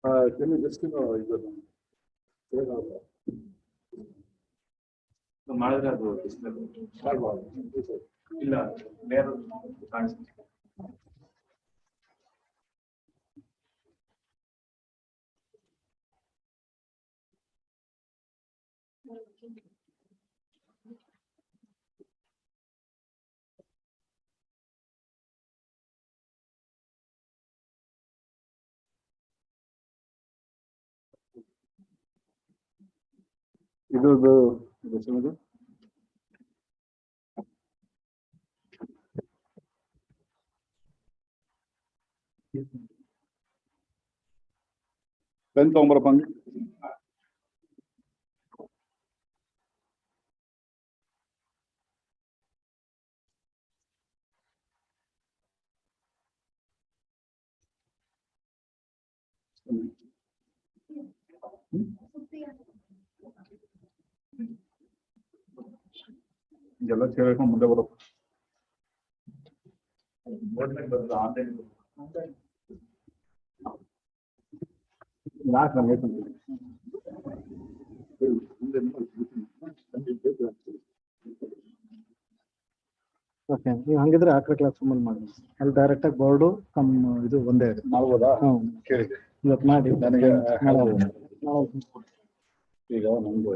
Can you just ಮಾಡಿದ್ರೆ ಅದು ಇಲ್ಲ ನೇರ ಕಾಣಿಸ್ತೀವಿ. ಇದು ಪೆನ್ ತಗೊಂಬರಪ್ಪ ಹಂಗೆ. ಎಲ್ಲ ಸೇರ್ಕೊಂಡು ಮುಂದೆ ಬರಪ್ಪ. ಓಕೆ, ನೀವು ಹಂಗಿದ್ರೆ ಆಕಡೆ ಕ್ಲಾಸ್ ರೂಮಲ್ಲಿ ಮಾಡಿ. ಅಲ್ಲಿ ಡೈರೆಕ್ಟ್ ಆಗಿ ಬೋರ್ಡು ಕಮ್ ಇದು ಒಂದೇ ಇದೆ. ಮಾಡ್ಬೋದಾ? ಕೇಳಿ ಇವತ್ತು ಮಾಡಿ ನನಗೆ ಈಗ ನಮ್ದು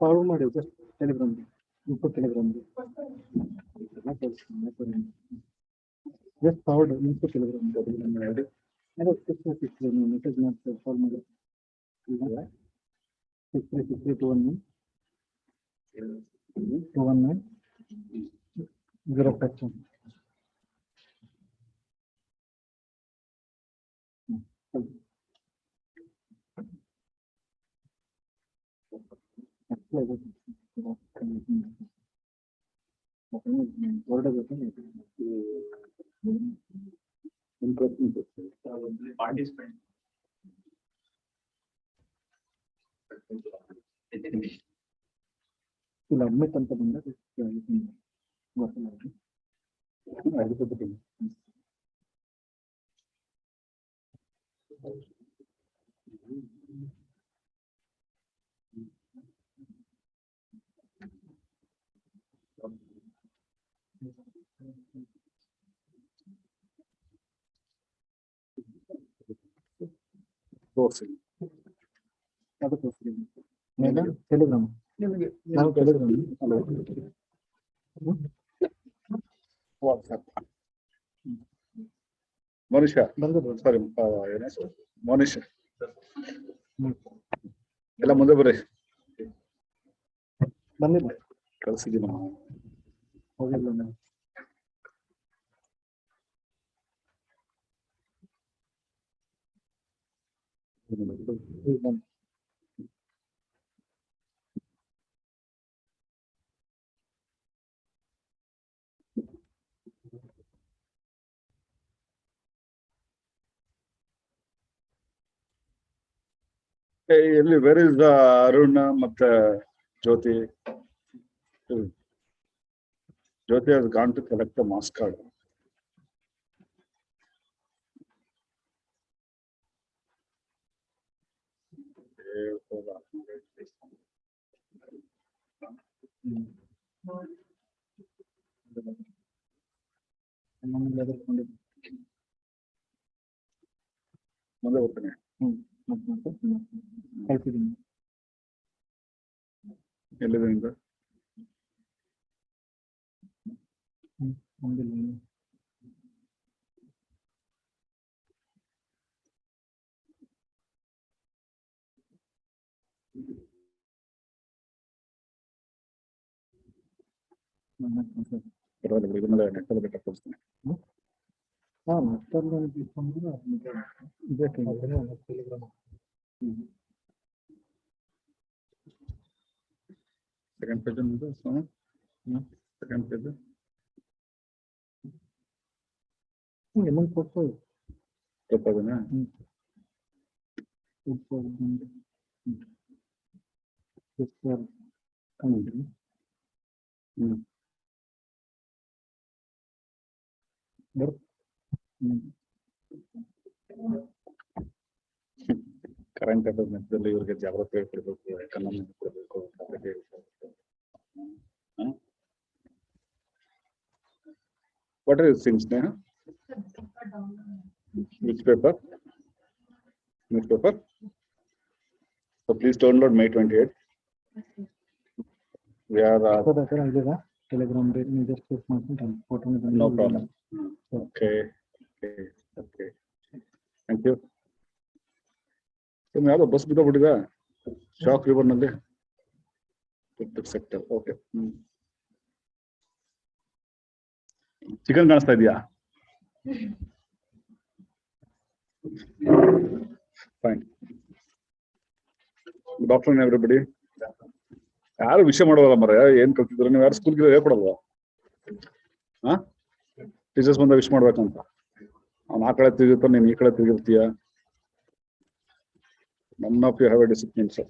ಫಾರ್ವರ್ಡ್ ಮಾಡಿ just Telegram input Telegram just forward input Telegram message ಮಾಡ್ತಾರೆ ಫಾರ್ವರ್ಡ್ ಮಾಡಿ 63219 0 ಪಾರ್ಟಿಸಿಪೆಂಟ್ ಇಲ್ಲ ಅಡ್ಮಿಟ್ ಅಂತ ಬಂದಾಗ ತೋರಿಸಿ ಅದು ಟೆಲಿಗ್ರಾಮ್ ನಾವು ಟೆಲಿಗ್ರಾಮ್ ವಾಟ್ಸಪ್ ಮನುಷ್ಯ ಸಾರಿ ಏನ ಮನುಷ್ಯ ಎಲ್ಲ ಮುಂದೆ ಬರ್ರಿ. ಬಂದಿಲ್ಲ ಕಳ್ಸಿದ್ದೀನಿ ಹೋಗಿಲ್ಲ ನಾವು. ಎಲ್ಲಿ ವೇರ್ ಇಸ್ ದ ಅರುಣ್ ಮತ್ತೆ ಜ್ಯೋತಿ? ಜ್ಯೋತಿ has gone to collect the mass card. ಮುಂದೆ ಹೋಗ್ತಾನೆ. ಕಳ್ಸಿದ್ದೀನಿ ಎಲ್ಲಿದೆ ನಿಮ್ದು? ಪರವಾಗಿಲ್ಲ, ಇದನ್ನೆಲ್ಲ ನೆಟ್ಟಲ್ಲಿ ಬೇಕಾಗಿ ತೋರಿಸ್ತೀನಿ. ಸೆಕೆಂಡ್ ಪೇಜ್ ಸೆಕೆಂಡ್ ಪೇಜ್ ಗೊತ್ತಾಗನಾ? ಟೈಪ್ ಆಫ್ ಮೆಥಡಲ್ಲಿ ಇವ್ರಿಗೆ ಜಾಗ್ರತೆ ಕೊಡಬೇಕು, ಎಕಾನಮಿ ಕೊಡಬೇಕು. What are you saying, Sneha? Which paper? Newspaper? So please download May 28th. We are Telegram just photo. No problem. Okay. Thank you. ಯಾವ್ದೋ ಬಸ್ ಬಿದ್ದೋಗ್ಬಿಟ್ಟಿದೆ ಶಾಕ್ ರಿವರ್ ನಲ್ಲಿ sector. Okay, chicken ಕಾಣಿಸ್ತಾ ಇದೆಯಾ? Fine. Good afternoon everybody. ಯಾರು ವಿಷಯ ಮಾಡೋಲ್ಲ ಮರ, ಏನ್ ಕಲ್ತಿದ್ರು ನೀವು? ಯಾರು ಸ್ಕೂಲ್ಗೆ ಹೇಳ್ಕೊಡಲ್ವಾ? ಟೀಚರ್ಸ್ ಬಂದ ವಿಶ್ ಮಾಡ್ಬೇಕಂತ. ಅವ್ನು ಆ ಕಡೆ ತಿರುಗಿರ್ತಾನೆ, ನೀನ್ ಈ ಕಡೆ ತಿರುಗಿರ್ತೀಯ. None of you have a discipline, sir.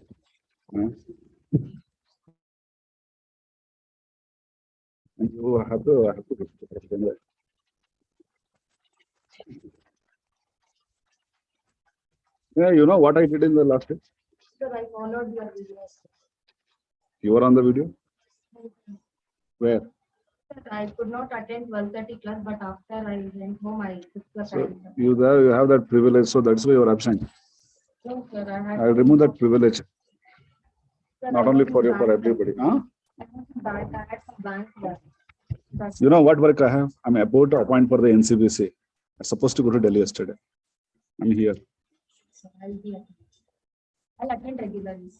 And you have to Yeah, you know what I did in the last day? Sir, I followed your videos. You were on the video? Where? Sir, I could not attend 12:30 class, but after I went home, I took the So time. you have that privilege, so that's why you are absent. No, sir, I remove that privilege. Sir, Not I only was for in you, for bank. everybody. I was in bank. I had some bank work. That's You know what work I have? I'm about to appoint for the NCBC. I'm supposed to go to Delhi yesterday. I'm here. so I'll attend regularly.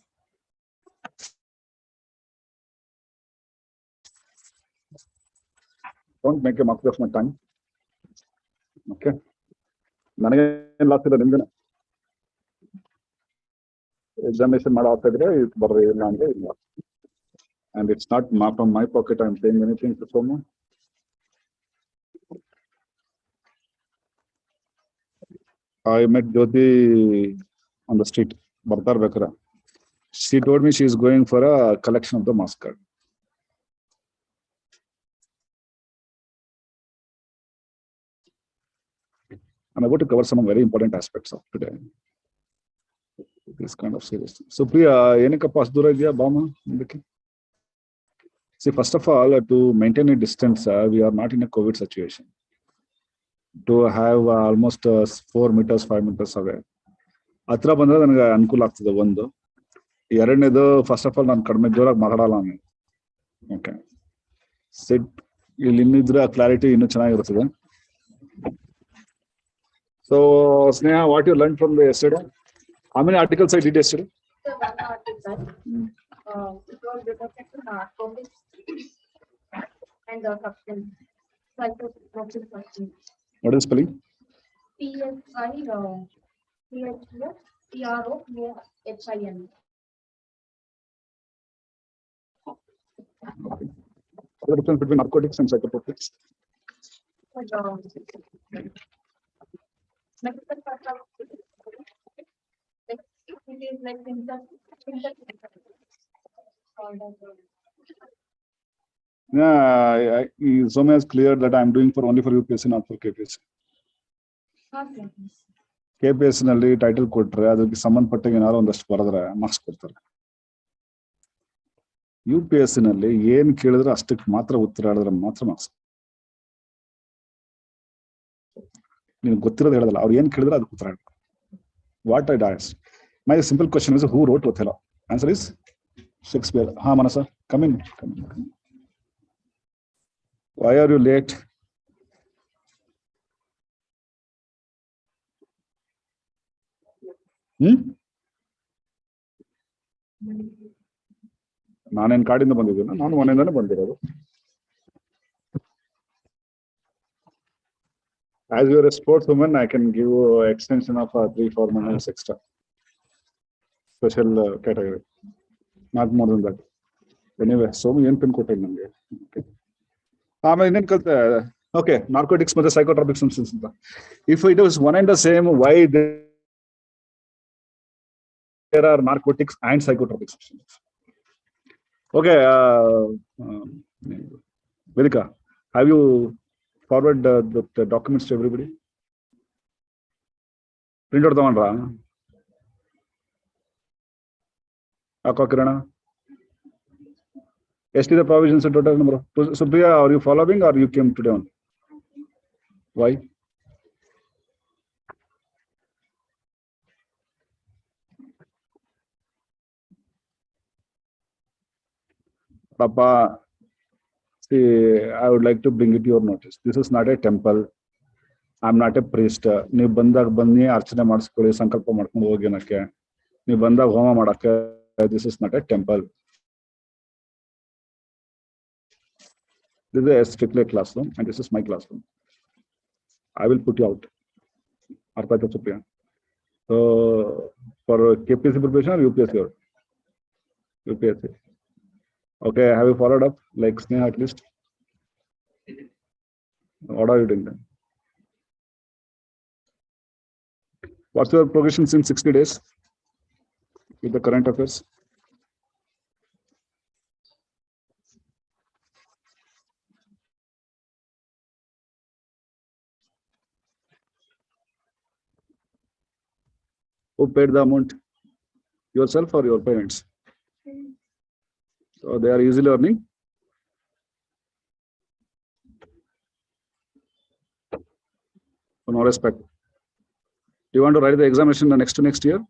Don't make a mock of my tongue. Okay. ನನಗೆ last ಇದೆ ನಿಮ್ಗೆ examination ಮಾಡೋ ಆಗ್ತಾ ಇದ್ರೆ ಇದು ಬರ್ರಿ ಇಲ್ಲ ಅಂದ್ರೆ ಇಲ್ಲ. And it's not from my pocket. I'm saying anything to someone. I met Jyoti on the street. Bartar Bekara. She told me she is going for a collection of the mask card. I'm about to cover some very important aspects of today. This kind of serious. So Priya, ಏನಕ್ಕೆ pass ದೂರ ಇದೆಯಾ ಬಾಮ ಇದಕ್ಕೆ? See, first of all, to maintain a distance, we are not in a COVID situation. To have almost 4 meters, 5 meters away. ಹತ್ರ ಬಂದ್ರೆ ನನಗೆ ಅನುಕೂಲ ಆಗ್ತದೆ. ಒಂದು ಎರಡನೇದು, ಫಸ್ಟ್ ಆಫ್ ಆಲ್ ನಾನು ಕಡಿಮೆ ಜೋರಾಗಿ ಮಾತಾಡಲ್ಲ ನಾನು. ಓಕೆ, ಸಿಟ್ ಇಲ್ಲಿ ಇನ್ನಿದ್ರೆ ಕ್ಲಾರಿಟಿ ಇನ್ನೂ ಚೆನ್ನಾಗಿರ್ತದೆ. So Sneha, what you learned from the yesterday? How many articles I did yesterday? So one article, it was related to narcotics and the substance. Psychotropic substance. What is spelling? PSIPROPHIN. Okay. What's the difference between narcotics and psychotropics? Medical part of it is like Yeah, Soumya has cleared that I'm doing for only for UPSC, not for KPSC. KPSC ನಲ್ಲಿ title ಕೊಟ್ರೆ ಅದಕ್ಕೆ ಸಂಬಂಧಪಟ್ಟಾಗ ಏನಾದ್ರು ಒಂದಷ್ಟು ಬರೆದ್ರೆ marks ಕೊಡ್ತಾರೆ. UPSC ನಲ್ಲಿ ಏನ್ ಕೇಳಿದ್ರೆ ಅಷ್ಟಕ್ಕೆ ಮಾತ್ರ ಉತ್ತರ ಹೇಳಿದ್ರೆ ಮಾತ್ರ ಮಾರ್ಕ್ಸ್. ನಿಮ್ಗೆ ಗೊತ್ತಿರೋದು ಹೇಳೋದಲ್ಲ, ಅವ್ರು ಏನ್ ಕೇಳಿದ್ರೆ ಅದಕ್ಕೆ ಉತ್ತರ ಹೇಳಿ. What I asked, my simple question is who wrote Othello? Answer is Shakespeare. ಹಾ ಮನಸ, come in. Why are you late? ನಾನೇನ್ ಕಾಡಿಂದ ಬಂದಿದ್ದೀನ? ನಾನು ಮನೆಯಿಂದಾನೆ ಬಂದಿರೋದು. As you are a sportswoman, I can give you extension of 3-4 minutes extra. Special category. Not more than that. Anyway, so ಏನು pin ಕೊಟ್ಟಿಲ್ಲ ನನಗೆ. ಆಮೇಲೆ ಇನ್ನೇನು ಕಲ್ತೆ? Okay, narcotics ಮತ್ತೆ psychotropic substance ಅಂತ. If it was one and the same, why there are narcotics and psychotropic substances? Okay, Vedika, have you forward the documents to everybody? Print out the one. Akka Kirana. Esti the provisions in total number. Supriya, are you following or you came today on? Why? Papa, see, I would like to bring it to your notice. This is not a temple. I'm not a priest. ನೀವು ಬಂದಾಗ ಬನ್ನಿ ಅರ್ಚನೆ ಮಾಡಿಸ್ಕೊಳ್ಳಿ ಸಂಕಲ್ಪ ಮಾಡ್ಕೊಂಡು ಹೋಗಿ ಅನ್ನಕ್ಕೆ ನೀವು ಬಂದಾಗ ಹೋಮ ಮಾಡಕ್ಕೆ this is not a temple. This is a strictly classroom and this is my classroom. I will put you out. ಅರ್ಥ ಆಯ್ತಾ Supriya? So for KPSC preparation or UPSC or UPSC? Okay, have you followed up like Sneha at least? What are you doing then? What's your progression in 60 days with the current affairs? Who paid the amount? Yourself or your parents? So they are easily earning. No respect. Do you want to write the examination the next year?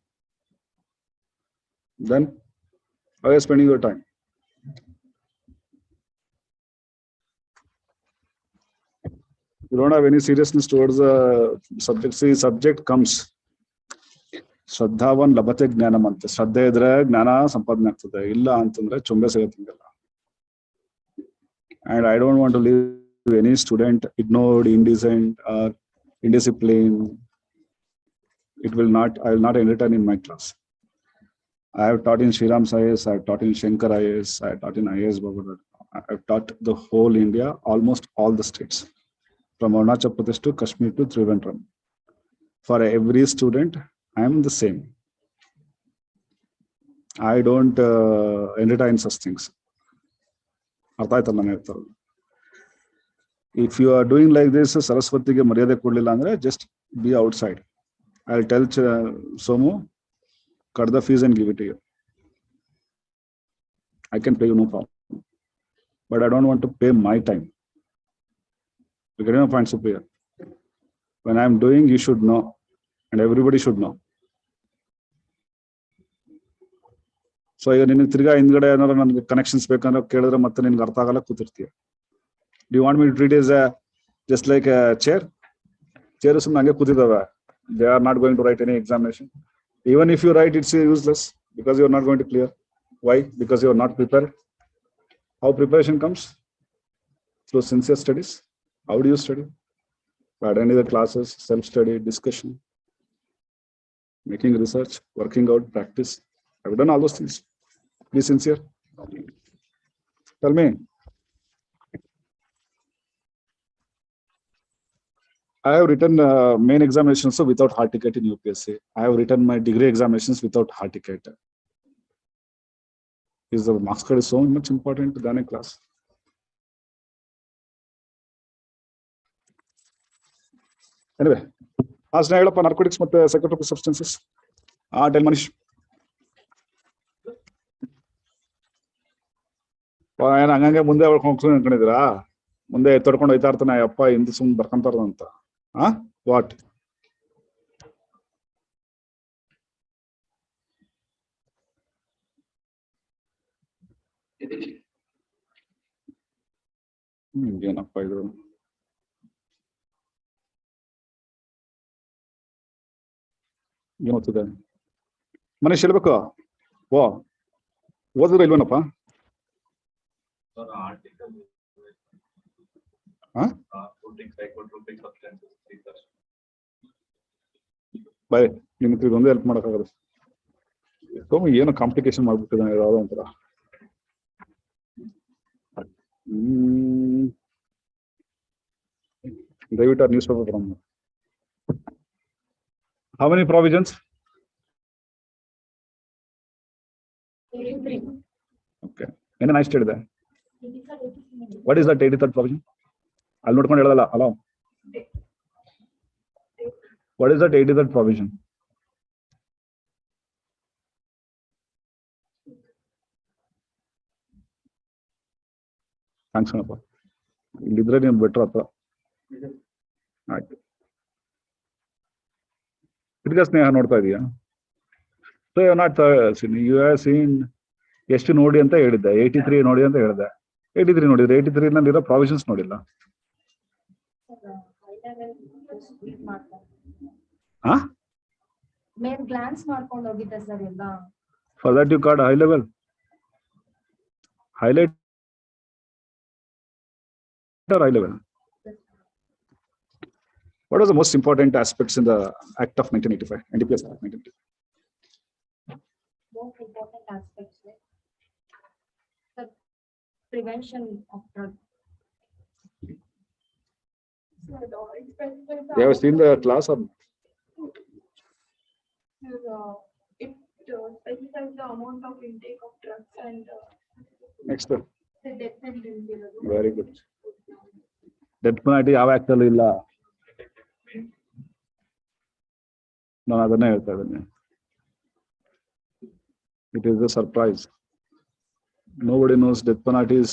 Then how are you spending your time? You don't have any seriousness towards the subject. See, subject comes. ಶ್ರದ್ಧಾವನ್ ಲಭತೆ ಜ್ಞಾನಂ ಅಂತ. ಶ್ರದ್ಧೆ ಇದ್ರೆ ಜ್ಞಾನ ಸಂಪಾದನೆ ಆಗ್ತದೆ, ಇಲ್ಲ ಅಂತಂದ್ರೆ ಚುಂಬೆ ಸಿಗತ್ತಂಗಲ್ಲ. And I don't want to leave any student ignored, indecent or indisciplined. I will not entertain in my class. I have taught in Shriram IAS, I have taught in Shankar IAS, I have taught in IAS Babagar. I have taught the whole India, almost all the states, from Arunachal Pradesh to Kashmir to Trivandrum. For every student, I am the same. I don't entertain such things. If you are doing like this, Saraswati ge maryade kodlilla andre, just be outside. I'll tell Somu, cut the fees and give it to you. I can pay you, no problem. But I don't want to pay my time. You get my point, Supriya? When I'm doing, you should know. And everybody should know. So ಈಗ ನಿನಗೆ ತಿರ್ಗಾ ಹಿಂದ್ಗಡೆ ಏನಾದ್ರು ನನಗೆ connections ಬೇಕಂದ್ರೆ ಕೇಳಿದ್ರೆ ಮತ್ತೆ ನಿನ್ಗೆ ಅರ್ಥ ಆಗಲ್ಲ, ಕೂತಿರ್ತೀಯ. Do you want me to treat it as just like a chair? Chair ಸುಮ್ಮನೆ ಹಂಗೆ ಕೂತಿದ್ದಾವೆ. They are not going to write any examination. Even if you write, it's useless because you are not going to clear. Why? Because you are not prepared. How preparation comes? Through sincere studies. How do you study? By attending the classes, self-study, discussion, making research, working out, practice. Have you done all those things? Be sincere. Tell me. I have written main examinations without hall ticket in UPSC. I have written my degree examinations without hall ticket. Is the marks card is so much important than a class? Anyway, last night ಹೇಳಪ್ಪ narcotics ಮತ್ತೆ psychotropic substances. Tell Manish. ಏನು ಹಂಗಂಗೆ ಮುಂದೆ ಹೋಗ್ಕೊಂಡು ಅನ್ಕೊಂಡಿದ್ದೀರಾ? ಮುಂದೆ ತೊಡ್ಕೊಂಡು ಹೋಯ್ತಾ ಇರ್ತಾನೆ, ಅಪ್ಪ ಹಿಂದೆ ಸುಮ್ಮನೆ ಬರ್ಕೊಂತಾರ ಅಂತ. ವಾಟ್? ಏನಪ್ಪ ಇದು? ಏನು ಓದ್ತಿದೆ ಮನೀಶ್? ಹೇಳ್ಬೇಕು. ಓದಿದ್ರೆ ಇಲ್ವೇನಪ್ಪ? ಬಾಯ್, ನಿಮ್ಗೆ ಇದೊಂದೇ ಹೆಲ್ಪ್ ಮಾಡಕ್ಕಾಗದು. ಏನೋ ಕಾಂಪ್ಲಿಕೇಶನ್ ಮಾಡ್ಬಿಟ್ಟಿದ್ದಾನೆ ಯಾವ್ದೋ ಒಂಥರ. ದಯವಿಟ್ಟು news paper from. How many provisions? 83. Okay. Any nice state there? What is that 83rd provision? I'll not ಹೇಳೋದಲ್ಲ. Hello. What is that 83rd provision? Thanks Annappa. ಇಲ್ಲಿದ್ರೆ ನೀನು ಬೆಟ್ರ್ ಹತ್ರ. ಆಯ್ತು. ತಿರ್ಗಾ ಸ್ನೇಹ ನೋಡ್ತಾ ಇದೀಯಾ? So you not you have seen ಎಷ್ಟು ನೋಡಿ ಅಂತ ಹೇಳಿದ್ದೆ, 83 ನೋಡಿ ಅಂತ ಹೇಳಿದೆ. 83 ನೋಡಿದ್ರೆ 83 ನಲ್ಲಿರೋ ಪ್ರಾವಿಷನ್ಸ್ ನೋಡಿಲ್ಲ. ಹಾ, ಮೇಲ್ ಗ್ಲಾನ್ಸ್ ಮಾಡ್ಕೊಂಡು ಹೋಗಿದ್ದೆ ಸರ್ ಎಲ್ಲ. For that you card high level highlight or high level. What are the most important aspects in the Act of 1985, NDPS Act 1985? Most important aspects, like the prevention of drug. You have seen the class or It specifies the amount of intake of drugs and next? the death penalty. Very good. Death penalty ಯಾವ act ಅಲ್ಲೂ ಇಲ್ಲ. ನಾನು ಅದನ್ನೇ ಹೇಳ್ತಾ ಇದ್ದೇನೆ. It is a surprise. Nobody knows death penalties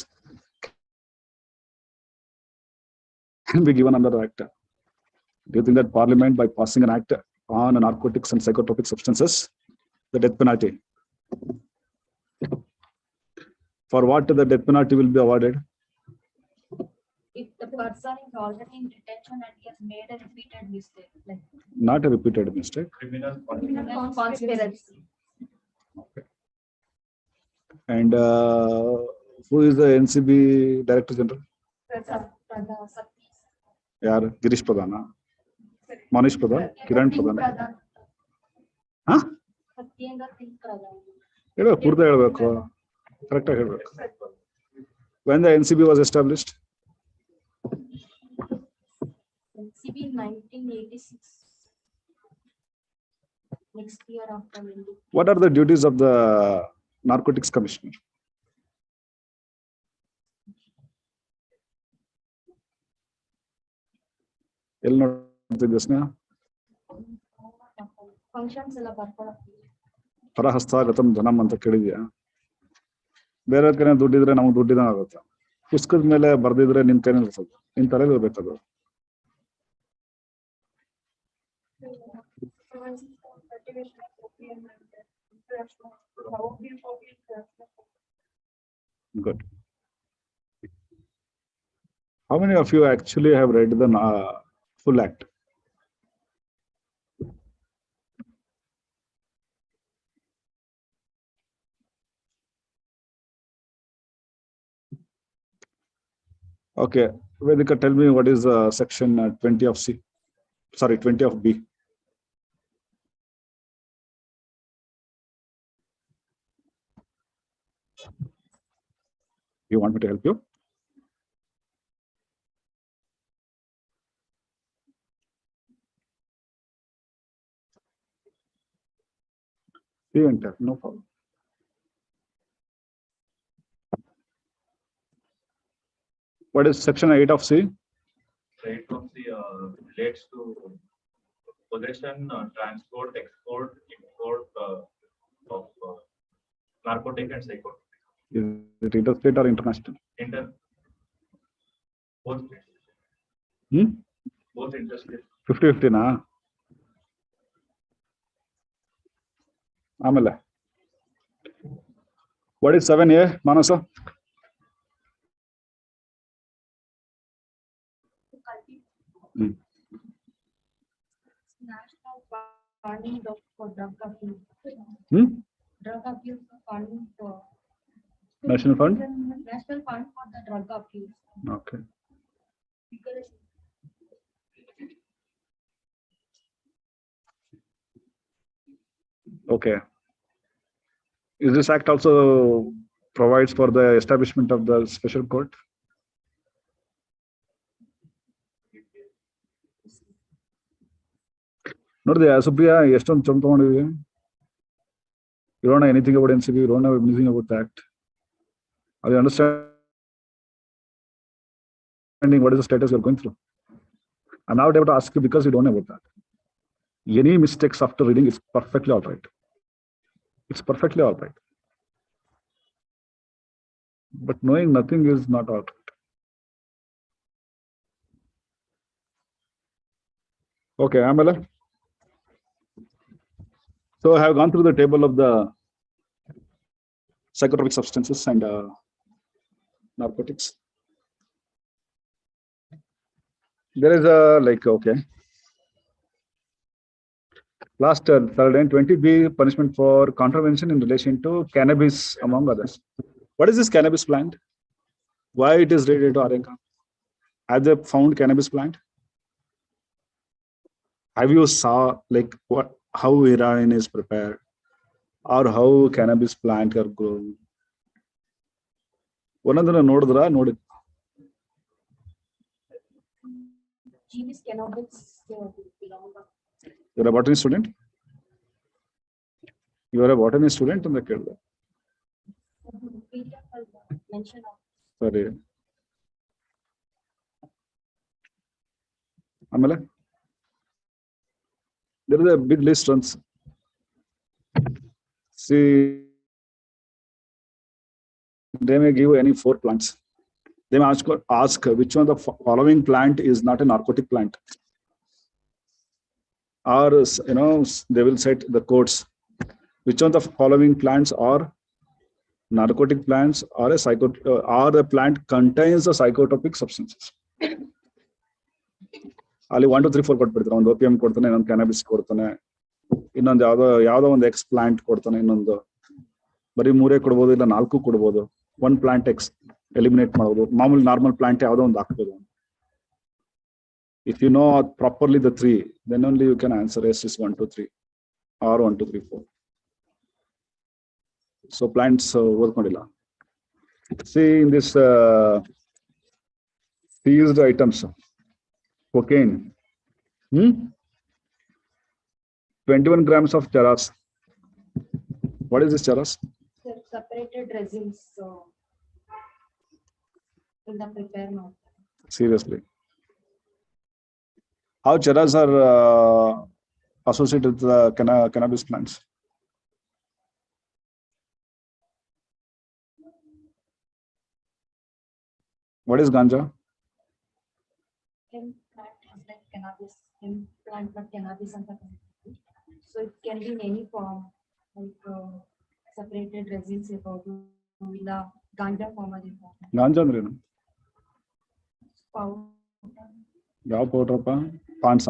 can be given under the act. Do you think that Parliament, by passing an act on narcotics and psychotropic substances, the death penalty, for what the death penalty will be awarded? If the person is already in detention and he has made a repeated mistake, like Not a repeated mistake. criminal conspiracy. Okay. And who is the NCB Director General? ಯಾರು? ಗಿರೀಶ್ ಪ್ರಧಾನ, ಮನೀಶ್ ಪ್ರಧಾನ್, ಕಿರಣ್ ಪ್ರಧಾನ್? ಹಾ, ಹೇಳಬೇಕು, ಪೂರ್ತಿ ಹೇಳ್ಬೇಕು, correct ಆಗಿ ಹೇಳ್ಬೇಕು. When the NCB was established? NCB 1986. Next year after. What are the duties of the Narcotics Commissioner? ಎಲ್ಲಿ ನೋಡ್ತಿದ್ದೆ ಸ್ನೇಹ? ಫಂಕ್ಷನ್ಸ್ ಎಲ್ಲ ಬರ್ಕೊಳ್ಳೋದು. ಪರಹಸ್ತಗತಂ ಧನಂ ಅಂತ ಕೇಳಿದ್ಯಾ? ಬೇರೆ ಕಡೆ ದುಡ್ಡಿದ್ರೆ ನಮ್ಗೆ ದುಡ್ಡಿದ ಆಗುತ್ತೆ. ಪುಸ್ತಕದ ಮೇಲೆ ಬರ್ದಿದ್ರೆ ನಿನ್ ಕೈನಲ್ಲಿ ಇರ್ತದೆ, ನಿನ್ ತಲೆಯಲ್ಲಿ ಇರ್ಬೇಕದು. Good. How many of you actually have read the full act? Okay, Vedika, tell me what is section 20 of C? Sorry, 20 of B. You want me to help you? No problem. What is section 8 of C? 8 of C relates to possession, transport, export, import of narcotic and psychotic. Is it interstate or international? Both. Both interstate. 50-50 na? ಆಮೇಲೆ what is 7A, Manasa? National Fund for Drug Abuse. Drug Abuse Fund for National Fund? National Fund for the Drug Abuse. Okay. Okay. Is this act also provides for the establishment of the special court? ನೋಡಿದ್ಯಾ ಸುಪ್ರಿಯಾ, ಎಷ್ಟೊಂದು ಚೊಂಬ ತಗೊಂಡಿದ್ವಿ. You don't know anything about NCB, you don't know anything about the act. Are you understanding what is the status you're going through? I'm not able to ask you because you don't know about that. Any mistakes after reading is perfectly all right. It's perfectly all right. But knowing nothing is not all right. Okay, Amala. So I have gone through the table of the psychotropic substances and narcotics. There is a okay. Last third and 20B punishment for contravention in relation to cannabis, among others. What is this cannabis plant? Why it is related to Arenka? Have they found cannabis plant? Have you saw how heroin is prepared or how cannabis plant are grown? ಒಂದೊಂದನ್ನ ನೋಡಿದ್ರ ನೋಡಿ. You're a botany student? You are a botany student ಅಂತ ಕೇಳಿದೆ. ಸರಿ. ಆಮೇಲೆ there is a big list runs. See, they may give any 4 plants. They may ask which one of the following plant is not a narcotic plant. Or they will set the codes. Which one of the following plants are narcotic plants or or the plant contains the psychotropic substances. Ali 1 2 3 4 ಕೊಟ್ಬಿಡ್ತಾರೆ. ಒಂದು opium ಕೊಡ್ತಾನೆ, ಇನ್ನೊಂದು cannabis ಕೊಡ್ತಾನೆ, ಇನ್ನೊಂದು ಯಾವುದೋ ಒಂದು X plant ಕೊಡ್ತಾನೆ, ಇನ್ನೊಂದು ಬರೀ 3 ಕೊಡ್ಬೋದು, ಇಲ್ಲ 4 ಕೊಡ್ಬೋದು. 1 plant X ಎಲಿಮಿನೇಟ್ ಮಾಡ್ಬೋದು. ಮಾಮೂಲಿ ನಾರ್ಮಲ್ ಪ್ಲಾಂಟ್ ಯಾವುದೋ ಒಂದು ಹಾಕ್ಬೋದು. If you know properly the 3, then only you can answer yes is 1 2 3 or 1 2 3 4. So plants ಓದ್ಕೊಂಡಿಲ್ಲ. See in this seized items, cocaine, 21 grams of charas. What is this charas? Separated resins in the prepare mode. Seriously, how charas are associated with the cannabis plants? What is ganja? Hemp plant is like cannabis. Hemp plant but cannabis and so it can be in any form, like separated resins about ಇಲ್ಲ ganja form ಅಲ್ಲಿ. ಗಾಂಜಾ ಅಂದ್ರೆ ಏನು? Powder. ಯಾವ ಪೌಡ್ರಪ್ಪ? ಪಾನ್ಸ.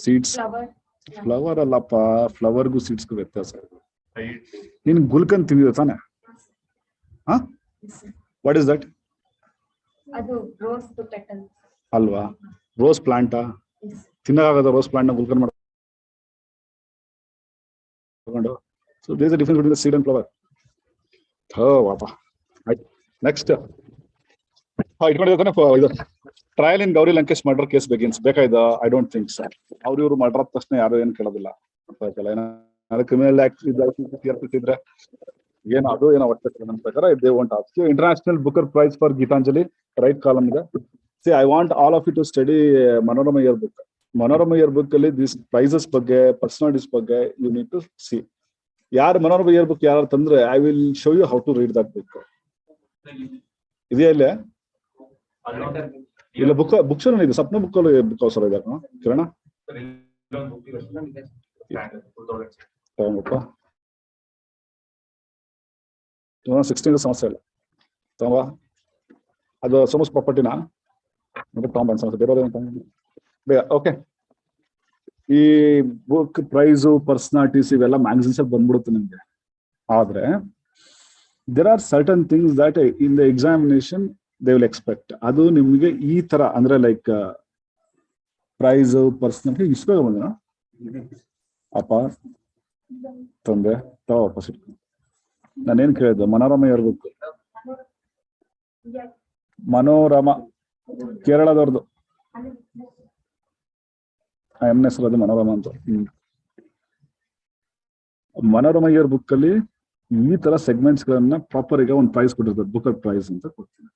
Seeds. Flower ಅಲ್ಲಪ್ಪ, ಫ್ಲವರ್ಗೂ ಸೀಡ್ಸ್ಗೂ ವ್ಯತ್ಯಾಸ ಇದೆ. ನೀನ್ ಗುಲ್ಕನ್ ತಿಂದಿದೆ ತಾನೆ? What is that? ಅದು ರೋಸ್ ಪೆಟಲ್ ಅಲ್ವಾ? ರೋಸ್ ಪ್ಲಾಂಟಾ? ತಿನ್ನಕ್ಕಾಗದ ರೋಸ್ ಪ್ಲಾಂಟ್ ನ ಗುಲ್ಕನ್ ಮಾಡ್ಕೊಂಡು. So there is a difference between the seed and flower. ವಾಪ. ನೆಕ್ಸ್ಟ್ ಇಟ್ಕೊಂಡಿದ್ದೆ ತಾನೆ ಇದು trial in Gauri Lankesh murder case begins. ಬೇಕಾಯ್ದ? I don't think so. ಇವ್ರು ಮರ್ಡರ್ ಆದ ತಕ್ಷಣ ಯಾರು ಏನು ಕೇಳೋದಿಲ್ಲ. ಕ್ರಿಮಿನಲ್ ತೀರ್ಪಿಟ್ಟಿದ್ರೆ ಏನು ಅದು ಏನೋ ಒಟ್ಟು ನನ್ನ ಪ್ರಕಾರ they want ask you. International Booker prize for Geetanjali right column ಇದೆ. See I want all of you to study Manorama year book. Manorama year book ಅಲ್ಲಿ ದಿಸ್ ಪ್ರೈಸಸ್ ಬಗ್ಗೆ, ಪರ್ಸನಾಲಿಟೀಸ್ ಬಗ್ಗೆ ಯು ನೀಡ್ ಟು ಸಿ. ಯಾರು ಮನೋರಮ ಇಯರ್ ಬುಕ್ ಯಾರು ತಂದ್ರೆ I will show you how to read that book. ಇದೆಯಾ ಇಲ್ಲ? ಇಲ್ಲ ಬುಕ್ಸ್ ಇದೆ. ಸಪ್ನ ಬುಕ್ ಅಲ್ಲಿ ಬುಕ್ ಅವಸರ ಇದೆ ಕಿರಣ. ತಗೊಂಬಪ್ಪ. 2016 ಸಮಸ್ಯೆ ಇಲ್ಲ. ತಗೊಂಬ. ಅದು ಸೋಮಸ್ ಪ್ರಾಪರ್ಟಿನಾ? ತಗೊಂಬ ಸಮಸ್ಯೆ ಬೇರೆ. ಓಕೆ. ಈ ಬುಕ್ ಪ್ರೈಸು, ಪರ್ಸನಾಲಿಟೀಸ್ ಇವೆಲ್ಲ ಮ್ಯಾಗಝಿನ್ಸ್ ಅಲ್ಲಿ ಬಂದ್ಬಿಡುತ್ತೆ ನಿಮ್ಗೆ. ಆದ್ರೆ there are certain things that in the examination they will expect. ಅದು ನಿಮ್ಗೆ ಈ ತರ ಅಂದ್ರೆ ಲೈಕ್ ಪ್ರೈಸ್, ಪರ್ಸನಾಲಿಟಿ ಇಷ್ಟ ಬಂದ ಅಪ್ಪ ತಂದೆ ವಾಪಸ್ ಇಟ್ಕೊ. ನಾನೇನ್ ಕೇಳಿದ್ದು? Manorama year book. ಮನೋರಮ ಕೇರಳದವ್ರದ್ದು ಎಮ್ನ ಹೆಸರು ಅದು ಮನೋರಮ ಅಂತ. ಮನೋರಮ ಇಯರ್ ಬುಕ್ ಅಲ್ಲಿ ಈ ತರ ಸೆಗ್ಮೆಂಟ್ಸ್ ಗಳನ್ನ ಪ್ರಾಪರ್ ಈಗ ಒಂದು ಪ್ರೈಸ್ ಕೊಟ್ಟಿರ್ತಾರೆ. ಬುಕರ್ ಪ್ರೈಸ್ ಅಂತ ಕೊಡ್ತೀನಿ,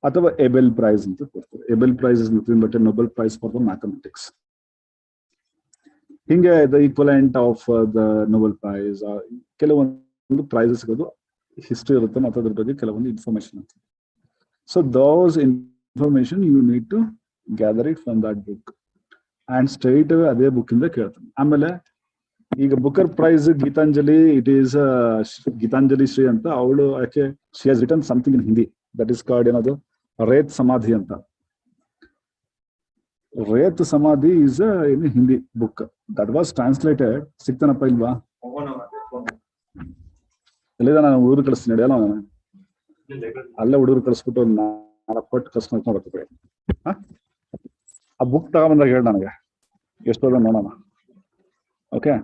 ಅಥವಾ ಎಬೆಲ್ ಪ್ರೈಸ್ ಅಂತ ಕೊಡ್ತಾರೆ. Abel prize is nothing but a Nobel prize for the mathematics. ಹಿಂಗೆ the equivalent of the Nobel prize ಕೆಲವೊಂದು ಪ್ರೈಸಸ್ ಸಿಗೋದು ಹಿಸ್ಟ್ರಿ ಇರುತ್ತೆ ಮತ್ತು ಅದ್ರ ಬಗ್ಗೆ ಕೆಲವೊಂದು ಇನ್ಫಾರ್ಮೇಶನ್ ಇರುತ್ತೆ. So those information you need to gather it from that book and straight away ಅದೇ ಬುಕ್ ಇಂದ ಕೇಳ್ತಾನೆ. ಆಮೇಲೆ ಈಗ Booker prize Geetanjali, it is Geetanjali Shri ಅಂತ ಅವಳು, ಯಾಕೆ she has written something in Hindi that is card ಏನದು ರೇತ್ ಸಮಾಧಿ ಅಂತ. Ret Samadhi is in Hindi book that was translated. ಸಿಗ್ತಾನಪ್ಪ ಇಲ್ವಾ? ಎಲ್ಲಿದ ನಾನು ಹುಡುಗರು ಕಳಿಸ್ತೀನಿ ನಡೆಯಲ್ಲ, ಅಲ್ಲೇ ಹುಡುಗರು ಕಳಿಸ್ಬಿಟ್ಟು 4 ಪಟ್ಟು ಕಳ್ಸ್ಕೊಂಡು ಬರ್ತೀವಿ. ಆ ಬುಕ್ ತಗೊಂಬಂದಾಗ ಹೇಳಿ ನನಗೆ ಎಷ್ಟು ನೋಡೋಣ. Okay,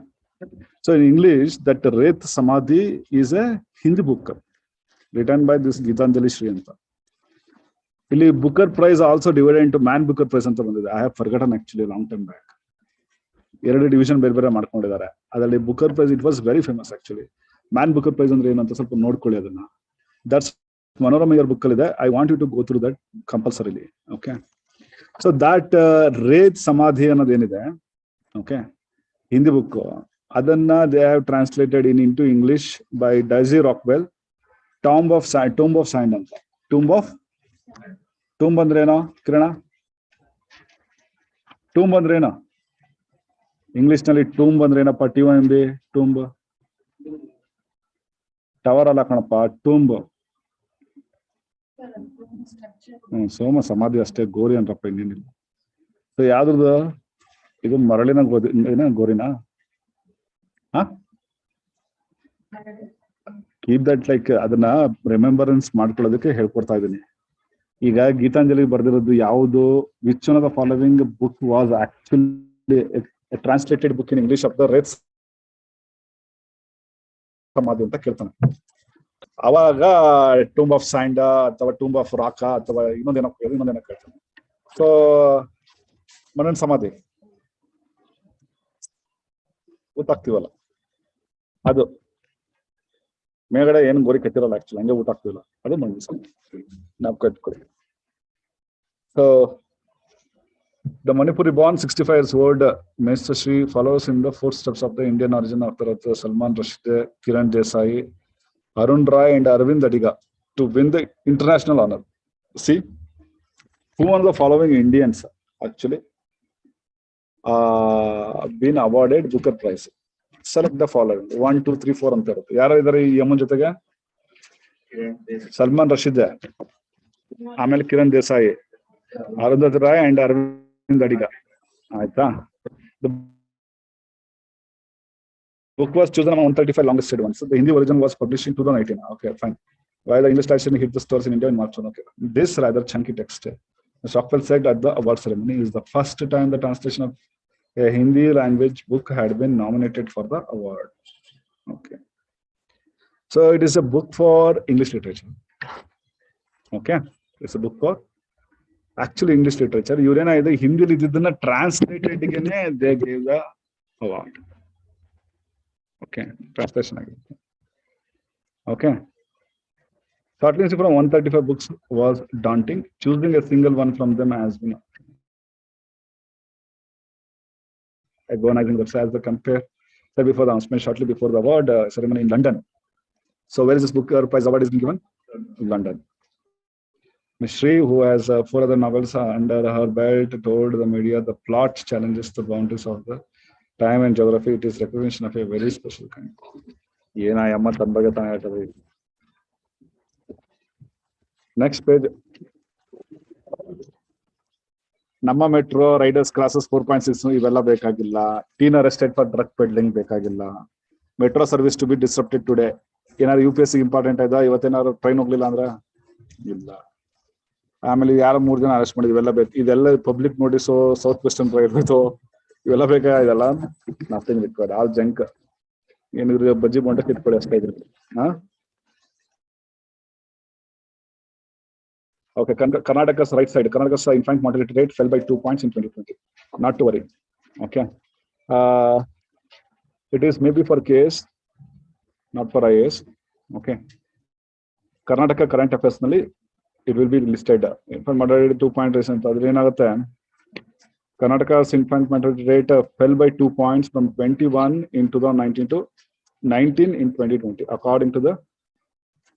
so in English that Reth Samadhi is a Hindi book written by this Gitanjali Shri anta. Illi Booker Prize also divided into Man Booker Prize anta bandide. I have forgotten actually long time back. ಎರಡು division ಬೇರೆ ಬೇರೆ ಮಾಡ್ಕೊಂಡಿದ್ದಾರೆ. ಅದರಲ್ಲಿ Booker prize it was very famous actually. Man Booker prize ಅಂದ್ರೆ ಏನಂತ ಸ್ವಲ್ಪ ನೋಡ್ಕೊಳ್ಳಿ ಅದನ್ನ. ದಟ್ಸ್ ಮನೋರಮ ಬುಕ್ ಅಲ್ಲಿ ಇದೆ. I want you to go through that compulsorily. Okay, so that Ret Samadhi ಅನ್ನೋದೇನಿದೆ, ಓಕೆ, ಹಿಂದಿ ಬುಕ್, ಅದನ್ನ they have translated into English by Daisy Rockwell. Tomb of Sand ಅಂತ. Tomb ಅಂದ್ರೇನೋ ಕಿರಣ? ಟೂಂಬ್ ಅಂದ್ರೇನೋ ಇಂಗ್ಲಿಷ್ ನಲ್ಲಿ? ಟೂಂಬ್ ಅಂದ್ರೇನಪ್ಪ? TOMB tomb. ಟವರ್ ಅಲ್ಲ ಕಣಪ್ಪ, tomb. ಸೋಮ ಸಮಾಧಿ ಅಷ್ಟೇ, ಗೋರಿ ಅಂದ್ರಪ್ಪ ಇನ್ನೇನಿಲ್ಲ. So ಯಾವ್ದು ಇದು? ಮರಳಿನ ಗೋರಿನಾ? ಕೀಪ್ ದಟ್ ಲೈಕ್ ಅದನ್ನ ರಿಮೆಂಬರೆನ್ಸ್ ಮಾಡ್ಕೊಳ್ಳೋದಕ್ಕೆ ಹೇಳ್ಕೊಡ್ತಾ ಇದ್ದೀನಿ. ಈಗ ಗೀತಾಂಜಲಿ ಬರ್ದಿರೋದು ಯಾವುದು? Which one of the following book was actually translated book in English of the Ret Samadhi ಅಂತ ಕೇಳ್ತಾನೆ. ಅವಾಗ ಟೂಂಬ್ ಆಫ್ ಸ್ಯಾಂಡ್ ಅಥವಾ ಟೂಂಬ್ ಆಫ್ ರಾಕ ಅಥವಾ ಇನ್ನೊಂದೇನೋ ಕೇಳ್ತಾನೆ. ಸೊ ಮರಣ ಸಮಾಧಿ ಗೊತ್ತಾಗ್ತಿವಲ್ಲ, ಅದು ಮೇಲ್ಗಡೆ ಏನು ಗೋರಿ ಕಟ್ಟಿರಲ್ಲ, ಆಕ್ಚುಲಿ ಹಂಗೆ ಊಟ ಆಗ್ತಿಲ್ಲ, ಅದು ನಾವು ಕಟ್ಕೊಳ್ಳಿ. So the Manipuri born 65 years old Mr. Shri follows in the footsteps of the Indian origin of the Salman Rushdie, Kiran Desai, Arun Roy and Arvind Adiga to win the international honor. See, who are the following Indians actually been awarded Booker Prize? Select the following 1, 2, 3, 4 ಅಂತ ಇರುತ್ತೆ. ಯಾರು ಇದಾರೆ ಈ ಯಮನ್ ಜೊತೆಗೆ? ಸಲ್ಮಾನ್ ರಶೀದ್, ಆಮೇಲೆ Kiran Desai, Arundhati Roy and Arvind ಅಡಿಗ. ಆಯ್ತಾ? book was chosen among 135 longest read ones. The Hindi version was published in 2018. Okay, fine. While the English translation hit the stores in India in March 1. Okay, this rather chunky text, Rockwell said at the award ceremony, is the first time the translation of a Hindi language book had been nominated for the award. Okay, so it is a book for English literature. Okay, it's a book for actually English literature. Urena either Hindi ididana translated again, they gave the award. Okay, translation again. Okay, shortlisting from 135 books was daunting. Choosing a single one from them has been agonizing themselves. The compare said before the announcement, shortly before the award ceremony in London. So where is this Booker Prize award is being given? In London. Ms. Shri, who has 4 other novels under her belt, told the media the plot challenges the boundaries of the time and geography. It is recognition of a very special kind. Yena yamma tanbaga tana ಹೇಳ್ತದೆ. Next page. ನಮ್ಮ metro riders classes 4.6 ಇವೆಲ್ಲ ಬೇಕಾಗಿಲ್ಲ. Teen arrested for drug peddling ಬೇಕಾಗಿಲ್ಲ. Metro service to be disrupted today. ಏನಾದ್ರು UPSC important ಆಯ್ತಾ? ಇವತ್ತೇನಾದ್ರು train ಹೋಗ್ಲಿಲ್ಲ ಅಂದ್ರೆ ಇಲ್ಲ. ಆಮೇಲೆ ಯಾರೋ 3 ಜನ ಅರೆಸ್ಟ್ ಮಾಡಿದ್ವಿ, ಇವೆಲ್ಲ ಬೇಕು. ಇದೆಲ್ಲ ಪಬ್ಲಿಕ್ ನೋಟಿಸು, ಸೌತ್ ವೆಸ್ಟರ್ನ್ ರೈಲ್ವೇದು ಇವೆಲ್ಲ ಬೇಕಾ? ಇದೆಲ್ಲ ನಥಿಂಗ್ ರಿಕ್ವೈರ್ಡ್. All junk. ಏನಿದ್ರು ಬಜ್ಜಿ ಬೋಂಡ ಕಿತ್ಕೊಳ್ಳಿ ಅಷ್ಟೇ ಇದ್ರು. Okay, Karnataka's right side. Karnataka's infant mortality rate fell by 2 points in 2020. Not to worry. Okay. It is maybe for case, not for IAS. Okay. Karnataka current affairs nalli it will be listed. Infant mortality 2 point rise anta adre enagutte. Karnataka's infant mortality rate fell by 2 points from 21 in 2019 to 19 in 2020, according to the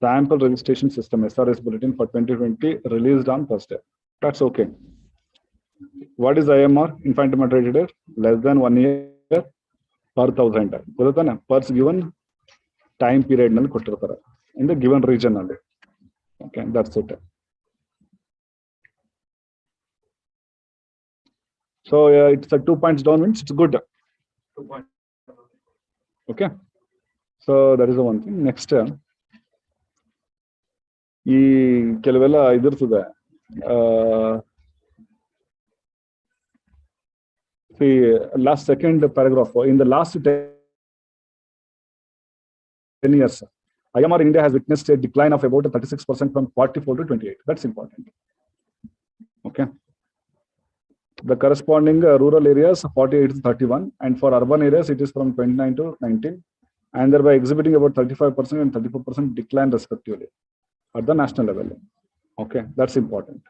sample registration system SRS bulletin for 2020 released on Thursday. That's okay. What is IMR? Infant mortality rate less than 1 year per 1000. Per given time period in the given region. Okay, that's it. So it's a 2 points down means it's good. 2 point. Okay. So that is the one thing. Next, ಈ ಕೆಲವೆಲ್ಲ ಇದಿರ್ತದೆ. See, last second paragraph. In the last 10 years, IMR in India has witnessed a decline of about 36% from 44 to 28. That's important. Okay. The corresponding rural areas 48 to 31, and for urban areas it is from 29 to 19, and thereby exhibiting about 35% and 34% decline respectively at the national level. Okay, that's important.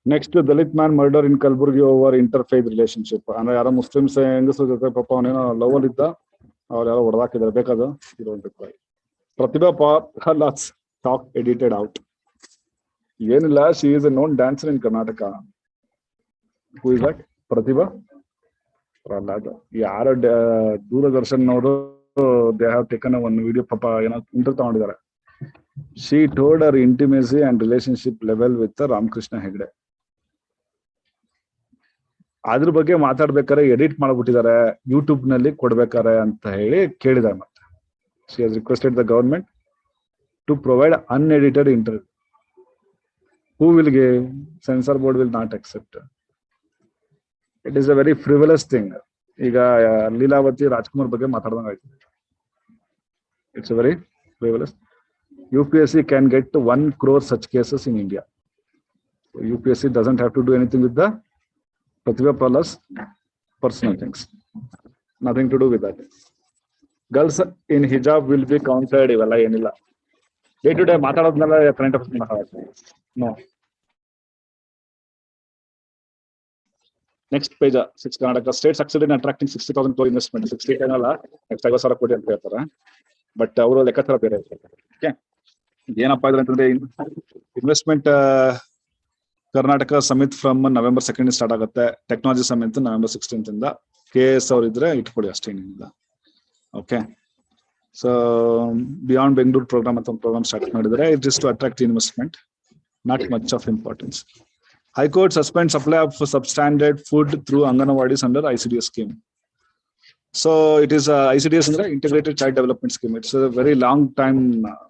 Next, Dalit man murder in Kalburgi over interfaith relationship. And yara Muslims ಹೆಂಗಸರ ಜೊತೆ ಪಾಪ ಅವನೇನೋ love ಅಲ್ಲಿ ಇದ್ದ, ಅವ್ರು ಯಾರೋ ಹೊಡೆದಾಕಿದ್ದಾರೆ ಬೇಕಾದ. You don't reply. Pratibha Pahal's talk edited out. ಏನಿಲ್ಲ, she is a known dancer in Karnataka. Who is that? Pratibha Prahlad. ಯಾರು ದೂರದರ್ಶನ್ ಅವರು they have taken one video ಪಾಪ ಏನೋ ಇಂಟರ್ವ್ಯೂ ತಗೊಂಡಿದ್ದಾರೆ. She told her intimacy and relationship level with Ramakrishna Hegde. ಅದ್ರ ಬಗ್ಗೆ ಮಾತಾಡ್ಬೇಕಾದ್ರೆ edit ಮಾಡ್ಬಿಟ್ಟಿದ್ದಾರೆ, YouTube ನಲ್ಲಿ ಕೊಡ್ಬೇಕಾರೆ ಅಂತ ಹೇಳಿ ಕೇಳಿದ್ದಾರೆ. ಮತ್ತೆ she has requested the government to provide unedited interview. Who will give? Censor board will not accept. It is a very frivolous thing. ಈಗ ಲೀಲಾವತಿ ರಾಜ್ಕುಮಾರ್ ಬಗ್ಗೆ ಮಾತಾಡ್ದಂಗೆ ಆಯ್ತು. It's a very frivolous. UPSC can get 1 crore such cases in India. So UPSC doesn't have to do anything with the Pratibha Prahal's personal things. Nothing to do with that. Girls in hijab will be counted. Ivala enilla. Day to day ಮಾತಾಡೋದ್ನೆಲ್ಲ current affairs ಮಾತಾಡ್ತಾರೆ. No. Next page. 6 Karnataka state succeeded in attracting 60,000 crore investment. 60 ಏನಲ್ಲ, next 50,000 ಕೋಟಿ ಅಂತ ಹೇಳ್ತಾರೆ. But ಅವರು ಲೆಕ್ಕಾಚಾರ ಬೇರೆ ಇರ್ತಾರೆ. Okay, ಏನಪ್ಪಾ ಇದ್ರೆ ಅಂತಂದ್ರೆ investment Karnataka summit from November 2nd start ಆಗುತ್ತೆ. ಟೆಕ್ನಾಲಜಿ ಸಮಿತ್ November 16th ಇಂದ. KS ಅವ್ರು ಇದ್ರೆ ಇಟ್ಕೊಳ್ಳಿ ಅಷ್ಟೇ ಏನಿಲ್ಲ. Okay, so beyond Bengaluru program ಅಂತ ಒಂದು ಪ್ರೋಗ್ರಾಮ್ ಸ್ಟಾರ್ಟ್ ಮಾಡಿದ್ರೆ it is to attract investment, not much of importance. High court suspend supply of substandard food through anganwadis under ICDS scheme. So it is ICDS ಅಂದ್ರೆ integrated child development scheme. It's a very long time,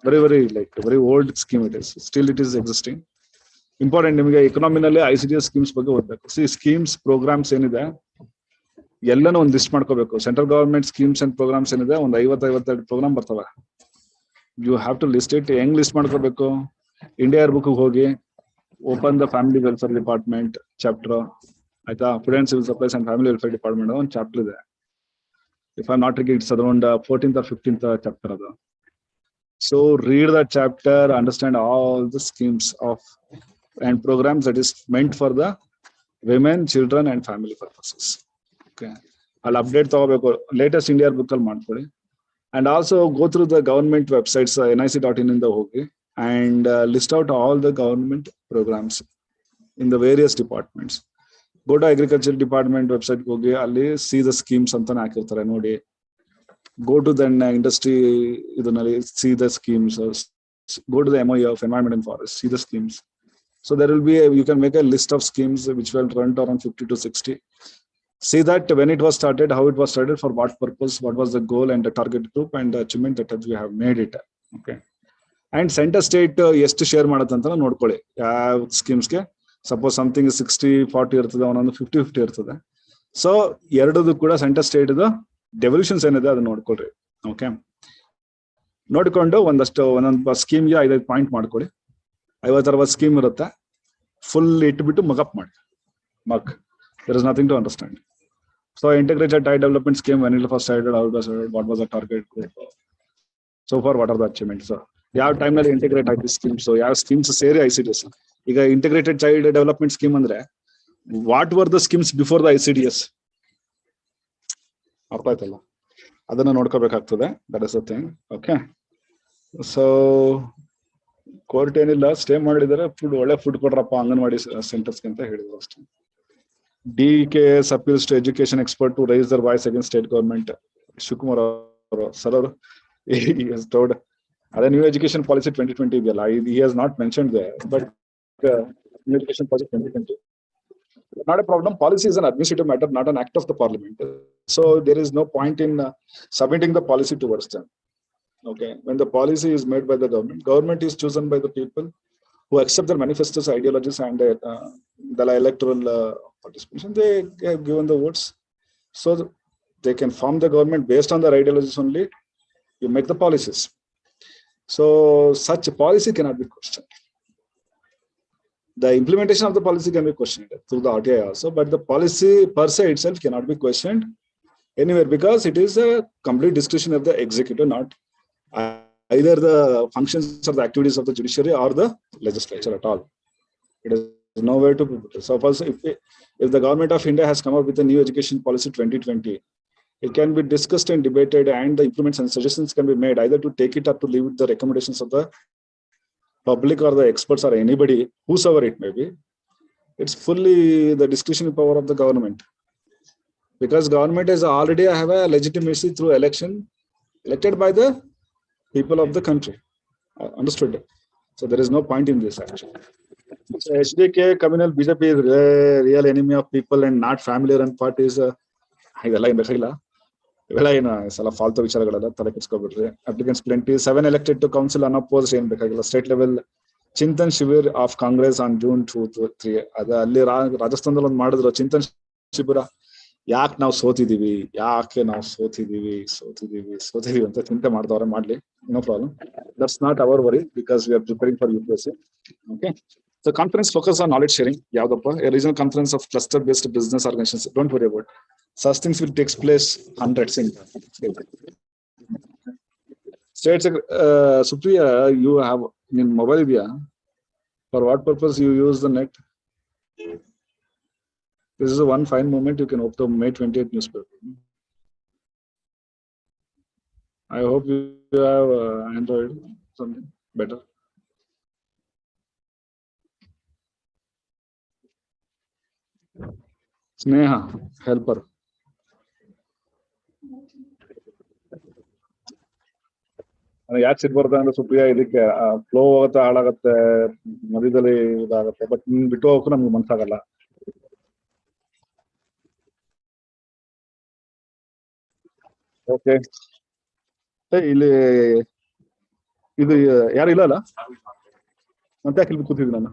very like very old scheme it is. Still it is existing. Important ನಿಮಗೆ ಎಕನಾಮಿನಲ್ಲಿ ICDS schemes ಬಗ್ಗೆ ಓದಬೇಕು. C schemes programmes ಏನಿದೆ ಎಲ್ಲನೂ ಒಂದು list ಮಾಡ್ಕೋಬೇಕು. Central government schemes and programs ಏನಿದೆ ಒಂದು 52 program ಬರ್ತವೆ. You have to list it. ಹೆಂಗ್ ಲಿಸ್ಟ್ ಮಾಡ್ಕೋಬೇಕು? ಇಂಡಿಯಾ ಬುಕ್ ಹೋಗಿ open the family welfare department chapter, ಆಯ್ತಾ? Food and civil supplies and family welfare department ಒಂದು ಚಾಪ್ಟರ್ ಇದೆ. If I'm not wrong, it's around 14th or 15th chapter. So read that chapter, understand all the schemes of and programs that is meant for the women, children and family purposes. Okay, I'll update the latest India book al ಮಾಡ್ಕೊಳ್ಳಿ. And also go through the government websites nic.in in the hogi and list out all the government programs in the various departments. Go to agriculture department website ಹೋಗಿ ಅಲ್ಲಿ see the schemes ಅಂತ ಹಾಕಿರ್ತಾರೆ ನೋಡಿ. Go to the industry ಇದನ್ನಲ್ಲಿ see the schemes. Go to the MOE of environment and forest, see the schemes. So there will be you can make a list of schemes which will run to around 50 to 60. See that when it was started, how it was started, for what purpose, what was the goal and the target group and the achievement that we have made it. Okay, and center state ಎಷ್ಟು share ಮಾಡುತ್ತೆ ಅಂತ ನೋಡ್ಕೊಳ್ಳಿ. ಯಾವ ಸ್ಕೀಮ್ಸ್ಗೆ suppose something 60-40 ಇರ್ತದೆ, ಒಂದೊಂದು 50-50 ಇರ್ತದೆ. So ಎರಡದು ಕೂಡ centre state ಡೆವಲ್ಯೂಷನ್ಸ್ ಏನಿದೆ ಅದನ್ನ ನೋಡ್ಕೊಳ್ರಿ. ಓಕೆ, ನೋಡ್ಕೊಂಡು ಒಂದೊಂದು ಸ್ಕೀಮ್ಗೆ 5 ಪಾಯಿಂಟ್ ಮಾಡ್ಕೊಳ್ಳಿ. 50-60 ಸ್ಕೀಮ್ ಇರುತ್ತೆ. ಫುಲ್ ಇಟ್ಬಿಟ್ಟು ಮಗಪ್ ಮಾಡಿ. There is nothing to understand. So integrated child development scheme, when it first started, how it was started, what was the target group? So far, what are the achievements? So, ಯಾವ time ನಲ್ಲಿ integrate ಆಯ್ತು schemes, so ಯಾವ schemes ಸೇರಿ ICDS. ಈಗ integrated child development scheme ಅಂದ್ರೆ what were the schemes before the ICDS? ಅರ್ಥ ಆಯ್ತಲ್ಲ, ಅದನ್ನ ನೋಡ್ಕೋಬೇಕಾಗ್ತದೆ. That is the thing. Okay, so court ಏನಿಲ್ಲ, ಸ್ಟೇ ಮಾಡಿದರೆ ಫುಡ್ ಒಳ್ಳೆ ಫುಡ್ ಕೊಡ್ರಪ್ಪ ಅಂಗನವಾಡಿ ಸೆಂಟರ್ಸ್ಗೆ ಅಂತ ಹೇಳಿದ್ರು ಅಷ್ಟೇ. DKS appeals to education expert to raise their voice against state government. Shivakumar ಅವರು ಸರ್ ಅವರು he has told the new education policy 2020 ಇದೆಯಲ್ಲ, he has not mentioned there, but new education policy 2020 not a problem. Policy is an administrative matter, not an act of the parliament, so there is no point in submitting the policy towards them. Okay, when the policy is made by the government is chosen by the people who accept their manifestos, ideologies, and the electoral participation. They have given the votes, so they can form the government based on their ideologies only. You make the policies, so such a policy cannot be questioned. The implementation of the policy can be questioned through the RTI also, but the policy per se itself cannot be questioned anywhere, because it is a complete discretion of the executive, not either the functions or the activities of the judiciary or the legislature at all. It is nowhere to put it. So first, if the government of India has come up with a new education policy 2020, it can be discussed and debated, and the implements and suggestions can be made either to take it or to leave it the recommendations of the public or the experts or anybody, whosoever it may be. It's fully the discretionary power of the government, because government is already have a legitimacy through election, elected by the people of the country. Understood? So there is no point in this action. So HDK communal BJP is real enemy of people and not family run parties. ಇದೆಲ್ಲ ಏನ್ ಬೇಕಾಗಿಲ್ಲ, ಇವೆಲ್ಲ ಏನು ಸಲ ಫಾಲ್ತು ವಿಚಾರಗಳೆಲ್ಲ ತಲೆ ಕೆಡ್ಸ್ಕೊಬಿಟ್ರಿ. Applicants plenty, 7 elected to council unopposed, ಏನ್ ಬೇಕಾಗಿಲ್ಲ. State level Chintan Shivir of Congress on June 2 to 3. ಅದ ಅಲ್ಲಿ ರಾಜಸ್ಥಾನದಲ್ಲಿ ಒಂದು ಮಾಡಿದ್ರು ಚಿಂತನ್ ಶಿಬಿರ. ಯಾಕೆ ನಾವು ಸೋತಿದೀವಿ ಅಂತ ಚಿಂತೆ ಮಾಡ್ದವ್ರೆ, ಮಾಡ್ಲಿ, no problem. That's not our worry, because we are preparing for UPSC. Okay, so conference focus on knowledge sharing. ಯಾವ್ದಪ್ಪ? Regional conference of cluster based business organisations. Don't worry about such things, will take place hundreds in states. Supriya, you have in mobile idea, for what purpose you use the net? This is a one fine moment. You can open the May 28th newspaper. I hope you have Android, something better. Sneha, helper. ಯಾಕೆ ಸಿಗ್ಬಾರ್ದು ಅಂದ್ರೆ ಸುಪ್ರಿಯಾ, ಇದಕ್ಕೆ flow ಹೋಗುತ್ತೆ, ಹಾಳಾಗತ್ತೆ, ಮಧ್ಯದಲ್ಲಿ ಇದಾಗತ್ತೆ, but ನಿನ್ ಬಿಟ್ಟು ಹೋಗಕ್ಕೂ ನಮ್ಗೆ ಮನ್ಸಾಗಲ್ಲ. Okay, ಇಲ್ಲಿ ಇದು ಯಾರು ಇಲ್ಲ ಅಲ್ಲ, ಮತ್ತೆ ಯಾಕೆ ಇಲ್ಲಿ ಕೂತಿದ್ದೀನಿ ನಾನು?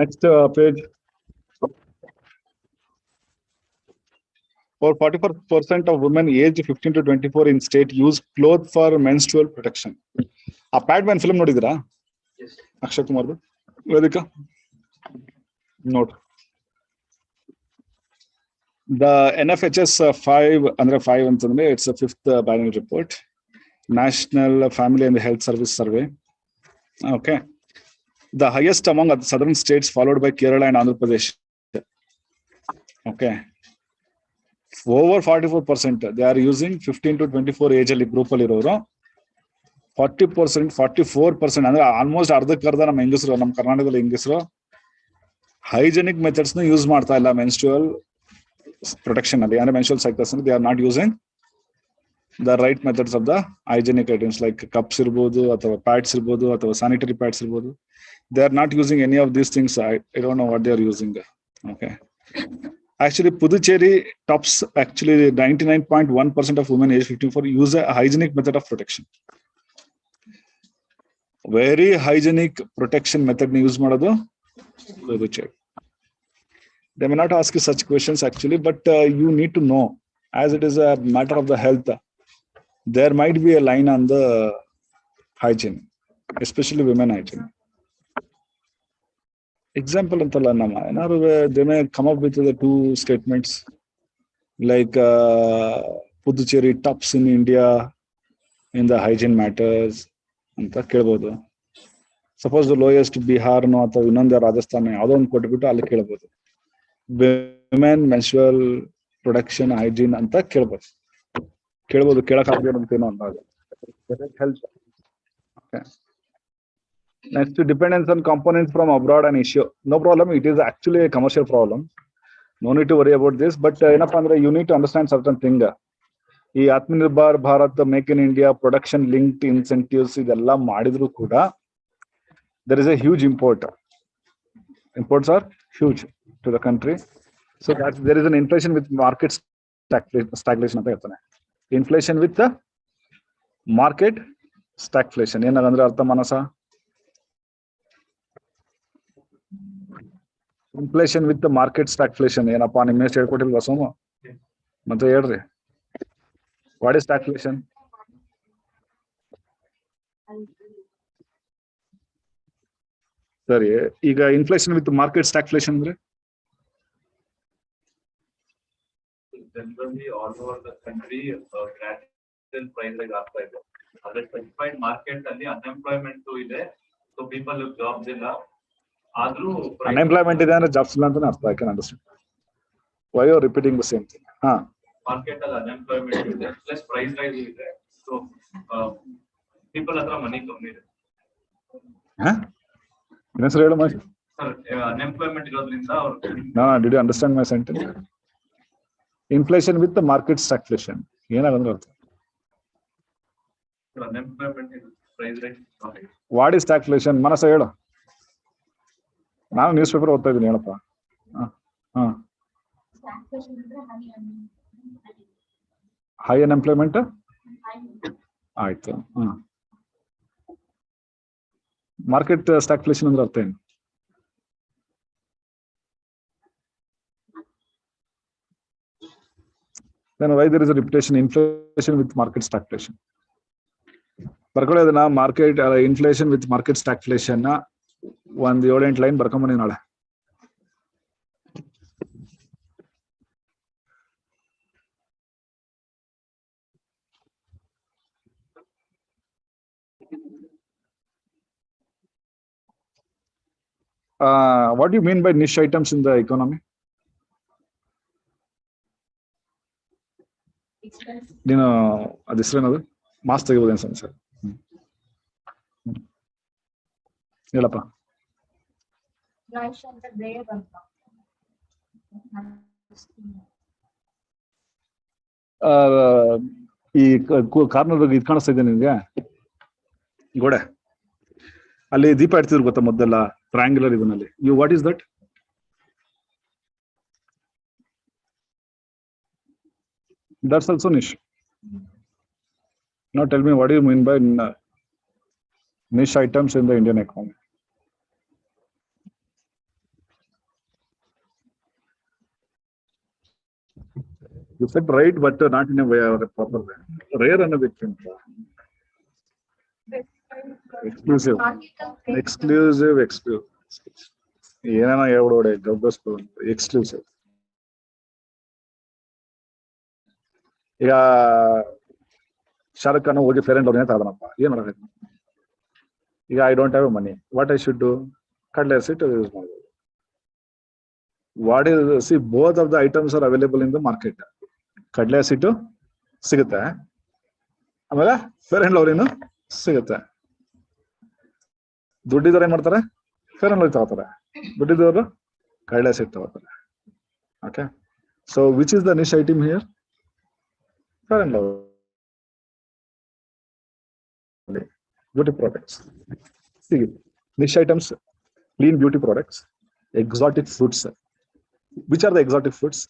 Next page. For 44% of women aged 15 to 24 in state use clothes for menstrual protection. ಆ ಪ್ಯಾಡ್ ಮ್ಯಾನ್ ಫಿಲ್ಮ್ ನೋಡಿದಿರಾ? ಅಕ್ಷಯ್ ಕುಮಾರ್ದು, ವೇದಿಕಾ ನೋಡ್. The NFHS 5 ಅಂದ್ರೆ 5 ಅಂತಂದ್ರೆ it's a 5th biennial report, National Family and Health Service Survey. Okay, the highest among the southern states, followed by Kerala and Andhra Pradesh. Okay, over 44% they are using 15 to 24 age ಅಲ್ಲಿ group ಅಲ್ಲಿ ಇರೋರು. 44% ಅಂದ್ರೆ almost ಅರ್ಧಕ್ಕರ್ಧ ನಮ್ಮ ಹೆಂಗಸರು, ನಮ್ಮ ಕರ್ನಾಟಕದಲ್ಲಿ ಹೆಂಗಸರು hygienic methods ನ ಯೂಸ್ ಮಾಡ್ತಾ ಇಲ್ಲ ಮೆನ್ಸ್ಟ್ರುಯಲ್ ಪ್ರೊಟೆಕ್ಷನ್ ಅಲ್ಲಿ. ಅಂದ್ರೆ menstrual cycles they are not using the right methods of the hygienic items like cups ಇರ್ಬೋದು, ಅಥವಾ ಪ್ಯಾಡ್ಸ್ ಇರ್ಬೋದು, ಅಥವಾ ಸ್ಯಾನಿಟರಿ ಪ್ಯಾಡ್ಸ್ ಇರ್ಬೋದು. They are not using any of these things. I don't know what they are using. Okay, actually Puducherry tops. Actually 99.1% of women age 54 use a hygienic method of protection. Very hygienic protection method ni use ಮಾಡೋದು Puducherry. They may not ask you such questions actually, but you need to know, as it is a matter of the health, there might be a line on the hygiene, especially women hygiene. example ಅಂತಲ್ಲ ನಮ್ಮ ಏನಾದ್ರು they may come up with the two statements like Puducherry tops in India in the hygiene matters ಅಂತ ಕೇಳ್ಬೋದು. Suppose lowest ಬಿಹಾರ್ನೋ ಅಥವಾ ಇನ್ನೊಂದು ರಾಜಸ್ಥಾನ ಯಾವುದೋ ಒಂದು ಕೊಟ್ಬಿಟ್ಟು ಅಲ್ಲಿ ಕೇಳ್ಬೋದು ವಿಮೆನ್ ಮೆನ್ಸ್ಟ್ರುಯಲ್ ಪ್ರೊಡಕ್ಷನ್ ಹೈಜೀನ್ ಅಂತ ಕೇಳ್ಬೋದು. ಕೇಳಕ್ಕಾಗದೆ ಏನೋ ಅಂದಾಗ health. Next, dependence on components from abroad an issue. No problem. It is actually a commercial problem. No need to worry about this. But ಏನಪ್ಪಾ ಅಂದ್ರೆ you need to understand certain thing. ಈ Atmanirbhar Bharat, make in India, production linked incentives ಇದೆಲ್ಲ ಮಾಡಿದ್ರು ಕೂಡ there is a huge import. Imports are huge to the country. So that there is an inflation with market stagflation ಅಂತ ಹೇಳ್ತಾನೆ. Inflation with the market stagflation. ಏನಂದ್ರೆ ಅರ್ಥ ಮನಸ? Inflation with the market stagflation. ಏನಪ್ಪಾ ನಿಮ್ಮ ಎಷ್ಟು ಹೇಳ್ಕೊಟ್ಟಿಲ್ವಾ ಸೋಮ? ಮತ್ತೆ ಹೇಳ್ರಿ. What is stagflation? ಸರಿ, ಈಗ ಇನ್ಫ್ಲೇಷನ್ ವಿತ್ ಮಾರ್ಕೆಟ್ ಸ್ಟಾಗ್ಫ್ಲೇಷನ್ ಅಂದ್ರೆ generally all over the country gradual price rise ಆಗ್ತಾ ಇದೆ. ಆದ್ರೆ ಸ್ಪೆಸಿಫೈಡ್ ಮಾರ್ಕೆಟ್ ಅಲ್ಲಿ ಅನ್ಎಂಪ್ಲಾಯ್ಮೆಂಟ್ ಇದೆ, ಸೊ ಪೀಪಲ್ ಜಾಬ್ಸ್ ಇಲ್ಲ. ಆದ್ರೂ ಅನ್ಎಂಪ್ಲಾಯ್ಮೆಂಟ್ ಇದೆ ಅಂದ್ರೆ ಜಾಬ್ಸ್ ಇಲ್ಲ ಅಂತಾನೆ ಅರ್ಥ. I can understand why you are repeating the same thing. ಹಾ, ಮಾರ್ಕೆಟ್ ಅಲ್ಲಿ ಅನ್ಎಂಪ್ಲಾಯ್ಮೆಂಟ್ ಇದೆ ಪ್ಲಸ್ ಪ್ರೈಸ್ ರೈಸ್ ಇದೆ, ಸೊ ಪೀಪಲ್ ಹತ್ರ ಮನಿ ಕಮ್ಮಿ ಇದೆ. ಇನ್ನೊಂದ್ಸರಿ ಹೇಳು ಮಾಡಿ. ಸರ್, ಅನ್ಎಂಪ್ಲಾಯ್ಮೆಂಟ್ ಇರೋದ್ರಿಂದ did you understand my sentence? Inflation with market stagflation ಏನಾಗಂದ್ರೆ ಅರ್ಥ. Unemployment price rise. What is stagflation? Manasa ಹೇಳು. ನಾನು ನ್ಯೂಸ್ ಪೇಪರ್ ಓದ್ತಾ ಇದ್ದೀನಿ, ಹೇಳಪ್ಪ. ಹೈ ಅನ್ಎಂಪ್ಲಾಯ್ಮೆಂಟ್ ಆಯ್ತು. ಮಾರ್ಕೆಟ್ ಸ್ಟಾಗ್ಫ್ಲೇಷನ್ ಅಂದ್ರೆ ಅರ್ಥ ಏನು? Then why there is a repetition? Inflation with market stagflation. ಬರ್ಕೊಳ್ಳಿ ಅದನ್ನ. Market inflation with market stagflation ಒಂದ್ 7-8 ಲೈನ್ ಬರ್ಕೊಂಬನಿ ನಾಳೆ. What do you mean by niche items in the economy? ನೀನು ಅದ ಹೆಸರೇನದು ಮಾಸ್ ತೆಗಿಬೋದು ಅನ್ಸ ಸರ್. ಹೇಳಪ್ಪ. ಈ ಕಾರ್ನರ್ ಇದು ಕಾಣಿಸ್ತಾ ಇದೆ ನಿನ್ಗೆ ಗೋಡೆ, ಅಲ್ಲಿ ದೀಪ ಇಡ್ತಿದ್ರು ಗೊತ್ತಾ ಮೊದಲೆಲ್ಲ, ಟ್ರಯಾಂಗ್ಯುಲರ್ ಇದನ್ನಲ್ಲಿ. You what is that? That's also niche. Now tell me, what do you mean by niche items in the Indian economy? You said right, but not in a way or a proper way. Rare and a bit exclusive. ಏನೋ ಹೇಳ್ಬಿಡೋಡೆ ಗಬ್ಬಸ್ತು exclusive. ಈಗ ಶಾರುಖ್ ಖಾನ್ ಹೋಗಿ fair and lovely ತಗೊಂಡಪ್ಪ, ಏನ್ ಮಾಡಬೇಕು? ಈಗ I don't have money, what I should do? ಕಡ್ಲೆ ಹಸಿಟ್ಟು use ಮಾಡ್ಬೋದು. What is C both of the items are available in the market. ಕಡ್ಲೆ ಹಸಿಟ್ಟು ಸಿಗುತ್ತೆ, ಆಮೇಲೆ ಫೇರ್ ಅಂಡ್ ಲವ್ಲಿನೂ ಸಿಗುತ್ತೆ. ದುಡ್ಡಿದವ್ರು ಏನ್ ಮಾಡ್ತಾರೆ? ಫೇರ್ ಅಂಡ್ ಲವ್ಲಿ ತಗೋತಾರೆ. ದುಡ್ಡಿದವರು ಕಡ್ಲೆ ಹಸಿಟ್ಟು ತಗೋತಾರೆ. Okay, so which is the niche item here? Fair and lovely beauty products. See, niche items, clean beauty products, exotic fruits. Which are the exotic fruits?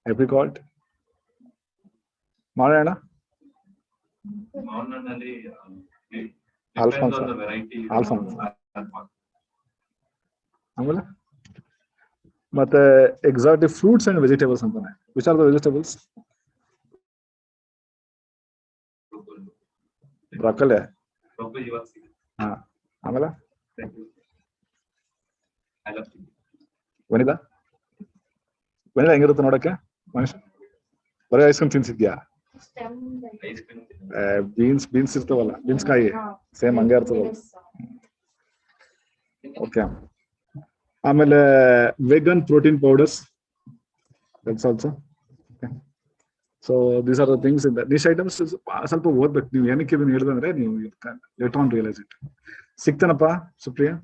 Apricot. Mariana? Alfonso. ಆಮೇಲೆ ಮತ್ತೆ exotic fruits and vegetables ಅಂತಾನೆ. Which are the vegetables? ರೊಕ್ಕಲೆ ರೊಕ್ಕ ಇವಾಗ ಸಿಗುತ್ತೆ. ಹಾ ಆಮೇಲೆ I love you. ವನಿತಾ ಹೆಂಗಿರುತ್ತೆ ನೋಡಕ್ಕೆ ಮನುಷ್ಯ? ಬರೀ ಐಸ್ ಕ್ರೀಮ್ ತಿನ್ಸಿದ್ಯಾ? Stem Ice cream. ಬೀನ್ಸ್ ಇರ್ತಾವಲ್ಲ, ಬೀನ್ಸ್ ಕಾಯಿ ಸೇಮ್ ಹಂಗೆ ಇರ್ತದ. ಓಕೆ. ಆಮೇಲೆ vegan protein powders, that's also. So these are the things in this items. ಸ್ವಲ್ಪ ಓದ್ಬೇಕು ನೀವು, ಏನಕ್ಕೆ ಇದನ್ನ ಹೇಳಿದ್ರೆ ನೀವು ಲೇಟರ್ ಆನ್ ರಿಯಲೈಸ್ ಇಟ್. ಸಿಗ್ತಾನಪ್ಪ Supriya?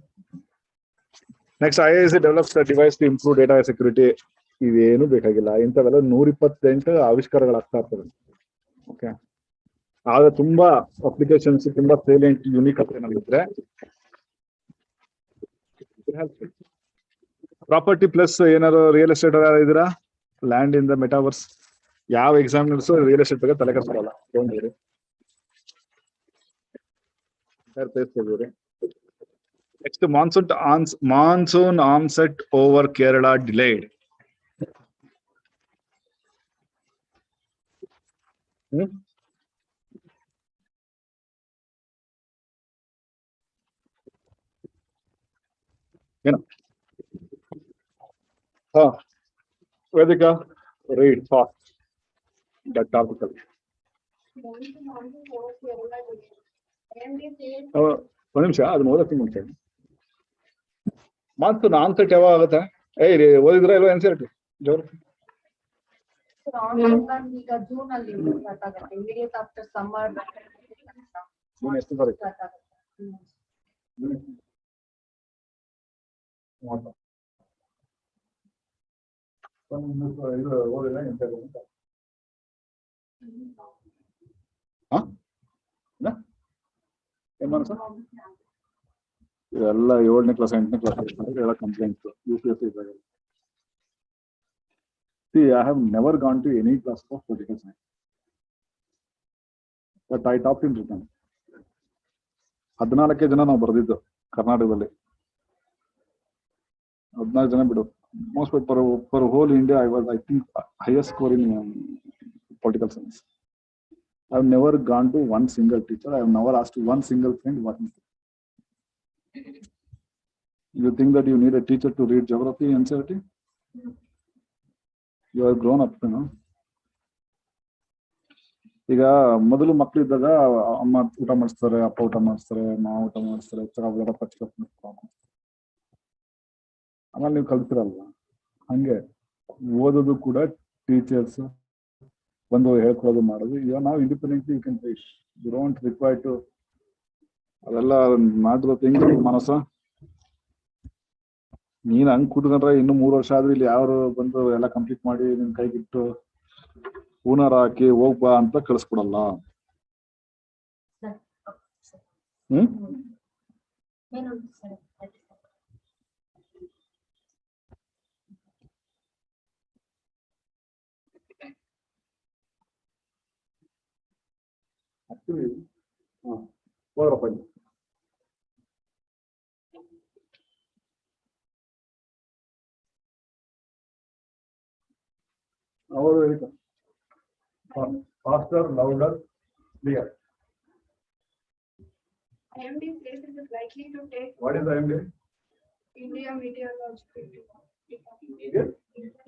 Next IAS develops the device to improve data security. ಇದೇನು ಬೇಕಾಗಿಲ್ಲ, ಇಂಥವೆಲ್ಲ 128 ಆವಿಷ್ಕಾರಗಳಾಗ್ತಾ ಇರ್ತದೆ. ಓಕೆ, ಆಗ ತುಂಬಾ ಅಪ್ಲಿಕೇಶನ್ಸ್ ತುಂಬಾ ಸೇಲಿಯಂಟ್ ಯೂನಿಕ್ ಅಂತ ಏನಾಗಿದ್ರೆ ಪ್ರಾಪರ್ಟಿ ಪ್ಲಸ್ ಏನಾದ್ರು ರಿಯಲ್ ಎಸ್ಟೇಟ್ ಇದೀರಾ, ಲ್ಯಾಂಡ್ ಇನ್ ದ ಮೆಟಾವರ್ಸ್. ಯಾವ ಎಕ್ಸಾಮಿನರ್ಸ್ ರಿಯಲ್ ಎಸ್ಟೇಟ್ ಬಗ್ಗೆ ತಲೆ ಕೆಡಿಸ್ಕೊಳ್ಳಲ್ಲ. Next monsoon onset over Kerala delayed. ಏನು? Vedika, read fast that article. ಒಂದು ನಿಮಿಷ ಅದನ್ನ ಓದಕ್ಕೆ ಮುಂಚೆ ಮಾನ್ಸೂನ್ ಆನ್ಸೆಟ್ ಯಾವಾಗ ಆಗುತ್ತೆ? ಓದಿದ್ರ ಇಲ್ವಾ NCERT ಜೋರು? ಈಗ ಜೂನ್ ಅಲ್ಲಿ ಸ್ಟಾರ್ಟ್ ಆಗುತ್ತೆ, ಇಮಿಡಿಯೇಟ್ ಆಫ್ಟರ್ ಸಮ್ಮರ್. ಜೂನ್ ಎಷ್ಟು ಬರುತ್ತೆ? ಇದು ಓದಿಲ್ಲ ಏನ್ ಮನಸ್ಸು? ಇದೆಲ್ಲ 7ನೇ ಕ್ಲಾಸ್ 8ನೇ ಕ್ಲಾಸ್ ಕಂಪ್ಲೇಂಟ್ UPSC ಇದ್ದಾಗ. See, I have never gone to any class of political science, but I topped in written. 14 ಜನ ನಾವು ಬರೆದಿದ್ದು ಕರ್ನಾಟಕದಲ್ಲಿ, 14 ಜನ ಬಿಡು. Most for whole India, I was, I think, highest score in political science. I have never gone to one single teacher. I have never asked one single friend what is it. You think that you need a teacher to read geography and NCERT? You are grown up, you know. ಈಗ ಮೊದಲು ಮಕ್ಕಳಿದ್ದಾಗ ಅಮ್ಮ ಊಟ ಮಾಡಿಸ್ತಾರೆ, ಅಪ್ಪ ಊಟ ಮಾಡಿಸ್ತಾರೆ, ಮಾವ ಊಟ ಮಾಡಿಸ್ತಾರೆ, ಆಮೇಲೆ ನೀವು ಕಲ್ತಿರಲ್ವ. ಹಂಗೆ ಓದೋದು ಕೂಡ ಟೀಚರ್ಸ್ ಬಂದು ಹೇಳ್ಕೊಳ್ಳೋದು ಮಾಡೋದು. ಈಗ ನಾವು independently you can teach, you don't require to ಅದೆಲ್ಲ ನಾಟ್ ದ ಥಿಂಗ್. ಮನಸ್ಸ ನೀನ್ ಹಂಗ್ ಕೂತ್ಕೊಂಡ್ರೆ ಇನ್ನು 3 ವರ್ಷ ಆದ್ರೂ ಇಲ್ಲಿ ಯಾರು ಬಂದು ಎಲ್ಲ ಕಂಪ್ಲೀಟ್ ಮಾಡಿ ನಿನ್ ಕೈಗಿಟ್ಟು ಹೂನಾರ ಹಾಕಿ ಹೋಗ್ಬಾ ಅಂತ ಕಳಿಸ್ಕೊಡಲ್ಲ. ಹೋದ್ರಪ್ಪ ಅವರು ಹೇಳ್ತಾರೆ faster, louder, clear. IMD says it is likely to take. What is the IMD? Indian Meteorological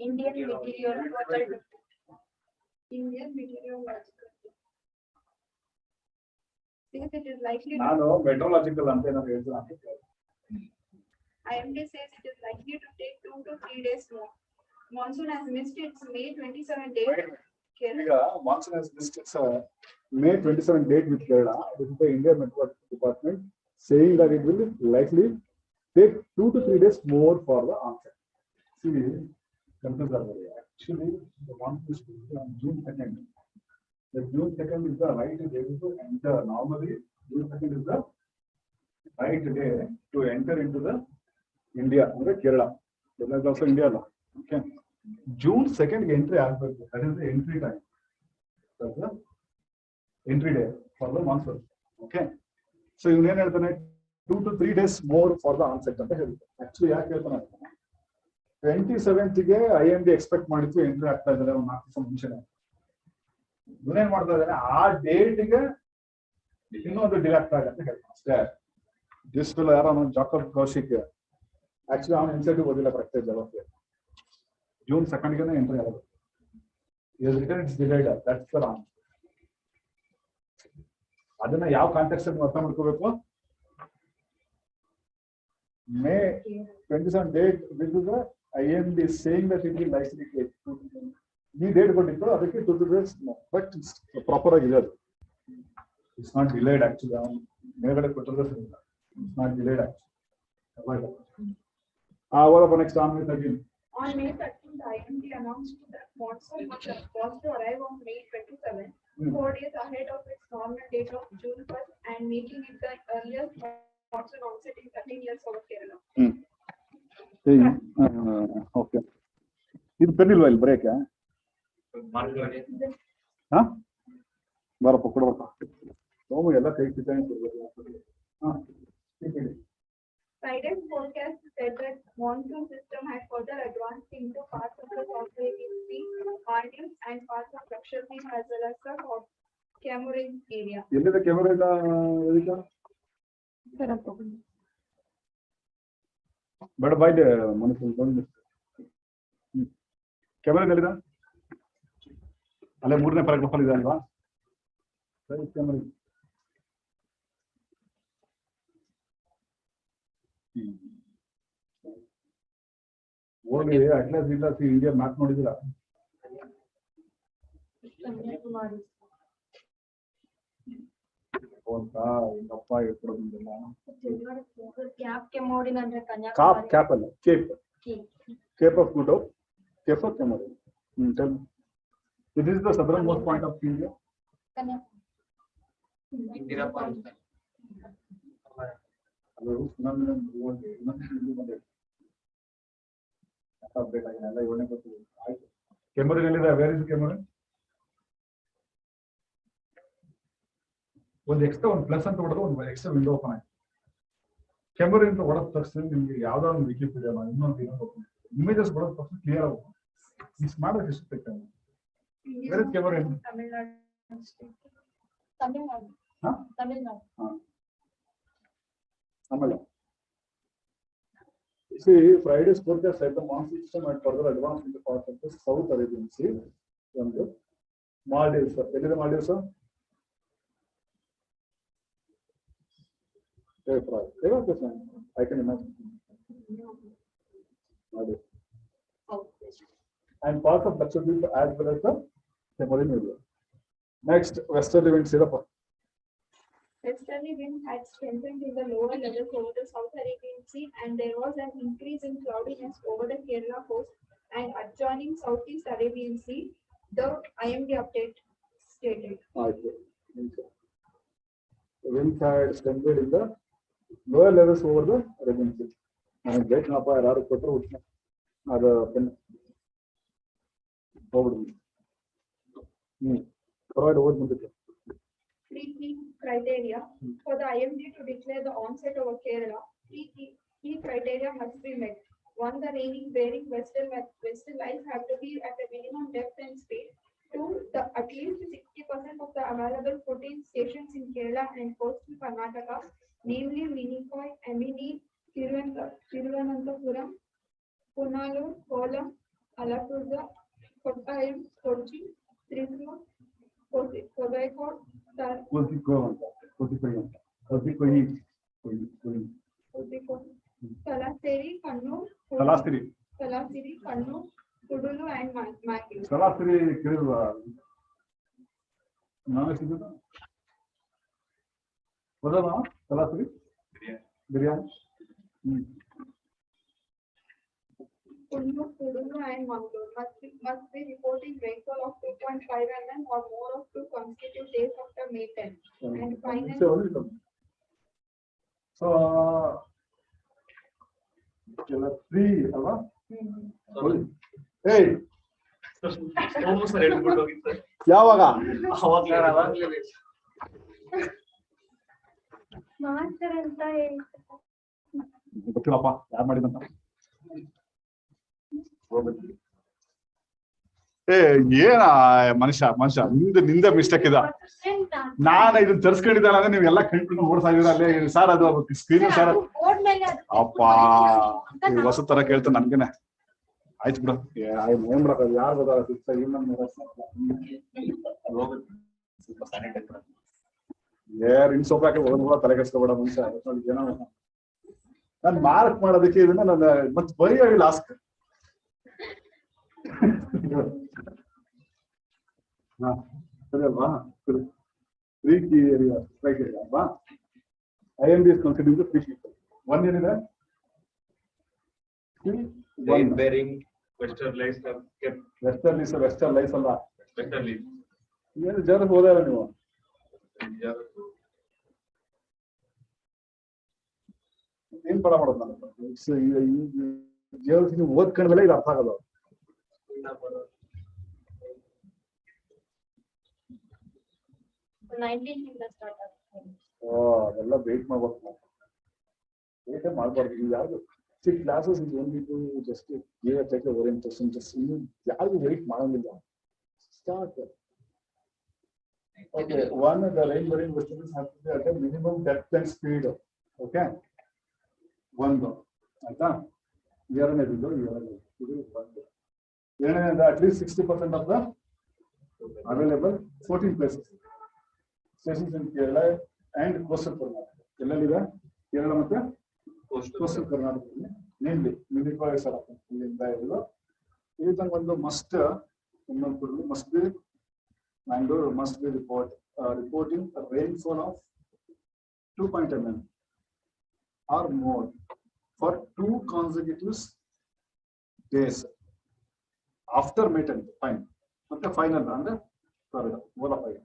Indian Meteorological. Indian Meteorological. Says it is likely. ನಾನು ಮೆಟ್ರೋಲಾಜಿಕಲ್ ಅಂತ ಏನಾದ್ರು ಹೇಳ್ತೀನಿ. IMD says it is likely to take 2 to 3 days more. Monsoon has missed its May 27 date. ಈಗ monsoon has missed its May 27 date with Kerala. This is the Indian Meteorological Department saying that it will likely take 2 to 3 days more for the onset. See, actually, the monsoon is on June 2nd. The June 2nd is the right day to enter. Normally, June 2nd is the right day to enter into the India, or Kerala. That is also India. Okay. June 2nd entry ಆಗಬೇಕು. That is the entry time. That's the entry day for the monsoon. Okay. So ಇವನು ಏನ್ ಹೇಳ್ತಾನೆ, 2 to 3 days more for the onset ಅಂತ ಹೇಳ್ತಾನೆ. Actually ಯಾಕೆ ಹೇಳ್ತಾನೆ, 27th ಗೆ IMD expect ಮಾಡಿತ್ತು ಎಂಟ್ರಿ ಆಗ್ತಾ ಇದ್ದಾರೆ ಒಂದು 4 ದಿವಸ ಮುಂಚೆನೆ. ಇವನೇನ್ ಮಾಡ್ತಾ ಇದ್ದಾನೆ, ಆ ಡೇಟ್ಗೆ ಇನ್ನೊಂದು ಡಿಲೆಕ್ಟ್ ಆಗಂತ ಹೇಳ್ತಾನೆ ಅಷ್ಟೇ. ದಿಸ್ ಫೆಲೋ ಯಾರೋ ಜಾಕಬ್ ಕೌಶಿಕ್ ಆಕ್ಚುಲಿ ಅವನು ಇನ್ಸೆಂಟಿವ್ ಓದಿಲ್ಲ ಕರೆಕ್ಟ್ ಜವಾಬ್ದಾರಿ. June 2nd ಎಂಟ್ರಿ ಆಗೋದು. It's divider that's the wrong. ಅದನ್ನ ಯಾವ ಕಾಂಟೆಕ್ಸ್ಟ್ ಅಲ್ಲಿ ಅರ್ಥ ಮಾಡ್ಕೋಬೇಕು? May 27 date this is the IMD is saying that it will likely take ಈ ಡೇಟ್ ಕೊಟ್ಟಿತ್ತು ಅದಕ್ಕೆ 2 days ಬಟ್ ಪ್ರಾಪರ್ ಆಗಿದೆ ಅದು. It's not delayed actually. ಅವನು ಮೇಲ್ಗಡೆ ಕೊಟ್ಟಿರೋದು ಸರಿ ಇಲ್ಲ. It's not delayed actually. What about next on with again? On May 13th, IMD announced that monsoon was to arrive on May 27, 4 days ahead of its normal date of June 1st, and making it the earliest monsoon onset in 13 years over Kerala. Okay. ಇದು ಪೆನ್ನಿಲ್ವಾ ಇಲ್ಲಿ break? ಹಾ ಬರಪ್ಪ ಕೊಡ್ಬೇಕ ಸೋಮು ಎಲ್ಲ ಕೈ ಕಿತ್ತಾನೆ ಕೊಡ್ಬೇಕು. ಹಾ Friday's forecast said that monsoon system had further advanced into parts of the South Arabian Sea, Maldives, and parts of Lakshadweep as well as the Cameroon area. ಎಲ್ಲಿದೆ camera ಇಲ್ಲ ಎದಕ್ಕೆ? ಬೇಡ ಬಾಯ್ದೆ ಮನಸ್ಸು ಬಂದು ಕ್ಯಾಮೆರಾ ಎಲ್ಲಿದೆ? ಅಲ್ಲೇ 3ನೇ ಪ್ಯಾರಾಗ್ರಾಫ್ ಅಲ್ಲಿ ಇದೆ ಅಲ್ವಾ? ಸರಿ ಕ್ಯಾಮೆರಾ ಓದಿ ಅಟ್ಲಾಸ್ ಇಲ್ಲಾಸ್ ಇಂಡಿಯಾ ಮ್ಯಾಪ್ ನೋಡಿದಿರಾ? ಕನ್ಯಾಕುಮಾರಿ ಅಪ್ಪ ಇಟ್ಕೊಡೋದಿಲ್ಲ. ಕ್ಯಾಪ್ ಕೆಮ್ಮೋಡಿನ ಅಂದ್ರೆ ಕಾಪ್ ಕನ್ಯಾಕುಮಾರಿ. ಕ್ಯಾಪ್ ಅಲ್ಲ cape. Cape of good cape of Comorin. It is the southernmost point of India. ಅದು ಅಪ್ಡೇಟ್ ಆಗಿದೆ ಎಲ್ಲ ಇವನೇ ಗೊತ್ತಿದೆ. ಆಯ್ತು ಕೆಮೋರಿನ್ ಎಲ್ಲಿದೆ? Where is Comorin? ಒಂದು ಎಕ್ಸ್ಟ್ರಾ ಒಂದು ಪ್ಲಸ್ ಅಂತ ಹೊಡೆದು ಒಂದು ಎಕ್ಸ್ಟ್ರಾ ವಿಂಡೋ ಓಪನ್ ಆಯ್ತು. ಕೆಮೋರಿನ್ ಅಂತ ಹೊಡೆದ ತಕ್ಷಣ ನಿಮ್ಗೆ ಯಾವ್ದೋ ಒಂದು ವಿಕಿಪೀಡಿಯಾ ಇನ್ನೊಂದು ಇಮೇಜಸ್ ಹೊಡೆದ ತಕ್ಷಣ ಕ್ಲಿಯರ್ ಆಗುತ್ತೆ. ಮಿಸ್ ಮಾಡೋಕೆ ಎಷ್ಟು ಬೇಕು? Where is Comorin? ತಮಿಳ್ನಾಡು. ಆಮೇಲೆ see Friday's forecast said the monsoon system had further advanced into parts of the South Arabian Sea and the Maldives. ಎಲ್ಲಿದೆ Maldives? I can imagine. Maldives. And parts of Lakshadweep as well as the Cameroon area. Next, westerly winds. Westerly wind had strengthened in the lower levels over the South Arabian Sea, and there was an increase in cloudiness over the Kerala coast and adjoining Southeast Arabian Sea, the IMD update stated. The winds had strengthened in the lower levels over the Arabian Sea. And great Napa Araru Kotra ada pen over. Provide over the 3 key criteria for the IMD to declare the onset over Kerala. 3 key criteria must be met. 1, the raining bearing western lights have to be at a minimum depth and speed. 2, at least 60% of the available 14 stations in Kerala and coastal Karnataka, namely Minikoi, Amini, Thiruvananthapuram, Punalur, Kollam, Alappuzha, Kottayam, Kochi, Thrissur, Kozhikode, Talasiri, Kannur, Kudulu, and Mangalore. Talasiri Kirilla. What are Talasiri? Biryani. Kudulu and Mangalore must be reporting rainfall of 2.5 mm or more of 2 consecutive days after May 10. And finally, so 3 ಅಲ್ವಾ? Hey, ಯಾವಾಗ? ಮಾಡ್ತಾರಂತ ಗೊತ್ತಿಲ್ಲಪ್ಪ ಯಾರು ಮಾಡಿದಂತ. ಏನ ಮನುಷ್ಯ ನಿಂದ mistake ಇದ. ನಾನು ಇದನ್ನ ತರ್ಸ್ಕೊಂಡಿದ್ದಲ್ಲ ಅಂದ್ರೆ ನೀವೆಲ್ಲ ಕಂಡು ಓಡ್ತಾ ಇದೀರ ಅಲ್ಲೇ ಸರ್, ಅದು ಸ್ಕ್ರೀನ್ ಸರ್. ಅಪ್ಪ ಹೊಸ ತರ ಕೇಳ್ತಾ ನನ್ಗೇನೆ ಆಯ್ತು ಬಿಡು. ಏನ್ ಬಿಡಕ ಯಾರು ಇನ್ಸೋಪ್ ಹಾಕಿ ಹೋಗೋದು ತಲೆ ಕೆಡ್ಸ್ಕೊಬೇಡ ಮನುಷ್ಯ. ಏನೋ ನಾನು ಮಾರ್ಕ್ ಮಾಡೋದಕ್ಕೆ ಇದನ್ನ ನನ್ನ ಮತ್ತೆ ಬರೀ ಲಾಸ್ಟ್ ಹಾ ಸರಿ ಅಲ್ವಾ? 3 key areas right here ಅಲ್ವಾ? IMD is considering the 3 people. One ಏನಿದೆ? Weight bearing, western lights have kept. Western lies ಅಲ್ಲ, Western leaf. ಏನು ಜನ ಹೋದಾರ ನೀವು? ಏನ್ ಪಡ ಮಾಡೋದು ನಾನು ಜೀವನ ಓದ್ಕೊಂಡ್ಮೇಲೆ ಇದು ಅರ್ಥ ಆಗಲ್ಲ. ಅದೆಲ್ಲ ವೇಟ್ ಮಾಡ್ಬೇಕು, ವೇಟೇ ಮಾಡ್ಬಾರ್ದು. ಯಾವ್ದು classes is only to just give a take orientation, just ಯಾರು ವೇಟ್ ಮಾಡಂಗಿಲ್ಲ. Start. Okay, one the range bearing vegetables have to be at a minimum depth and speed. Okay, ಒಂದು ಆಯ್ತಾ? ಎರಡನೇದು ಇದು ಒಂದು. ಎರಡನೇದು at least 60% of the available 14 places stations in Kerala and coastal Karnataka. ಎಲ್ಲೆಲ್ಲಿದೆ? Kerala ಮತ್ತೆ coastal ಕರ್ನಾಟಕದಲ್ಲಿ mainly minute sir ಇಲ್ಲಿಂದ ಇರೋದು. ಇದನ್ನ ಒಂದು ಮಸ್ಟ್ ಇನ್ನೊಂದು must be Bangalore must be reporting a rainfall of 2 mm or more for 2 consecutive days after May 10th. Fine. Okay, final ಅಂದ್ರೆ sorry, bola fine.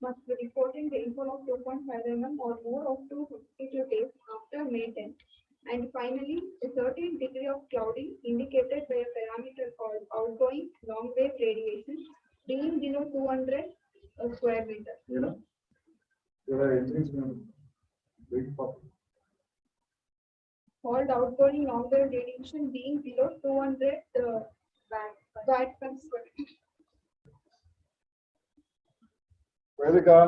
Must be reporting rainfall of 2.5 mm or more of 252 days after May 10th. And finally, a certain degree of cloudy indicated by a parameter called outgoing long wave radiation being below 200 square meter. You know, there are engines big pop. Called outgoing long wave radiation being below 200 watt per square. Vedika.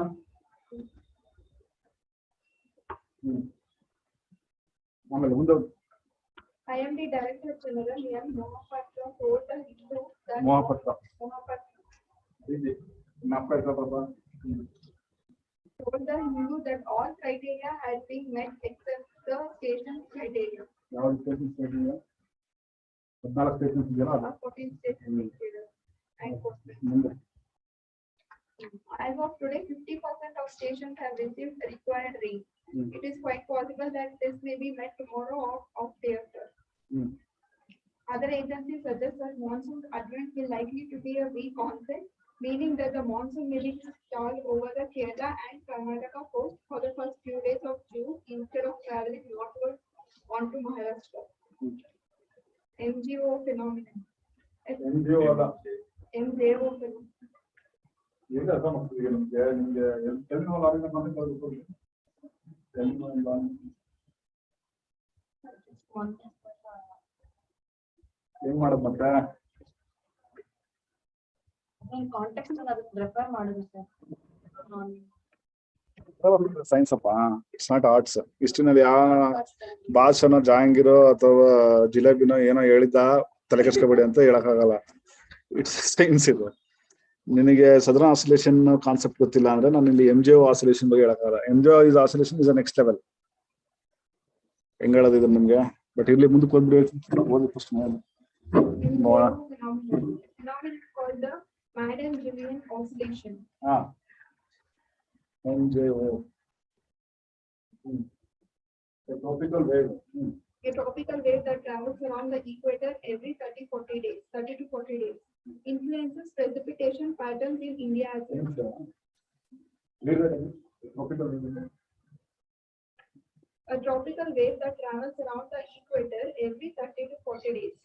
IMD Director General M. Mohapatra told the Hindu that Mohapatra. Told the Hindu that all criteria had been met except the station criteria. ಯಾವ station criteria? 14 stations ಇದೆಯಲ್ಲ ಅದು. 14 station criteria and coastal. ಮುಂದೆ. As of today, 50% of stations have received required rain. It is quite possible that this may be met tomorrow or of day after. Other agencies suggest that monsoon advent will likely to be a weak onset, meaning that the monsoon may be stalled over the Kerala and Karnataka coast for the first few days of June instead of traveling northward onto Maharashtra. MGO phenomenon. NGO ಅಲ್ಲ. MJO phenomenon. ಈಗ ಅರ್ಥ ಮಾಡ್ತೀವಿ ನಿಮಗೆ Telugu ಲಾರಿನ contact ಮಾಡಬೇಕು. Telugu lorry ಹೆಂಗ್ ಮಾಡೋದು ಮತ್ತೆ? Context ಅದಕ್ಕೆ ರೆಫರ್ ಮಾಡೋದು ಸರ್. ಸೈನ್ಸ್ ಅಪ್ಪ, ಇಟ್ಸ್ ನಾಟ್ ಆರ್ಟ್ಸ್. ಇಷ್ಟಿನಲ್ಲಿ ಯಾವ ಭಾಷೆನೋ ಜಾಂಗಿರೋ ಅಥವಾ ಜಿಲೇಬಿನೋ ಏನೋ ಹೇಳಿದ್ದ ತಲೆ ಕೆಡ್ಸ್ಕೊಬೇಡಿ ಅಂತ ಹೇಳಕ್ಕಾಗಲ್ಲ. ಇಟ್ಸ್ ಸೈನ್ಸ್ ಇದು. ನಿನಗೆ ಸದರ್ನ್ ಆಸಿಲೇಷನ್ ಕಾನ್ಸೆಪ್ಟ್ ಗೊತ್ತಿಲ್ಲ ಅಂದ್ರೆ ನಾನು ಇಲ್ಲಿ MJO ಆಸಿಲೇಷನ್ ಬಗ್ಗೆ ಹೇಳಕ್ಕಾಗಲ್ಲ. MJO is oscillation is next level. ಹೆಂಗ್ ಹೇಳೋದು ಇದು ನಿಮ್ಗೆ? ಬಟ್ ಇಲ್ಲಿ ಮುಂದಕ್ಕೆ ಬಂದ್ಬಿಟ್ಟು ಓದಿ first Phenomenon called the Madden-Julian oscillation. MJO. A tropical wave. A tropical wave that travels around the equator every 30 to 40 days. Influences precipitation patterns in India as well. A tropical wave that travels around the equator every 30 to 40 days.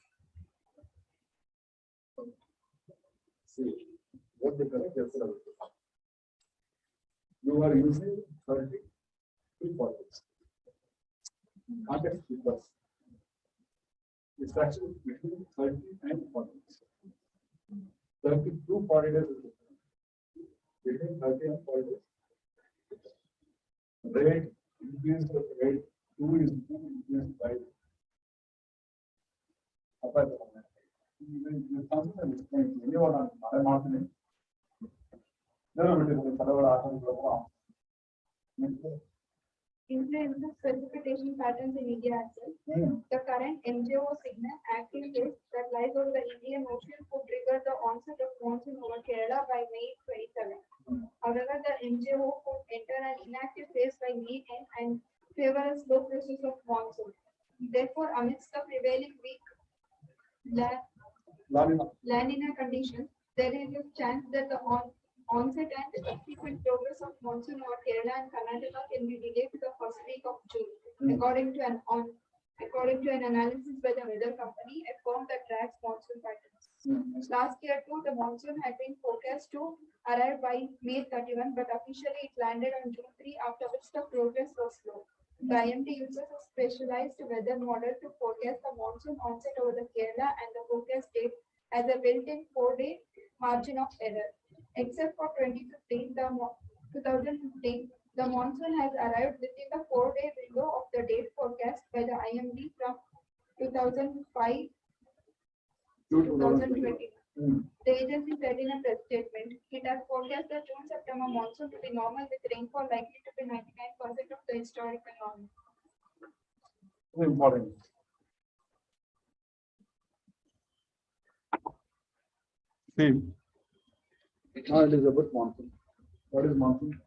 See, what the correct answer is. You are using 30 to 40. Context equals. It's actually between 30 and 40 days. 30 to 40 days is between 30 and 40 days. Rate increase the rate 2 is increased by Influence the precipitation patterns in India as well. The current MJO signal active phase that lies over the Indian Ocean could trigger the onset of monsoon over Kerala by May 27. However, the MJO could enter an inactive phase by May 10 and favor a slow process of monsoon. Therefore, amidst the prevailing weak La Nina conditions, there is a chance that the onset and subsequent progress of monsoon over Kerala and Karnataka can be delayed to the first week of June, according to an analysis by the weather company, a firm that tracks monsoon patterns. Last year too, the monsoon had been forecast to arrive by May 31, but officially it landed on June 3, after which the progress was slow. The IMD uses a specialized weather model to forecast the monsoon onset over the Kerala and the forecast date as a built-in 4-day margin of error. Except for 2015, the monsoon has arrived within the 4-day window of the date forecast by the IMD from 2005 to 2020. The agency said in a press statement, it has forecast the June-September monsoon to be normal with rainfall likely to be 99% of the historical norm. Important. See, now it is about monsoon. What is monsoon?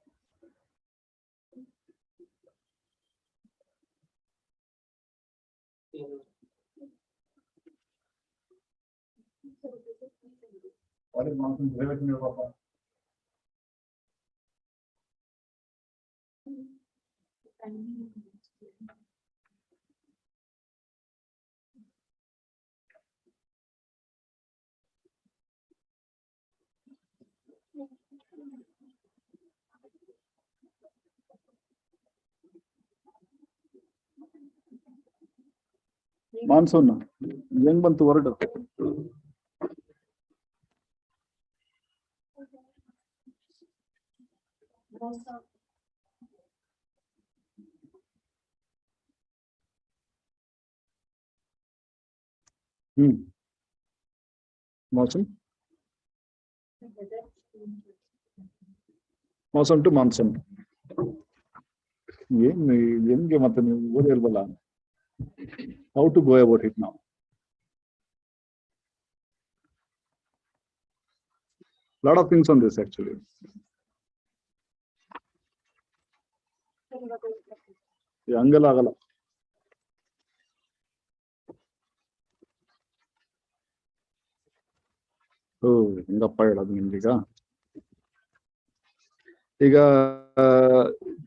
What is monsoon? Relevant in Europa. Monsoon. Young bantu word. Monsoon. Monsoon to monsoon. How to go about it now? Lot of things on this actually. Angala. Oh,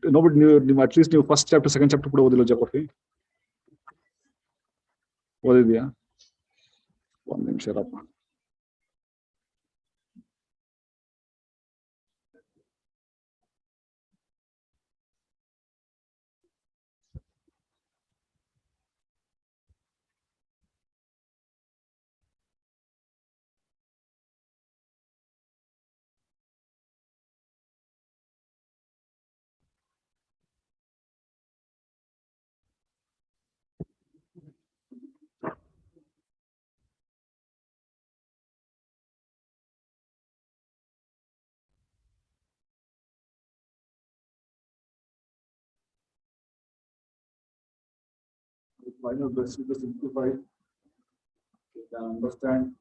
nobody knew at least new first chapter, second chapter put over the geography. What is the 1 minute share up? Final best to simplify, you can understand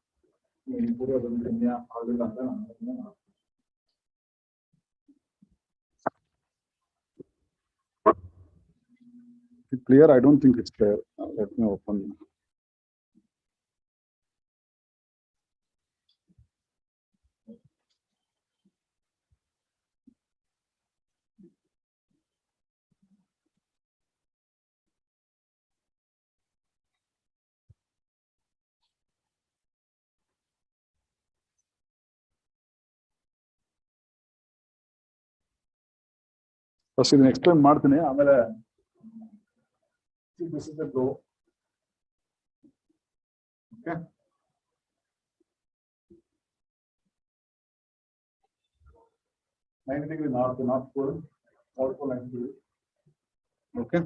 it's clear? I don't think it's clear. Let me open. First, explain ಮಾಡ್ತೀನಿ ಆಮೇಲೆ this is the go. Okay. Ninety degree north pole, south pole 90 degree. Okay.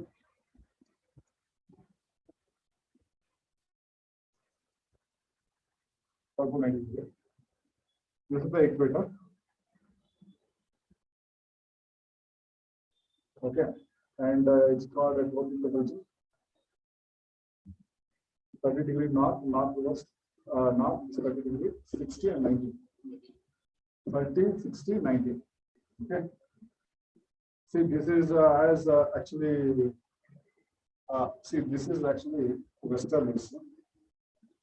South pole 90 degree. This is the equator. Okay, and it's called as what is 30 degree northwest, north is 30 degree, 60 and 90. 30, 60, 90. Okay. See, this is actually, this is actually westerlies.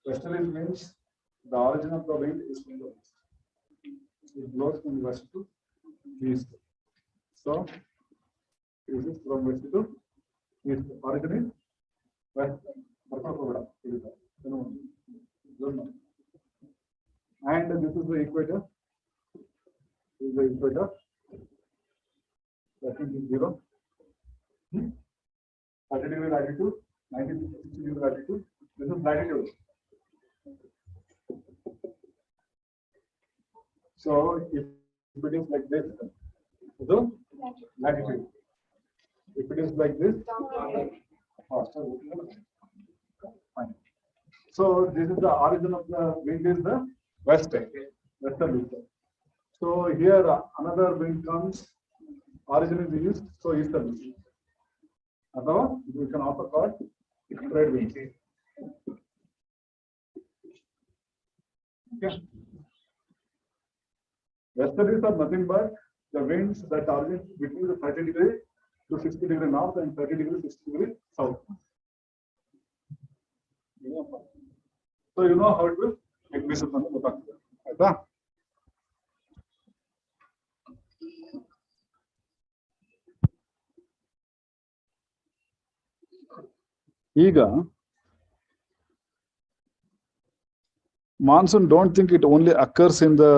Westerlies means the origin of the wind is from the west. It blows from west to east. So, this is from west to east. Origin is west. And this is the equator. This is the equator. That is 0. 30 degree latitude, 90 to 60 degree latitude. This is latitude. So if it is like this, so latitude. If it is like this, fine. So this is the origin of the wind is the western wind. So here another wind comes, origin is east, so eastern wind. Otherwise, we can also call trade wind. Okay. Westerlies are nothing but the winds that originate between the 30 degree to 60 degree north and 30 degree 60 degree south. So you know how it will make this on the right? ಈಗ monsoon, don't think it only occurs in the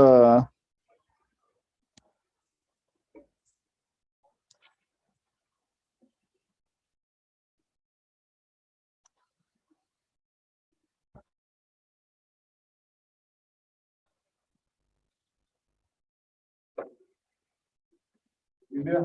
India.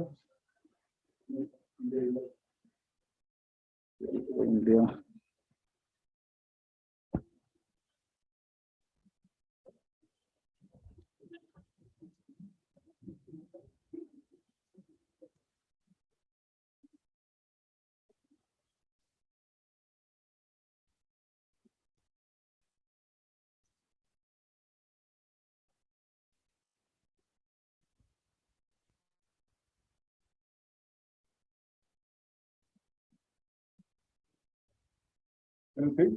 Anything?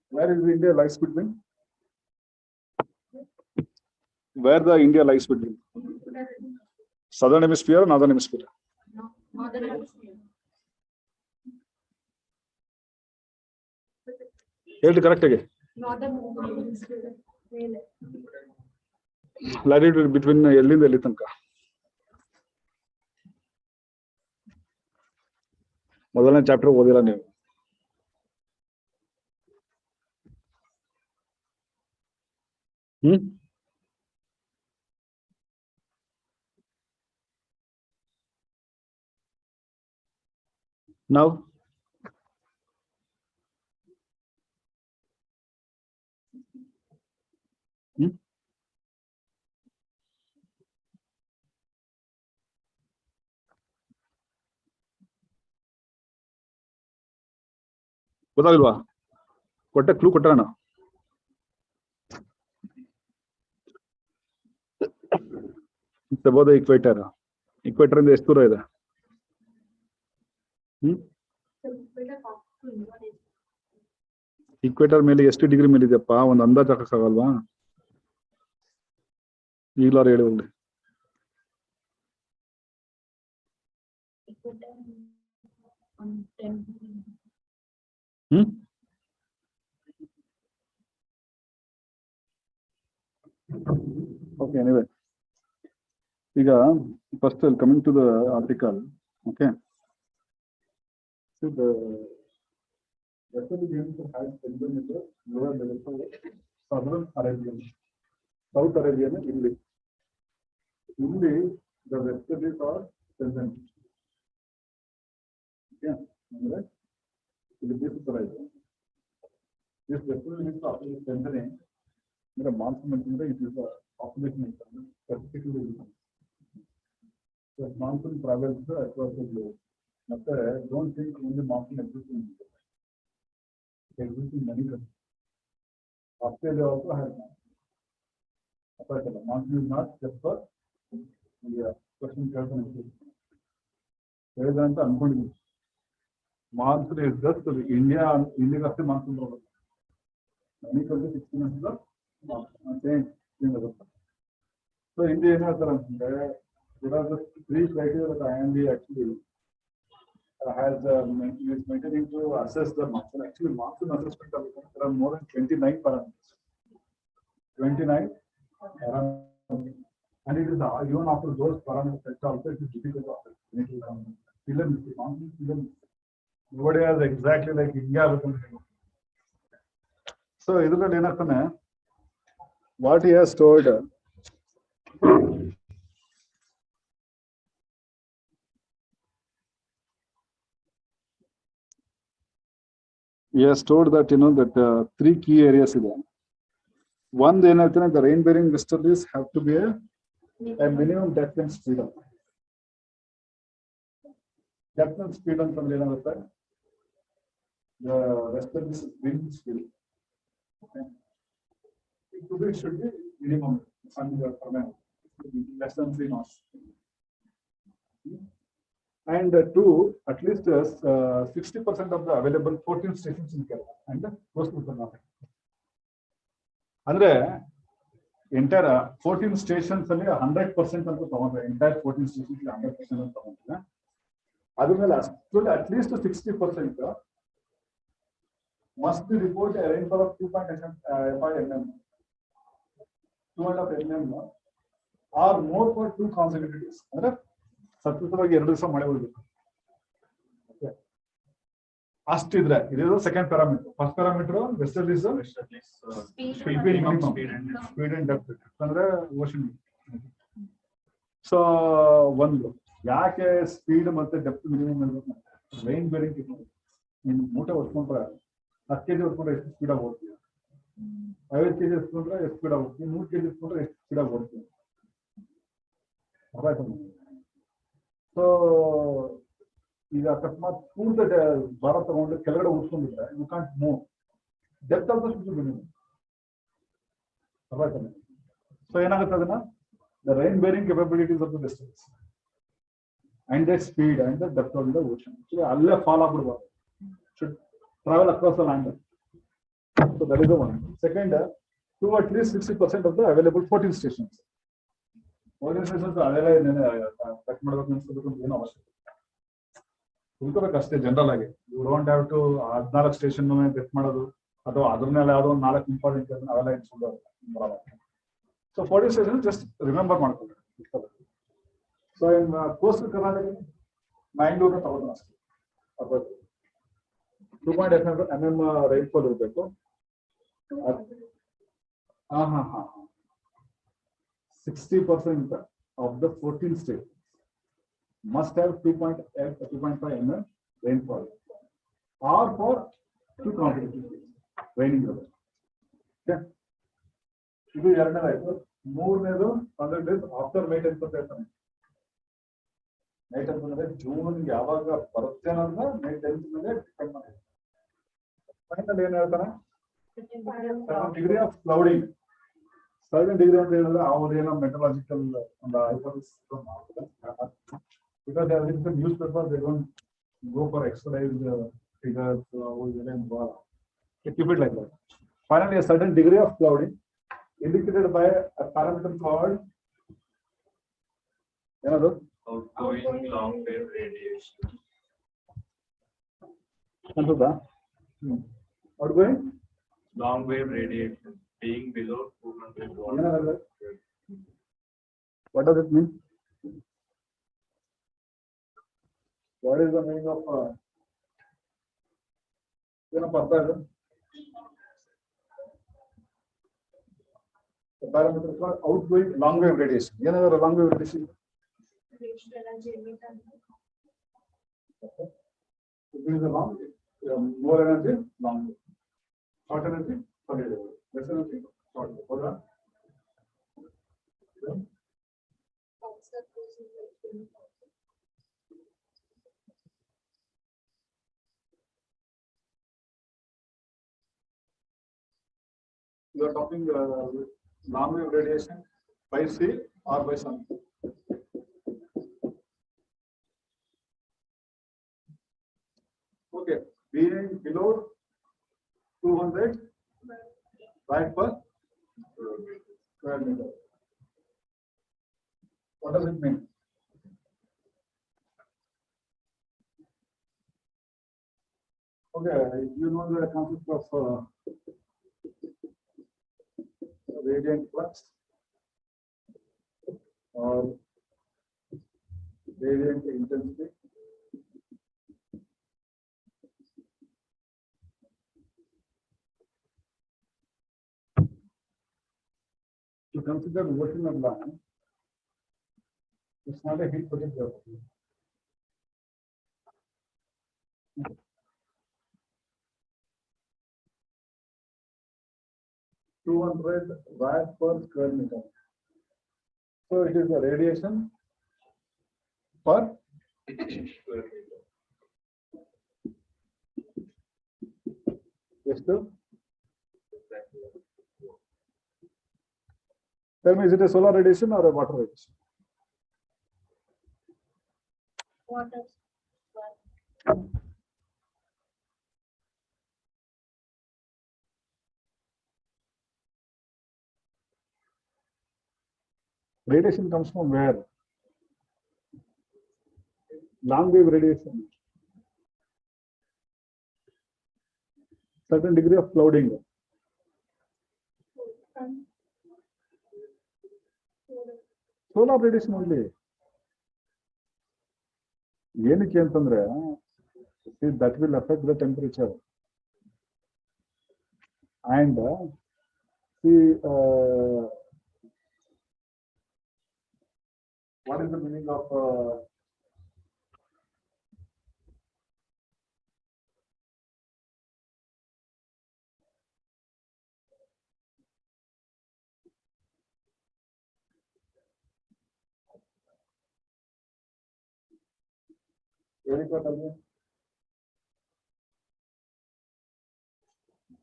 Where is the India lies between? Where the India lies between? Southern hemisphere or northern hemisphere? Northern hemisphere. Correct again. Northern hemisphere. Latitude between ಎಲ್ಲಿಂದ ಎಲ್ಲಿ ತನಕ ಮೊದಲನೇ chapter ಓದಿಲ್ಲ ನೀವು. Now ಗೊತ್ತಾಗಿಲ್ವಾ? ಕೊಟ್ಟೆ clue ಕೊಟ್ಟಣ. The equator. Equator ಇಂದ ಎಷ್ಟು ದೂರ ಇದೆ? ಇಕ್ವೇಟರ್ ಮೇಲೆ ಎಷ್ಟು ಡಿಗ್ರಿ ಮೇಲೆ ಇದೆಯಪ್ಪ? ಒಂದು ಅಂದಾಜು ಹಾಕಕ್ಕಾಗಲ್ವಾ? ಈಗಲಾರು ಹೇಳಿ ಹೋಗ್ಲಿ. On 10. Okay, anyway. First, coming to the article. Okay. So the Western Indians has been the lower level of Southern Arabian, South Arabian, Hindi. Hindi, the Westerlies are present. Yeah, right. This is right. This Westerlies are strengthening. The monsoon it is a population specifically. The monsoon travels across the globe. Don't think only monsoon exists in India. It exists in many countries. Australia also has monsoon. Monsoon is not just for India. Question carefully. There is an unfolding. Monsoon is just India. India has the monsoon problem. Many countries experience the monsoon. So India there are just 3 criteria that IMD actually has is maintaining to assess the monsoon. Actually, monsoon assessment there are more than 29 parameters. 29 parameters. And it is even after those parameters also it is difficult to assess. Nobody has exactly like India. So what he has told. He has told that that 3 key areas ಇದೆ. One, the rain bearing westerlies have to be a minimum depth and speed. Depth and speed ಅಂತಂದ್ರೆ ಏನಾಗುತ್ತೆ? The westerlies wind speed. Okay. It should be minimum less than 3 knots. And 2, at least 60% of the available 14 stations in Kerala and coastal Karnataka. Andre entire 14 stations ಅಲ್ಲಿ 100% ಅಂತ ತಗೊಂಡ್ರೆ entire 14 stations 100% ಅಂತ ತಗೊಂಡ್ರೆ ಅದಮೇಲೆ at least 60% must be report a rainfall of 2.5 mm 2.5 mm or more for 2 consecutive days. ಅಂದ್ರೆ ಸತತವಾಗಿ 2 ದಿವಸ ಮಳೆ ಬರಬೇಕು. ಅಷ್ಟಿದ್ರೆ ಇದು second parameter. First parameter westerlies speed and depth ಅಂದ್ರೆ ಓಷನ್. ಸೊ ಒಂದು ಯಾಕೆ ಸ್ಪೀಡ್ ಮತ್ತೆ ಡೆಪ್ತ್ ಮಿನಿಮಮ್ ಇರಬೇಕು? ರೈನ್ ಬೇರಿಂಗ್ ನೀನು ಮೂಟೆ ಹೊತ್ಕೊಂಡ್ರೆ 10 kg ಹೊತ್ಕೊಂಡ್ರೆ ಎಷ್ಟು ಸ್ಪೀಡ್ ಆಗಿ ಹೋಗ್ತೀವಿ? 50 kg ಹೊತ್ಕೊಂಡ್ರೆ ಎಷ್ಟು ಸ್ಪೀಡ್ ಆಗಿ ಹೋಗ್ತೀವಿ? 100 kg ಹೊತ್ಕೊಂಡ್ರೆ ಎಷ್ಟು ಸ್ಪೀಡ್ ಆಗಿ ಹೋಗ್ತೀವಿ? ಸೊ ಈಗ ಅಕಸ್ಮಾತ್ ಪೂರ್ತಿ ಭಾರ ತಗೊಂಡು ಕೆಳಗಡೆ ಉಳಿಸ್ಕೊಂಡಿದ್ರೆ you can't move. Depth of the minimum. So ಏನಾಗುತ್ತೆ ಅದನ್ನ the rain bearing capabilities of the westers and the speed and the depth of the ocean ಅಲ್ಲೇ ಫಾಲ್ ಆಗ್ಬಿಡ್ಬಾರ್ದು. Should travel across the land. So that is the one. Second, to at least 60% of the available 14 stations. 14 stations ಅದೆಲ್ಲ cut ಮಾಡ್ಬೇಕು ಅನ್ಸ್ಬೇಕು ಏನೋ ಅವಶ್ಯಕ ತಿಳ್ಕೋಬೇಕಷ್ಟೇ general ಆಗಿ. You don't have to 14 station bait ಮಾಡೋದು ಅಥವಾ ಅದ್ರ ಮೇಲೆ ಯಾವುದೋ 4 ಇಂಪಾರ್ಟೆಂಟ್ ಅವೆಲ್ಲ ಏನು ಸುಳ್ಳು. ಸೊ 14 ಸ್ಟೇಷನ್ ಜಸ್ಟ್ ರಿಮೆಂಬರ್ ಮಾಡ್ಕೊಂಡು. So in coastal Karnataka Mangalore ತಗೋದು ಅಷ್ಟೇ. 2.8 mm ರೈನ್ಫಾಲ್ ಇರಬೇಕು. 60% of the 14 states must have 2.5 mm rainfall or for 2 consecutive days raining level. Okay. ಇದು ಎರಡನೇದಾಯ್ತು. ಮೂರನೇದು 100 days after May 10th ಅಂತ ಹೇಳ್ತಾನೆ. May 10th ಅಂದ್ರೆ ಜೂನ್ ಯಾವಾಗ ಬರುತ್ತೆ ಅನ್ನೋದನ್ನ May 10th ಮೇಲೆ ಡಿಪೆಂಡ್ ಮಾಡಿ. ಫೈನಲ್ ಏನ್ ಹೇಳ್ತಾನೆ? 7 degree of clouding. 7 degree ಅಂತ ಹೇಳಿದ್ರೆ ಅವ್ರು ಏನೋ ಮೆಟಲಾಜಿಕಲ್ ಒಂದು ಹೈಪೋಥೆಸಿಸ್ ಮಾಡ್ತಾರೆ. Because they are in the newspaper, they don't go for exercise figures or keep it like that. Finally, a certain degree of clouding indicated by a parameter called outgoing long wave radiation. Outgoing Long wave radiation being below 200 watts. What does it mean? What is the meaning of the parameter called outgoing long wave radiation. Long wave radiation. It is a long wave. More energy, long wave. Short energy, short wave. Less energy, short wave. Hold on. You are talking long wave radiation by sea or by sun. Okay, being below 200 watt per square meter. What does it mean? Okay, you know the concept of radiant flux or radiant intensity. To consider ocean of land, it's not a heat potential. 200 watt per square meter. So it is the radiation per square meter. Yes, sir. Tell me, is it a solar radiation or a water radiation? Water. Radiation comes from where? Long wave radiation. Certain degree of clouding. Solar radiation only. ಏನಕ್ಕೆ ಅಂತಂದ್ರೆ that will affect the temperature and what is the meaning of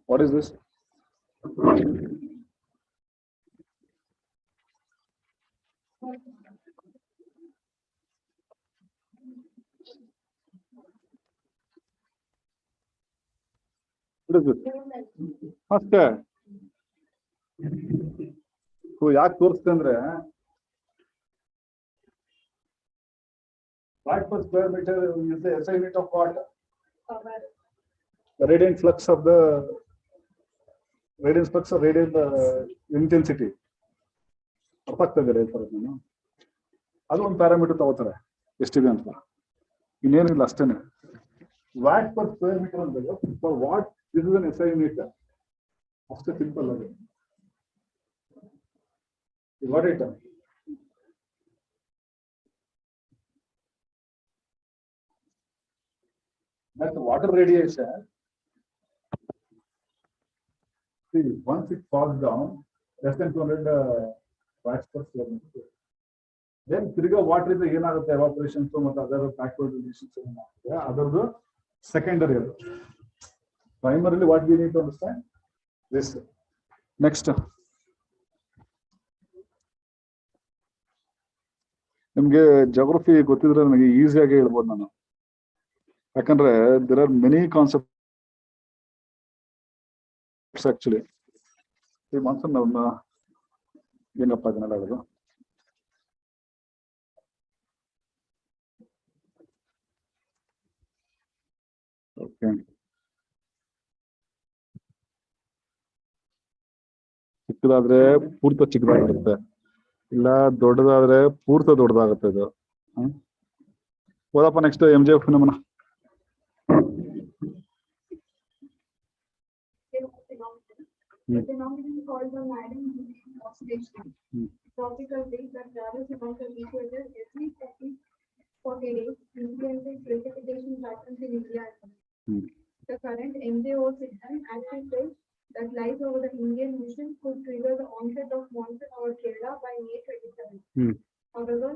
what is this? What is this? ಅಷ್ಟೇ ಯಾಕೆ ತೋರಿಸ್ತೆ ಅಂದ್ರೆ watt per square meter is the SI unit of what? The radiant flux of the radiant flux of radiant intensity. ಅರ್ಥ ಆಗ್ತದೆ ನಾನು ಅದು ಒಂದು parameter ತಗೋತಾರೆ ಎಷ್ಟಿದೆ ಅಂತ ಇನ್ನೇನಿಲ್ಲ ಅಷ್ಟೇನೆ ವ್ಯಾಟ್ ಪರ್ ಸ್ಕ್ವೇರ್ ಮೀಟರ್ ಅಂದ್ರೆ for what this is an SI unit ಅಷ್ಟೇ ಸಿಂಪಲ್ ಆಗಿ what it that water radiation, see, once it falls down less than 200 watts per square meter, then ತಿರ್ಗಾ water is ಏನಾಗುತ್ತೆ evaporation ಮತ್ತು ಅದರ backward radiation ಅದರದ್ದು secondary ಅದು primarily what we need to understand this. Next ನಿಮಗೆ geography ಗೊತ್ತಿದ್ರೆ ನನಗೆ ಈಸಿಯಾಗಿ ಹೇಳ್ಬೋದು ನಾನು ಯಾಕಂದ್ರೆ there are many concepts actually. ಈ ಮಾನ್ಸೂನ್ ಏನಪ್ಪ ಅದನ್ನೆಲ್ಲ ಹೇಳೋದು ಓಕೆ, ಚಿಕ್ಕದಾದ್ರೆ ಪೂರ್ತ ಚಿಕ್ಕದಾಗಿರುತ್ತೆ, ಇಲ್ಲ ದೊಡ್ಡದಾದ್ರೆ ಪೂರ್ತ ದೊಡ್ಡದಾಗುತ್ತೆ ಇದು. ಹೋದಪ್ಪ next MJO phenomena. The phenomenon called the Madden oscillation. Tropical winds that travels along the equator every 40 days influences precipitation patterns in India. The current MJO system active field that lies over the Indian Ocean could trigger the onset of monsoon over Kerala by May 27. However,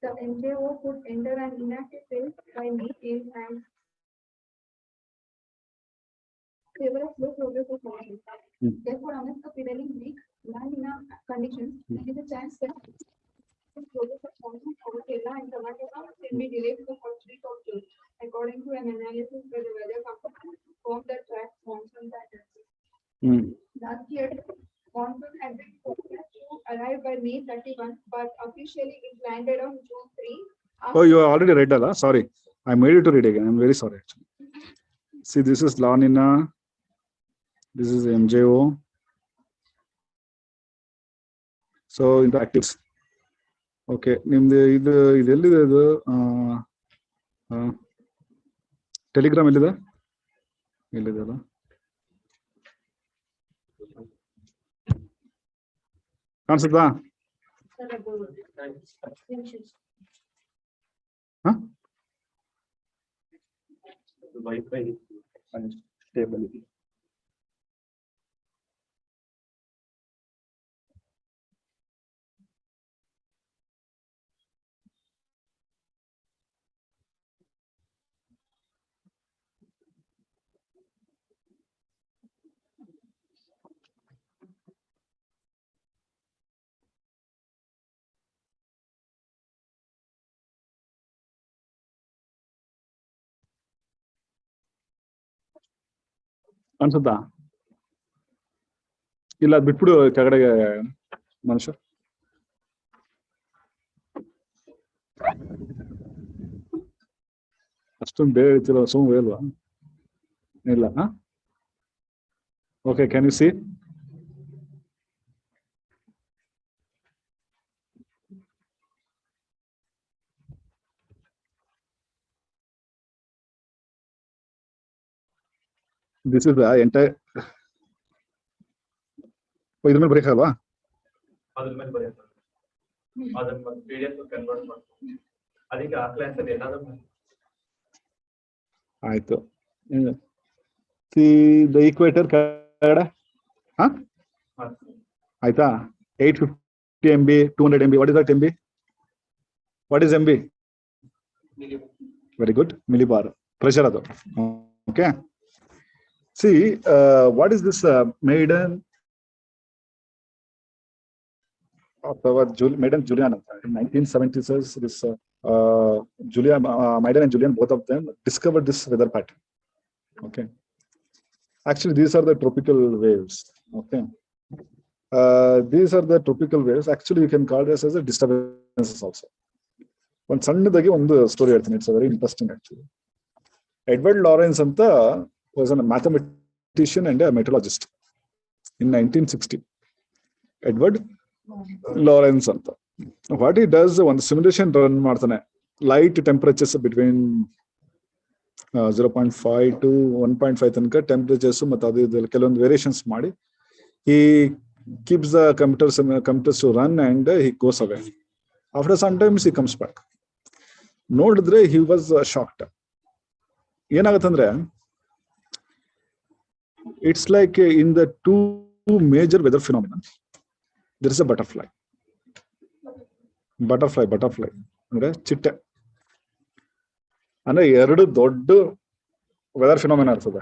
the MJO could enter an inactive phase by May 8 and favor a slow progress of monsoon. Therefore, amidst the prevailing weak La Nina conditions, there is a chance that the progress of monsoon over Kerala and Karnataka can be delayed to the first week of June, according to an analysis by the weather company firm that tracks monsoon patterns. Last year, monsoon had been forecast to arrive by May 31, but officially it landed on June 3. Oh, you already read that? Sorry, I made you to read again. I'm very sorry. Actually, see, this is La Nina. This is MJO. So in the actives. Okay, ನಿಮ್ದು ಇದು ಎಲ್ಲಿದೆ ಇದು Telegram ಎಲ್ಲಿದೆ ಅಲ್ಲ? ಕಾಣಿಸುತ್ತಾ? Wi-Fi stable. ಅನ್ಸುತ್ತಾ? ಇಲ್ಲ ಅದು ಬಿಟ್ಬಿಡು ಕೆಳಗಡೆಗೆ ಮನುಷ್ಯ. ಅಷ್ಟೊಂದು ಬೇಗ ಹೇಳ್ತಿಲ್ಲ, ಸುಮ್ಮನೆ ಅಲ್ವಾ? ಇಲ್ಲ. Okay, can U C? This is the entire. ಇದ್ರ ಮೇಲೆ ಬ್ರೇಕ್ ಅಲ್ವಾ? ಅದ್ರ ಮೇಲೆ ಬರೆಯೋದು, ಅದನ್ನ PDF ಕನ್ವರ್ಟ್ ಮಾಡ್ತೀವಿ. ಅದಕ್ಕೆ ಆ ಕ್ಲಾಸ್ ಅಲ್ಲಿ ಏನಾದ್ರು ಆಯ್ತು. ದ ಈಕ್ವೇಟರ್ ಕೆಳಗಡೆ ಆಯ್ತಾ? 850 MB, 200 MB. What is that MB? What is MB? Very good. Millibar. Pressure ಅದು. Okay. See, what is this maiden of our Maiden Julian? In 1970s, this Julian, Maiden and Julian, both of them discovered this weather pattern. Okay. Actually, these are the tropical waves. Okay. These are the tropical waves. Actually, you can call this as a disturbances also. One ಸಣ್ಣದಾಗಿ ಒಂದು story ಹೇಳ್ತೀನಿ. It's a very interesting actually. Edward Lawrence anta was a mathematician and a meteorologist in 1960. Edward Lawrence anta. What he does, one simulation run ಮಾಡ್ತಾನೆ. Light temperatures between 0.5 to 1.5 ತನಕ temperatures ಮತ್ತು ಅದು ಕೆಲವೊಂದು variations ಮಾಡಿ he keeps the computers to run and he goes away. After some time he comes back. ನೋಡಿದ್ರೆ he was shocked. ಏನಾಗತ್ತಂದ್ರೆ, it's like in the two major weather phenomena there is a butterfly ಅಂದ್ರೆ ಚಿಟ್ಟೆ ಅಂದ್ರೆ ಎರಡು ದೊಡ್ಡ weather phenomena ಇರ್ತದೆ.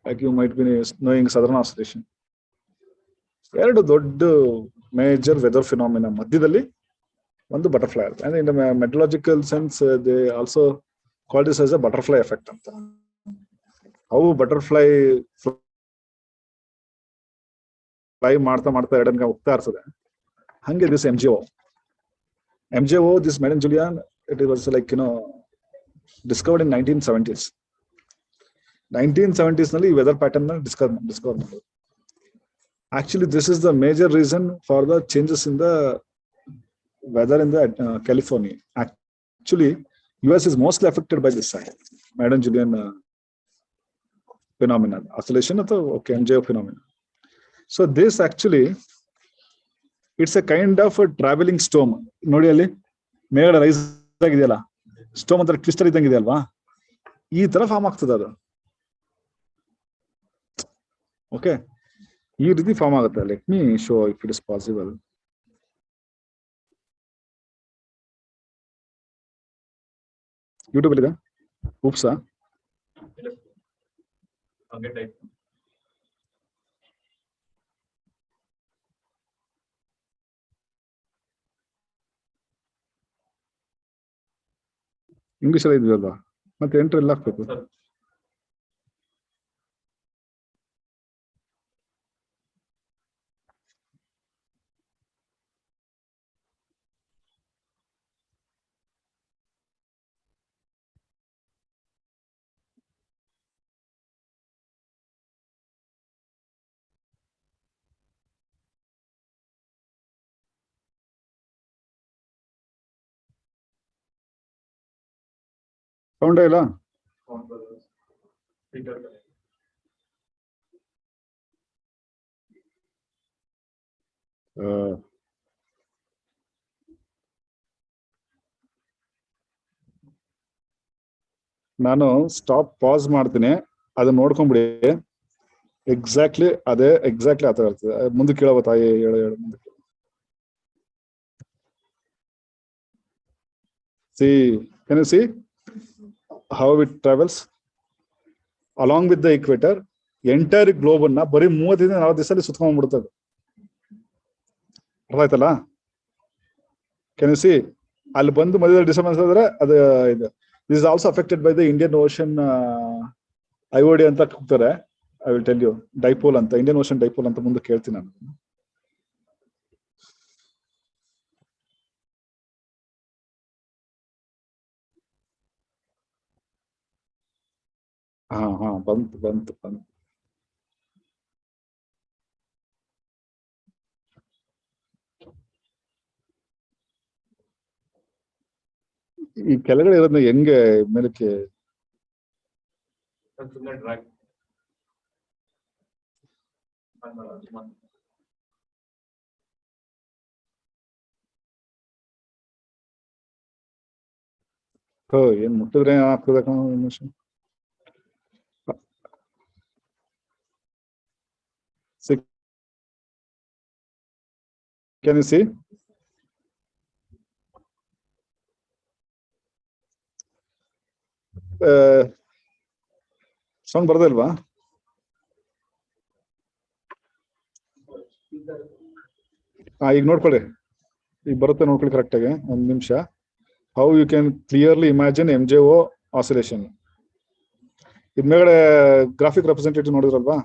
Like you might be knowing southern oscillation. ಎರಡು ದೊಡ್ಡ major weather phenomena ಮಧ್ಯದಲ್ಲಿ ಒಂದು ಬಟರ್ಫ್ಲೈ ಇರುತ್ತೆ. ಅಂದ್ರೆ in the metallurgical sense they also call this as a butterfly effect ಅಂತ. ಅವು ಬಟರ್ಫ್ಲೈ ಫ್ಲೈ ಮಾಡ್ತಾ ಎರಡನ್ಗೆ ಹೋಗ್ತಾ ಇರ್ತದೆ. ಹಂಗೆ this MJO, this Maiden Julian, it was like, discovered in 1970s. 1970s ನಲ್ಲಿ ಈ ವೆದರ್ ಪ್ಯಾಟರ್ನ್ ಡಿಸ್ಕವರ್ ಮಾಡಿದ್ರು. Actually, this is the major reason for the changes in the weather in the California. Actually, US is mostly affected by this Madden-Julian phenomenon, oscillation or MJO phenomenon. So this actually, it's a kind of a traveling storm. ನೋಡಿ ಅಲ್ಲಿ ಮೇಘ rice ಆಗಿದೆಯಲ್ಲ, storm ಅಂತ crystal ಇದ್ದಂಗೆ ಇದೆಯಲ್ವಾ, ಈ ತರ form ಆಗ್ತದೆ ಅದು. ಓಕೆ, ಈ ರೀತಿ ಫಾರ್ಮ್ ಆಗುತ್ತೆ. Let me show if it is possible. YouTube ಇದೆ ಉಪ್ಸಾ ಇಂಗ್ಲಿಷ್ ಎಲ್ಲ ಇದೆಯಲ್ವಾ, ಮತ್ತೆ ಎಂಟ್ರಿ ಎಲ್ಲ ಹಾಕ್ಬೇಕು. ಸೌಂಡೇ ಇಲ್ಲ. ನಾನು ಸ್ಟಾಪ್ ಪಾಸ್ ಮಾಡ್ತೀನಿ, ಅದನ್ನ ನೋಡ್ಕೊಂಡ್ಬಿಡಿ. ಎಕ್ಸಾಕ್ಟ್ಲಿ ಆ ತರ ಇರ್ತದೆ. ಮುಂದಕ್ಕೆ ಕೇಳವ ತಾಯಿ, ಹೇಳು ಮುಂದಕ್ಕೆ. See, can you see how it travels along with the equator? Entire globe ಅನ್ನ ಬರೀ 35-40 ದಿವಸದಲ್ಲಿ ಸುತ್ಕೊಂಡ್ಬಿಡ್ತದೆ. ಅರ್ಥ ಆಯ್ತಲ್ಲ? Can you see? ಅಲ್ಲಿ ಬಂದು ಮಧ್ಯದಲ್ಲಿ ಡಿಸ್ಟರ್ಬೆನ್ಸ್ ಆದ್ರೆ ಅದು ಇದು. This is also affected by the Indian Ocean IOD ಅಂತ ಕೂಗ್ತಾರೆ. I will tell you, dipole ಅಂತ, Indian Ocean dipole ಅಂತ ಮುಂದೆ ಕೇಳ್ತೀನಿ ನಾನು. ಹಾ ಬಂತು. ಈ ಕೆಳಗಡೆ ಇರೋದನ್ನ ಹೆಂಗೆ ಮೇಲಕ್ಕೆ ಏನ್ ಮುಟ್ಟಿದ್ರೆ ಏನಾಗ್ತದೆ? ನಿಮಿಷ. Can you see? ಸೌಂಡ್ ಬರ್ದಲ್ವಾ? ಈಗ ನೋಡ್ಕೊಳ್ಳಿ, ಈಗ ಬರುತ್ತೆ ನೋಡ್ಕೊಳ್ಳಿ ಕರೆಕ್ಟ್ ಆಗಿ. ಒಂದ್ ನಿಮಿಷ. How you can clearly imagine MJO oscillation. ಇದ್ ಮೇಲ್ಗಡೆ ಗ್ರಾಫಿಕ್ ರೆಪ್ರೆಸೆಂಟೇಟಿವ್ ನೋಡಿದ್ರಲ್ವಾ?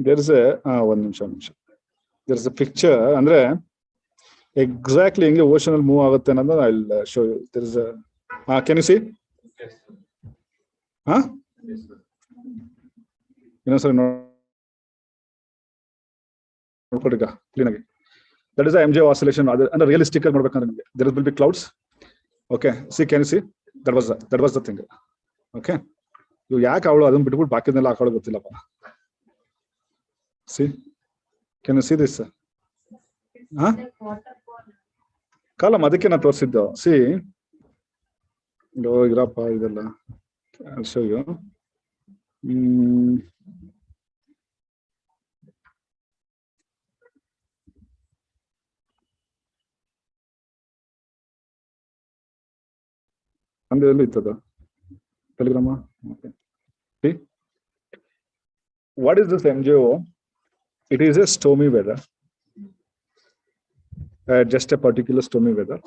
There is a ಒಂದ್ ನಿಮಿಷ. There is a picture, ಅಂದ್ರೆ ಎಕ್ಸಾಕ್ಟ್ಲಿ ಹೆಂಗೆ ಓಷನ್ ಅಲ್ಲಿ ಮೂವ್ ಆಗುತ್ತೆ ಅನ್ನೋದು I will show you. There is a can you see? ಇನ್ನೊಂದ್ಸರಿ ನೋಡ್ಕೊಳ್ರಿ ಈಗ ಕ್ಲೀನ್ ಆಗಿ. That is the MJO oscillation. And realistic there will be clouds. Okay, see, can you see? That was the thing. Okay, you yak avlu adun bitbiಟ್ಟು ಬಾಕಿದೆಲ್ಲ ಹಾಕೊಳ್ಳೋದು ಗೊತ್ತಿಲ್ಲಪ್ಪ. See, can you see this? Column ಅದಕ್ಕೆ ನಾನು ತೋರಿಸಿದ್ದು. C ಇರಪ್ಪ ಇದೆಲ್ಲ show you. ಅಂದ್ರೆ ಎಲ್ಲಿ ಇತ್ತದ ಟೆಲಿಗ್ರಾಮ? See, what is this MJO? It is a stormy weather. Just a particular stormy weather.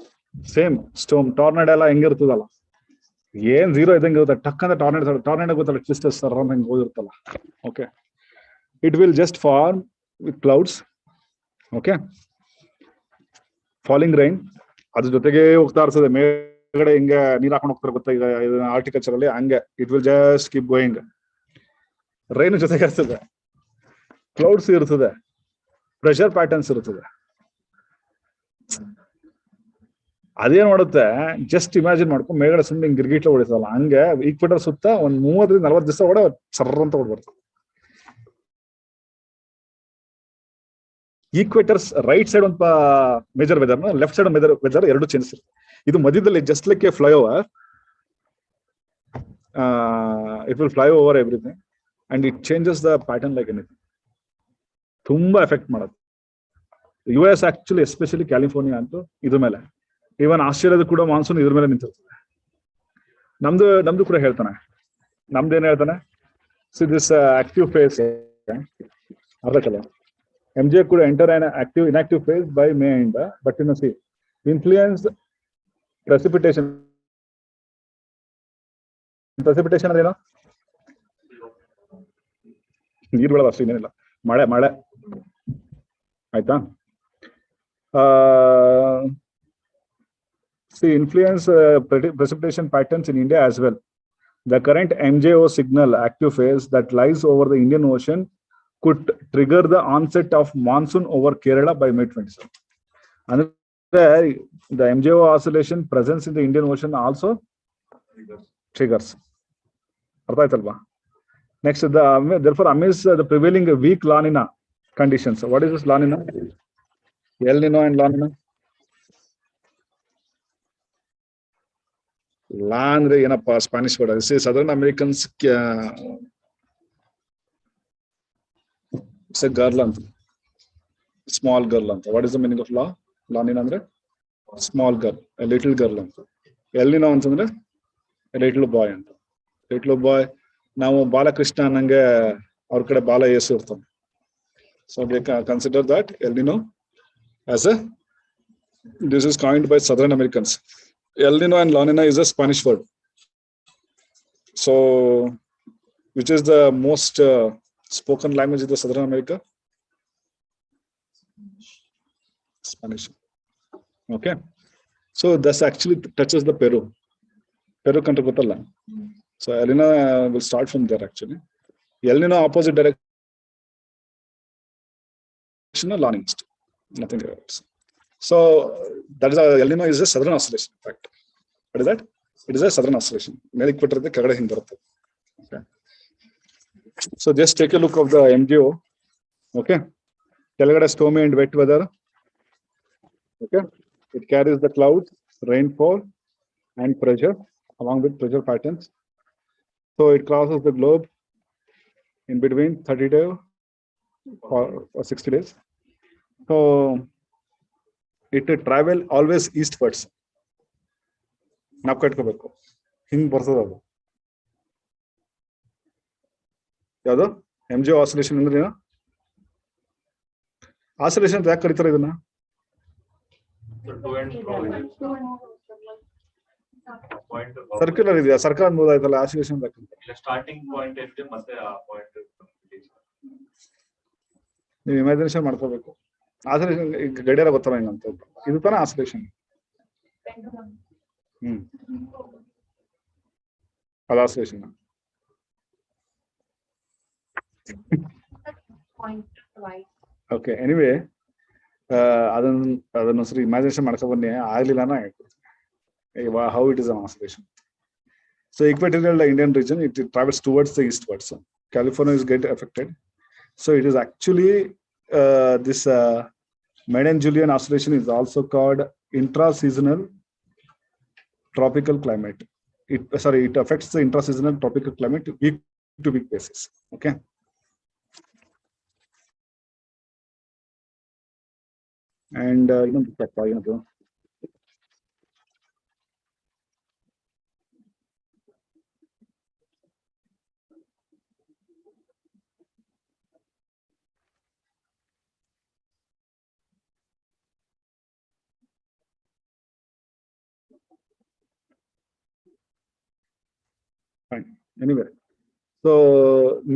Same storm, tornado ಎಲ್ಲ ಹೆಂಗಿರ್ತದಲ್ಲ, ಏನ್ ಝೀರೋ ಇದಂಗೆ ಇರುತ್ತೆ. ಟಕ್ ಅಂತ ಟಾರ್ನೆಡೋ ಗೊತ್ತಲ್ಲ, ಟ್ವಿಸ್ಟ್ ಸರ್ ಹಂಗೆ ಹೋಗಿರುತ್ತಲ್ಲ. Okay, it will just form with clouds. Okay, falling rain ಅದ್ರ ಜೊತೆಗೆ ಹೋಗ್ತಾ ಇರ್ತದೆ. ಮೇಲ್ಗಡೆ ಹಿಂಗೆ ನೀರ್ ಹಾಕೊಂಡು ಹೋಗ್ತಾರೆ ಗೊತ್ತಾ, ಈಗ ಆರ್ಟಿಕಲ್ಚರ್ ಅಲ್ಲಿ ಹಂಗೆ. It will just keep going. Rain ಜೊತೆಗೆ ಇರ್ತದೆ, ಕ್ಲೌಡ್ಸ್ ಇರ್ತದೆ, ಪ್ರೆಷರ್ ಪ್ಯಾಟರ್ನ್ಸ್ ಇರ್ತದೆ. ಅದೇನ್ ಮಾಡುತ್ತೆ, ಜಸ್ಟ್ ಇಮ್ಯಾಜಿನ್ ಮಾಡ್ಕೊಂಡು ಮೇಲ್ಗಡೆ ಸುಮ್ಮನೆ ಹಿಂಗ್ ಗಿರ್ಗಿಟ್ಲ ಹೊಡಿತಲ್ಲ, ಹಂಗೆ ಈಕ್ವೇಟರ್ ಸುತ್ತ ಒಂದ್ 30-40 ದಿವಸ ಕೂಡ ಸರ್ರ ಅಂತ ಹೊಡ್ಬರ್ತದೆ. ಈಕ್ವೇಟರ್ಸ್ ರೈಟ್ ಸೈಡ್ ಒಂದು major weather, left side major weather, ಎರಡು ಚೇಂಜಸ್ ಇರುತ್ತೆ. ಇದು ಮಧ್ಯದಲ್ಲಿ just like a fly over, it will fly over everything and it changes the pattern like anything. ತುಂಬಾ ಎಫೆಕ್ಟ್ ಮಾಡುತ್ತೆ. US ಆಕ್ಚುಲಿ ಎಸ್ಪೆಷಲಿ ಕ್ಯಾಲಿಫೋರ್ನಿಯಾ ಅಂತೂ ಇದ್ರ ಮೇಲೆ, ಈವನ್ ಆಸ್ಟ್ರೇಲಿಯಾದ ಕೂಡ ಮಾನ್ಸೂನ್ ಇದ್ರ ಮೇಲೆ ನಿಂತಿರ್ತದೆ. ನಮ್ದು ಕೂಡ ಹೇಳ್ತಾನೆ. ನಮ್ದೇನ್ ಹೇಳ್ತಾನೆ, ಸಿ ದಿಸ್ ಆಕ್ಟಿವ್ ಫೇಸ್ ಅರ್ಧಕಲ್ಲ, MJ could enter an inactive phase by May end, but you know, see, influence precipitation ಅದೇನೋ ನೀರು ಬೀಳೋದು ಅಷ್ಟೇ, ಇನ್ನೇನಿಲ್ಲ. ಮಳೆ ಆಯ್ತಾ. See, influence precipitation patterns in India as well. The current MJO signal active phase that lies over the Indian Ocean could trigger the onset of monsoon over Kerala by May 27. And the MJO oscillation presence in the Indian Ocean also triggers. Next, therefore, amidst the prevailing weak La Nina conditions. What is this La Nina? El Nino and La Nina. La andre ಏನಪ್ಪ Spanish word. Southern Americans girl ಅಂತ, small girl ಅಂತ. What is the meaning of law ನೀನ್ ಅಂದ್ರೆ small girl, little girl ಅಂತ. ಎಲ್ಲಿನೋ ಅಂತಂದ್ರೆ little boy ಅಂತ. Little boy, ನಾವು ಬಾಲಕೃಷ್ಣ ಅನ್ನಂಗೆ ಅವ್ರ ಕಡೆ ಬಾಲ ಯೇಸು ಇರ್ತಾನೆ. ಸೊ ದೇ ಕನ್ಸಿಡರ್ ದಟ್ ಎಲ್ಲಿನೋ as a, this is coined by Southern Americans. El Nino and La Nina is a Spanish word. So, which is the most spoken language in the Southern America? Spanish. Okay. So this actually touches the Peru country gottalla. So El Nino will start from there actually. El Nino opposite direction, La Nina, nothing else. So that is El Nino is a southern oscillation. In fact, what is that? It is a southern oscillation. Mele equator the kagade hinge barutte. Okay. So just take a look of the MJO. Okay. Kelagade stormy and wet weather. Okay. It carries the clouds, rainfall, and pressure along with pressure patterns. So it crosses the globe in between 30 days or 60 days. So it travel always eastwards. ನಾವು ಕಟ್ಕೋಬೇಕು, ಹಿಂಗ್ ಬರ್ತದ ಅದು. ಯಾವ್ದು MJO oscillation ಅಂದ್ರೆ ಏನು? Oscillation ಅಂತ ಯಾಕೆ ಕರೀತಾರೆ ಇದನ್ನ? ಸರ್ಕ್ಯುಲರ್ ಇದೆಯಾ? ಸರ್ಕಲ್ ಅನ್ಬೋದಾಯ್ತಲ್ಲ, ಆಸಿಲೇಷನ್ ಸ್ಟಾರ್ಟಿಂಗ್ ಪಾಯಿಂಟ್ ಇದೆ, ಮತ್ತೆ ಆ ಪಾಯಿಂಟ್ ನೀವು ಇಮ್ಯಾಜಿನೇಷನ್ ಮಾಡ್ಕೋಬೇಕು. ಆಸಿಲೇಷನ್ ಗಡಿಯಾರ ಗೊತ್ತಲ್ಲ ಹಿಂಗಂತ, ಇದು ತಾನೇ ಆಸಿಲೇಷನ್. ಅದು ಆಸಿಲೇಷನ್. Okay, anyway, ಅದನ್ನ ಸರಿ ಇಮ್ಯಾಜಿನೇಷನ್ ಮಾಡ್ಕೊ ಬನ್ನಿ, ಆಗ್ಲಿಲ್ಲನ how it is an oscillation. So equatorial Indian region, it travels towards the eastwards. California is get affected. So it is actually this Meden-Julian oscillation is also called intra-seasonal tropical climate. It affects the intra-seasonal tropical climate week to week basis. Okay. And fine. Anyway, so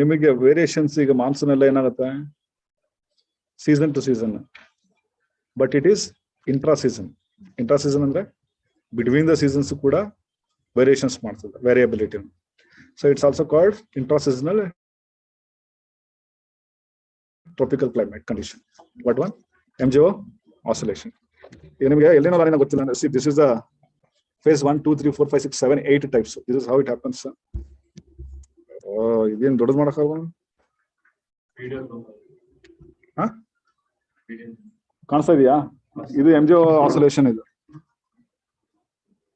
ನಿಮಗೆ variations ಈಗ monsoon ಎಲ್ಲ ಏನಾಗುತ್ತೆ season two season, but it is intra season ಅಂದ್ರೆ between the seasons ಕೂಡ variations ಮಾಡ್ತದೆ, variability. So it's also called intra seasonal tropical climate condition. What one? MJO oscillation. ಈಗ ನಿಮಗೆ ಎಲ್ಲಿನೋ ಏನೋ ಗೊತ್ತಿಲ್ಲ ಅಂದ್ರೆ, see this is the phase 1, 2, 3, 4, 5, 6, 7, 8 types. This is how it happens. ಇದೇನು ದೊಡ್ಡದು ಮಾಡಕ್ಕಾಗ? ಕಾಣಿಸ್ತಾ ಇದೆಯಾ? ಇದು MJO oscillation. ಇದು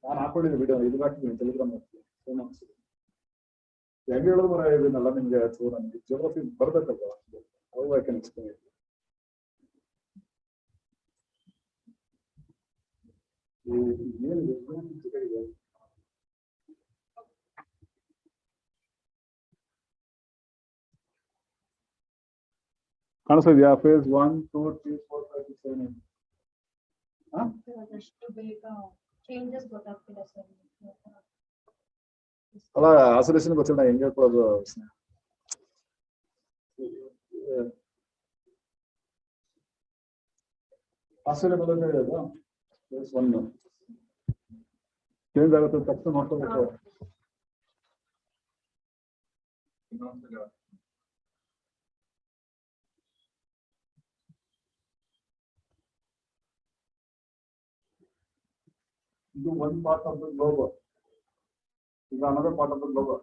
ನಾನು ಹಾಕೊಂಡಿದ್ದೆ ವಿಡಿಯೋ, ಇದು ಹಾಕಿದ್ದೀನಿ ಟೆಲಿಗ್ರಾಮ್. ಹೆಂಗೆ ಹೇಳೋದು ಬರ ಇದನ್ನೆಲ್ಲ ನಿಮ್ಗೆ ನನಗೆ geography ಬರ್ಬೇಕಲ್ವಾ? How I can explain it? ಕಾಣಿಸ್ತಾ ಇದೆಯಾ? phase 1, 2, 3, 4, 5, 6, 7, 8. ಅದಷ್ಟು ಬೇಗ ಚೇಂಜಸ್ ಗೊತ್ತಾಗ್ತಿಲ್ಲ ಸರ್. ಅಲ್ಲ, ಆಸೋಲೇಷನ್ ಗೊತ್ತಿಲ್ಲ, ಹೆಂಗೆ ಹೇಳ್ಕೊಳ್ಳೋದು? ಆಸ್ಟ್ರೇಲಿಯಾ ಬದಲೇ ಇರೋದು phase 1 ಚೇಂಜ್ ಆಗುತ್ತೆ ತಕ್ಷಣ ನೋಡ್ಕೋಬೇಕು. ಇದು one part of the globe. ಈಗ another part of the globe.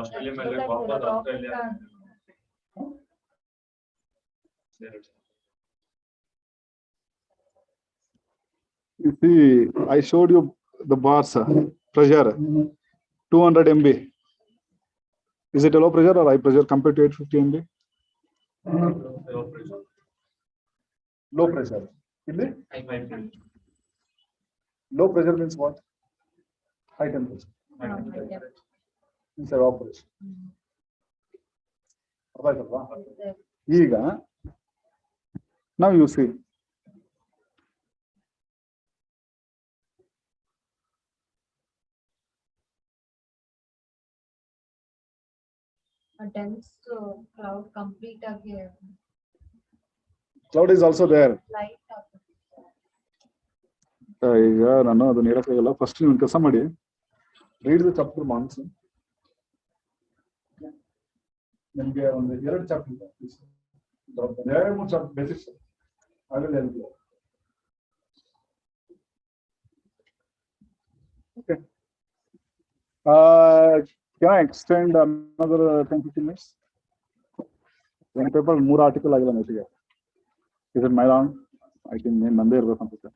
Australia ಮೇಲೆ ವಾಪಸ್ Australia. You see, I showed you the bars pressure 200 MB. Is it a low pressure or high pressure compared to 850 MB? Low pressure. Low pressure means what? High temperature. Means evaporation. ಈಗ now you see. A dense cloud complete ಆಗಿ Cloud is also there. light ಆಗುತ್ತೆ. ಈಗ ನಾನು ಅದನ್ನ ಹೇಳಕ್ಕಾಗಲ್ಲ. First ನೀವು ಕೆಲಸ ಮಾಡಿ, ರೀಡ್ ದ ಚಾಪ್ಟರ್ ಮಾನ್ಸೂನ್. ನಿಮಗೆ ಒಂದು 2 ಚಾಪ್ಟರ್ ಇದೆ, 2-3 ಚಾಪ್ಟರ್ ಬೇಸಿಕ್ಸ್ ಆಗಲ್ಲ. Okay, can I extend another 10-15 minutes? ಒಂದು ಪೇಪರ್ 3 ಆರ್ಟಿಕಲ್ ಆಗಿಲ್ಲ ನೋಟಿಗೆ. Is it my wrong? I think ನಂದೇ ಇರ್ಬೇಕು ಅನ್ಸುತ್ತೆ.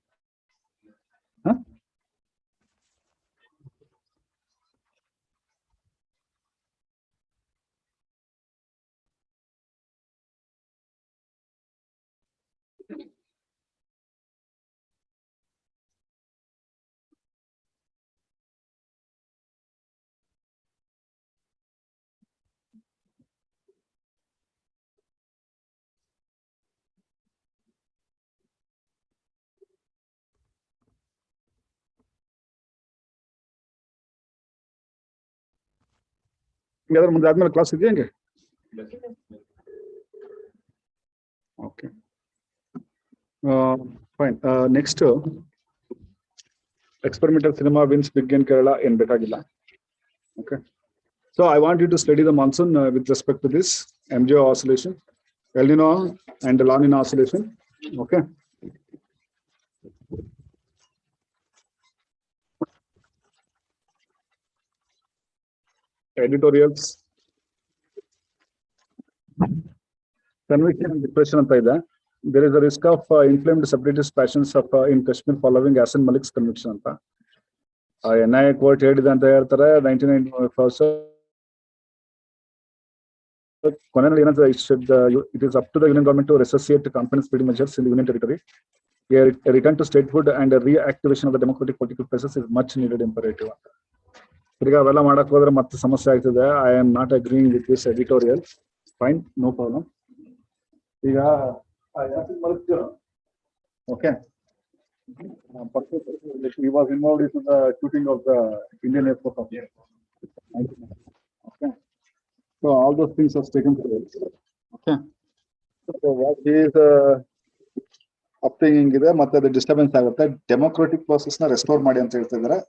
ಅದರ ಮುಂದೆ ಆದ್ಮೇಲೆ ಕ್ಲಾಸ್ ಇದೆಯಾ ಹೆಂಗೆ? Okay, fine. Next experimental cinema wins big in Kerala ಏನ್ ಬೇಕಾಗಿಲ್ಲ. Okay, So I want you to study the monsoon with respect to this MJO oscillation, El Nino and the La Nina oscillation. Okay. Editorials. Conviction and depression ಅಂತ ಇದೆ. There is a risk of inflamed separatist passions of in Kashmir following Hassan Malik's conviction ಅಂತ. NIA court ಹೇಳಿದೆ ಅಂತ ಹೇಳ್ತಾರೆ 1991 ಕೊನೆಯಲ್ಲಿ ಏನಂತ it is up to the union government to resuscitate company speed measures in the union territory. A return to statehood and a reactivation of the democratic political process is much needed imperative. ಈಗ ಅವೆಲ್ಲ ಮಾಡಕ್ ಹೋದ್ರೆ ಮತ್ತೆ ಸಮಸ್ಯೆ ಆಗ್ತದೆ. I am not agreeing with this editorial. Fine, no problem. ಈಗ okay. He was involved in the shooting of the Indian Air Force officer. Okay. So all those things have taken place. Okay. So what he is upthinking ಇದೆ ಮತ್ತೆ ಅದು disturbance ಆಗುತ್ತೆ. Democratic process ನ restore ಮಾಡಿ ಅಂತ ಹೇಳ್ತಿದ್ದಾರೆ.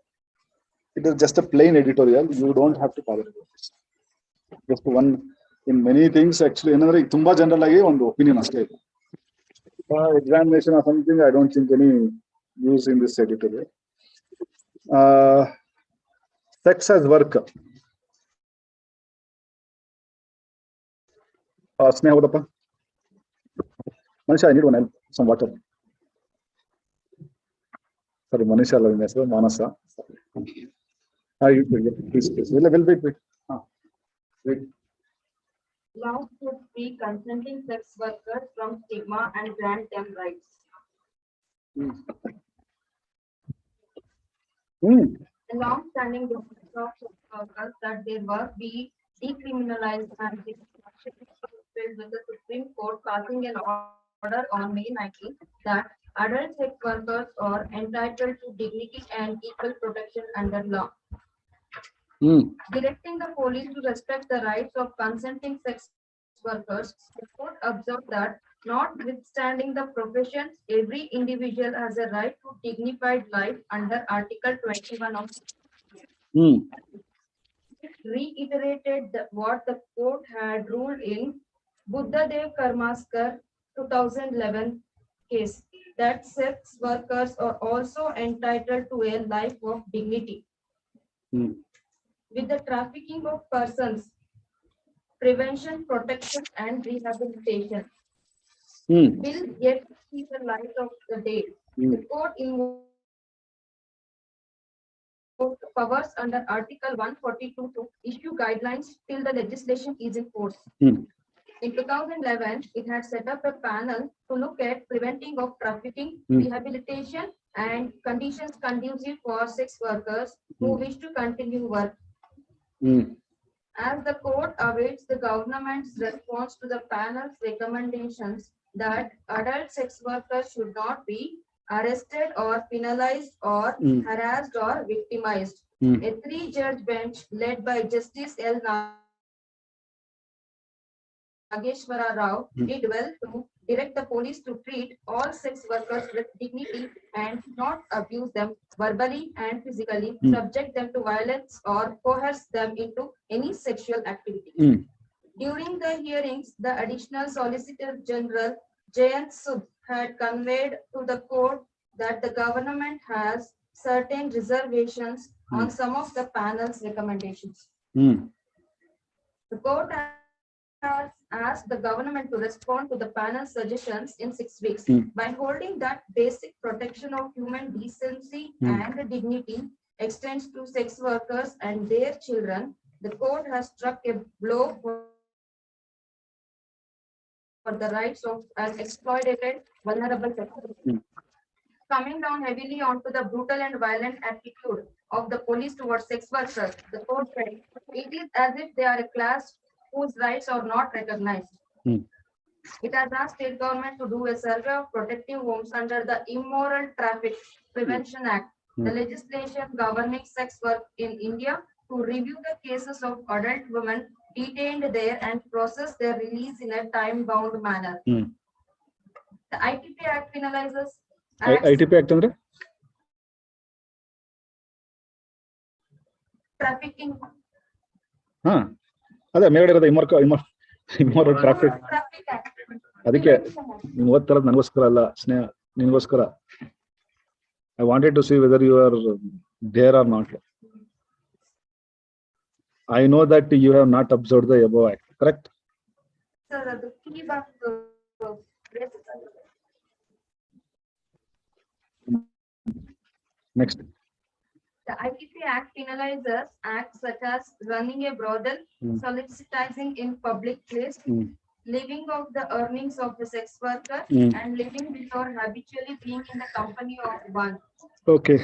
It is just a plain editorial. You don't have to bother about this. Just one in many things actually ಏನಂದ್ರೆ ತುಂಬಾ ಜನರಲ್ ಆಗಿ ಒಂದು ಒಪಿನಿಯನ್ ಅಷ್ಟೇ ಇದೆ. Examination or something, I don't think any use in this editorial. Sex as work. Sneha Udappa. Manisha, I need some water. Sorry, Manisha, Manasa. Please. Wait. Wait. Law should free consenting sex workers from stigma and grant them rights. The long-standing decision of sex workers that their work be decriminalized and fulfilled with the Supreme Court passing an order on May 19 that adult sex workers are entitled to dignity and equal protection under law. Directing the police to respect the rights of consenting sex workers, the court observed that notwithstanding the professions, every individual has a right to dignified life under Article 21 of It reiterated what the court had ruled in Buddhadev Karmaskar 2011 case, that sex workers are also entitled to a life of dignity. With the trafficking of persons, prevention, protection, and rehabilitation will yet see the light of the day. The court invoked powers under Article 142 to issue guidelines till the legislation is in force. In 2011, it had set up a panel to look at preventing of trafficking, rehabilitation, and conditions conducive for sex workers who wish to continue work. As the court awaits the government's response to the panel's recommendations that adult sex workers should not be arrested or penalized or harassed or victimized, a 3-judge bench led by Justice L. Nageshwara Rao did well to direct the police to treat all sex workers with dignity and not abuse them verbally and physically, subject them to violence or coerce them into any sexual activity. During the hearings, the Additional Solicitor General Jayant Sud had conveyed to the court that the government has certain reservations on some of the panel's recommendations. The court has asked the government to respond to the panel's suggestions in 6 weeks by holding that basic protection of human decency and dignity extends to sex workers and their children. The court has struck a blow for the rights of an exploited, vulnerable sex worker. Coming down heavily onto the brutal and violent attitude of the police towards sex workers, the court said it is as if they are a class whose rights are not recognized. It has asked state government to do a survey of protective homes under the Immoral Traffic Prevention Act, the legislation governing sex work in India, to review the cases of adult women detained there and process their release in a time-bound manner. The ITP Act penalizes ITP Act ಅಂದ್ರೆ trafficking ಹಾ ಅದೇ ಮೇಲ್ಗಡೆ ಇರೋದು ಇಮ್ಮೋರ್ traffic. ಅದಕ್ಕೆ ನೀವು ಓದ್ತಾರದು ನನಗೋಸ್ಕರ ಅಲ್ಲ ಸ್ನೇಹ, ನಿನ್ಗೋಸ್ಕರ. I wanted to see whether you are there or not. I know that you have not observed the above act, correct? Sir, the key back to Next. the IPC Act penalizes acts such as running a brothel, soliciting in public place, living off the earnings of the sex worker, and living with or habitually being in the company of one. Okay.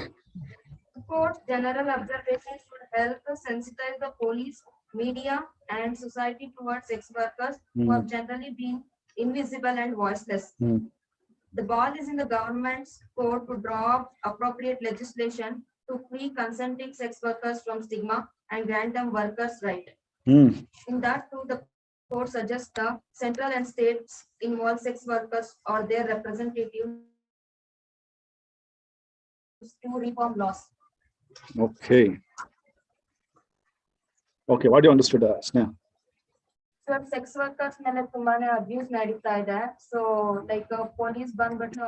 The court's general observations would help to sensitize the police, media, and society towards sex workers who have generally been invisible and voiceless. The ball is in the government's court to draw up appropriate legislation to free consenting sex workers from stigma and grant them workers' right. In that too, the court suggests the central and states involved sex workers or their representatives to reform laws. Okay. Okay, what do you understood, Sneha? So sex workers ಮೇಲೆ ತುಂಬಾನೇ abuse ನಡೀತಾ ಇದೆ. So like police ಬಂದ್ಬಿಟ್ಟು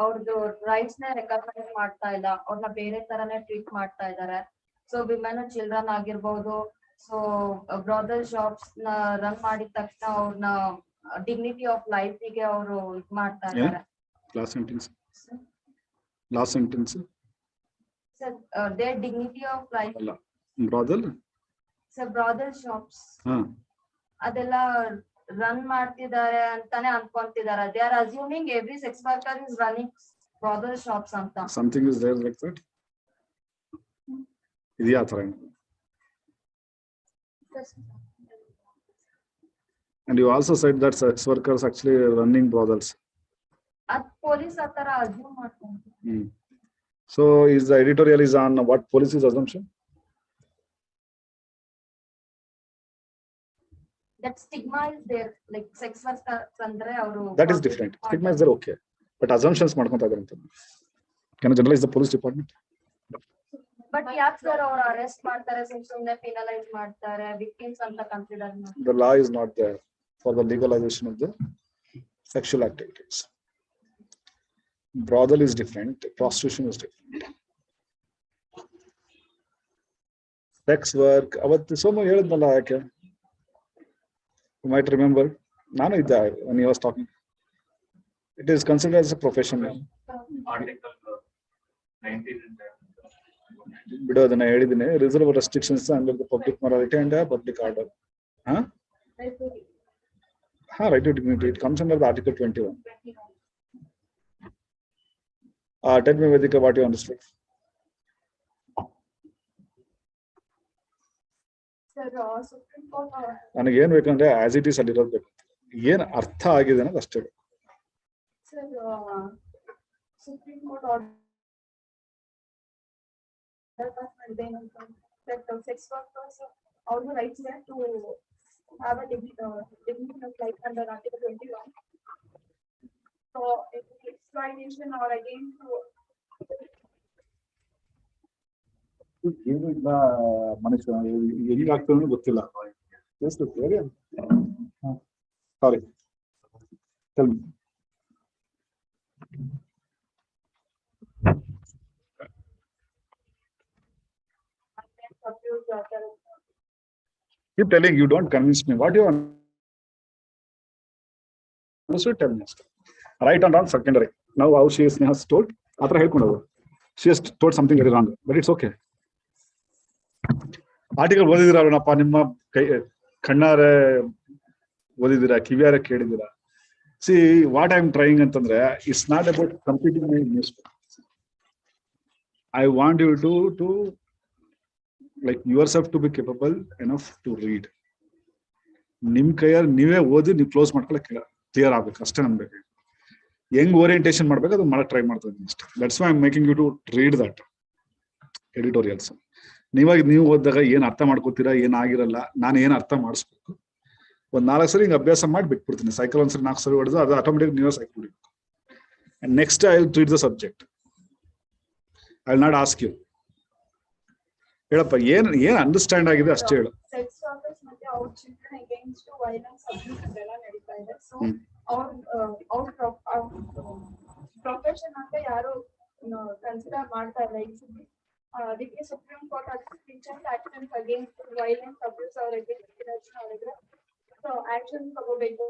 ಅವ್ರದ್ದು rights ನ recognise ಮಾಡ್ತಾ ಇಲ್ಲ, ಅವ್ರನ್ನ ಬೇರೆ ತರನೇ ಟ್ರೀಟ್ ಮಾಡ್ತಾ ಇದ್ದಾರೆ. ಸೊ ವಿಮೆನ್ ಚಿಲ್ಡ್ರನ್ ಆಗಿರ್ಬೋದು. ಸೊ ಬ್ರಾದರ್ ಶಾಪ್ಸ್ ನ ರನ್ ಮಾಡಿದ ತಕ್ಷಣ ಅವ್ರನ್ನ ಡಿಗ್ನಿಟಿ ಆಫ್ ಲೈಫ್ ಗೆ ಅವರು ಇದ್ ಮಾಡ್ತಾ ಇದ್ದಾರೆ. Last sentence. Sir, their dignity of life. Brothel? Sir, brother shops. ಅದೆಲ್ಲ ರನ್ ಮಾಡ್ತಿದ್ದಾರೆ ಅಂತಾನೆ ಅನ್ಕೊಂತಿದ್ದಾರೆ. They are assuming every sex worker is running brother shops ಅಂತ. Something is there like that? ಇದೆಯಾ ಆ ಥರ? And you also said that sex workers actually running brothels. ಅದ್ police ಆ ತರ ಅಸ್ಯೂಮ್ ಮಾಡ್ತಾರೆ. So is the editorial is on what police is assumption? That stigma is there, like sex workers andre ಅವರು. That is different. Stigma is there, okay. But assumptions ಮಾಡ್ಕೊಂತ ಇದ್ದಾರೆ ಅಂತ. Can you generalize the police department? But ಯಾಕೆ sir ಅವರು arrest ಮಾಡ್ತಾರೆ, ಸುಮ್ಮನೆ ಪೆನಲೈಸ್ ಮಾಡ್ತಾರೆ, victims ಅಂತ ಕನ್ಸಿಡರ್ ಮಾಡ್ತಾರೆ? The law is not there for the legalization of the sexual activities. Brothel is different, prostitution is different. Sex work, avatti Soma ಹೇಳಿದ್ನಲ್ಲ ಯಾಕೆ? You might remember, ನಾನು ಇದ್ದೆ when he was talking. It is considered as a profession. Article 19. ಬಿಡು ಅದನ್ನ ಹೇಳಿದ್ದೀನಿ. Reserve restrictions under the public morality and public order. Right to dignity. It comes under the Article 21. Tell me, Vedika, what you understood. ನನಗೆ ಏನ್ ಬೇಕಂದ್ರೆ as it is ಅಲ್ಲಿರೋದು ಬೇಕು. ಏನ್ ಅರ್ಥ ಆಗಿದೆ ಅನ್ನೋದು ಅಷ್ಟೇ. Supreme court order sex workers also rights there to have a dignity of life under Article 21. So exploitation or again to ಏನಿಲ್ಲ ಮನುಷ್ಯ ಹೆಂಗಾಗ್ತದೆ ಗೊತ್ತಿಲ್ಲ. ಸಾರಿ, tell me. Keep telling, you don't convince me. What you understood, tell me. Right and wrong secondary. Now how she has told, after she has told something very wrong, but it's okay. Article ಓದಿದಿರಪ್ಪ, ನಿಮ್ಮ ಕಣ್ಣಾರೆ ಓದಿದಿರಾ, ಕಿವಿಯಾರೆ ಕೇಳಿದಿರಾ? See, what I'm trying ಅಂತಂದ್ರೆ, it's not about competing my newspaper. I want you to like yourself to be capable enough to read. ನಿಮ್ ಕೈಯಲ್ಲಿ ನೀವೇ ಓದಿ ನೀವು close ಮಾಡ್ಕೊಳಕ್ ಕ್ಲಿಯರ್ ಆಗ್ಬೇಕು ಅಷ್ಟೇ. ಅನ್ಬೇಕು ಹೆಂಗ್ ಓರಿಯಂಟೇಶನ್ ಮಾಡ್ಬೇಕು ಅದು ಮಾಡಕ್ ಟ್ರೈ ಮಾಡ್ತಾ ಇದ್ದೀನಿ ಅಷ್ಟೇ. That's why I am making you to read that editorials. ನೀವು ಓದಿದಾಗ ಏನ್ ಅರ್ಥ ಮಾಡ್ಕೋತೀರಾ, ಏನಾಗಿರಲ್ಲ, ನಾನು ಏನ್ ಅರ್ಥ ಮಾಡಿಸ್ಬೇಕು, ಒಂದ್ 4 ಸರಿ ಹಿಂಗ್ ಅಭ್ಯಾಸ ಮಾಡಿ ಬಿಟ್ಬಿಡ್ತೀನಿ. ಸೈಕಲ್ ಒಂದ್ಸರಿ 4 ಸರಿ ಹೊಡೆದು ಅದು ಆಟೋಮೆಟಿಕ್ ನೀವೇ ಸೈಕಲ್ ಹೊಡಿಬೇಕು. And next I will treat the subject. I will not ask you. ಹೇಳಪ್ಪ ಏನ್ ಅಂಡರ್ಸ್ಟ್ಯಾಂಡ್ ಆಗಿದೆ ಅಷ್ಟೇ ಹೇಳು. sex workers our children against violence abuse ಎಲ್ಲ ನಡೀತಾ ಇದೆ. ಸೊ ಹ್ಮ್. ಅವ್ರ ಪ್ರೊಫೆಷನ್ ಅಂತ ಯಾರು ಕನ್ಸಿಡರ್ ಮಾಡ್ತಾ ಇಲ್ಲ. ಅದಕ್ಕೆ supreme court stringent actions against violence abuse ಅವ್ರ ಅವ್ರಿಗೆ ಸೊ ಆಕ್ಷನ್ ತಗೋಬೇಕು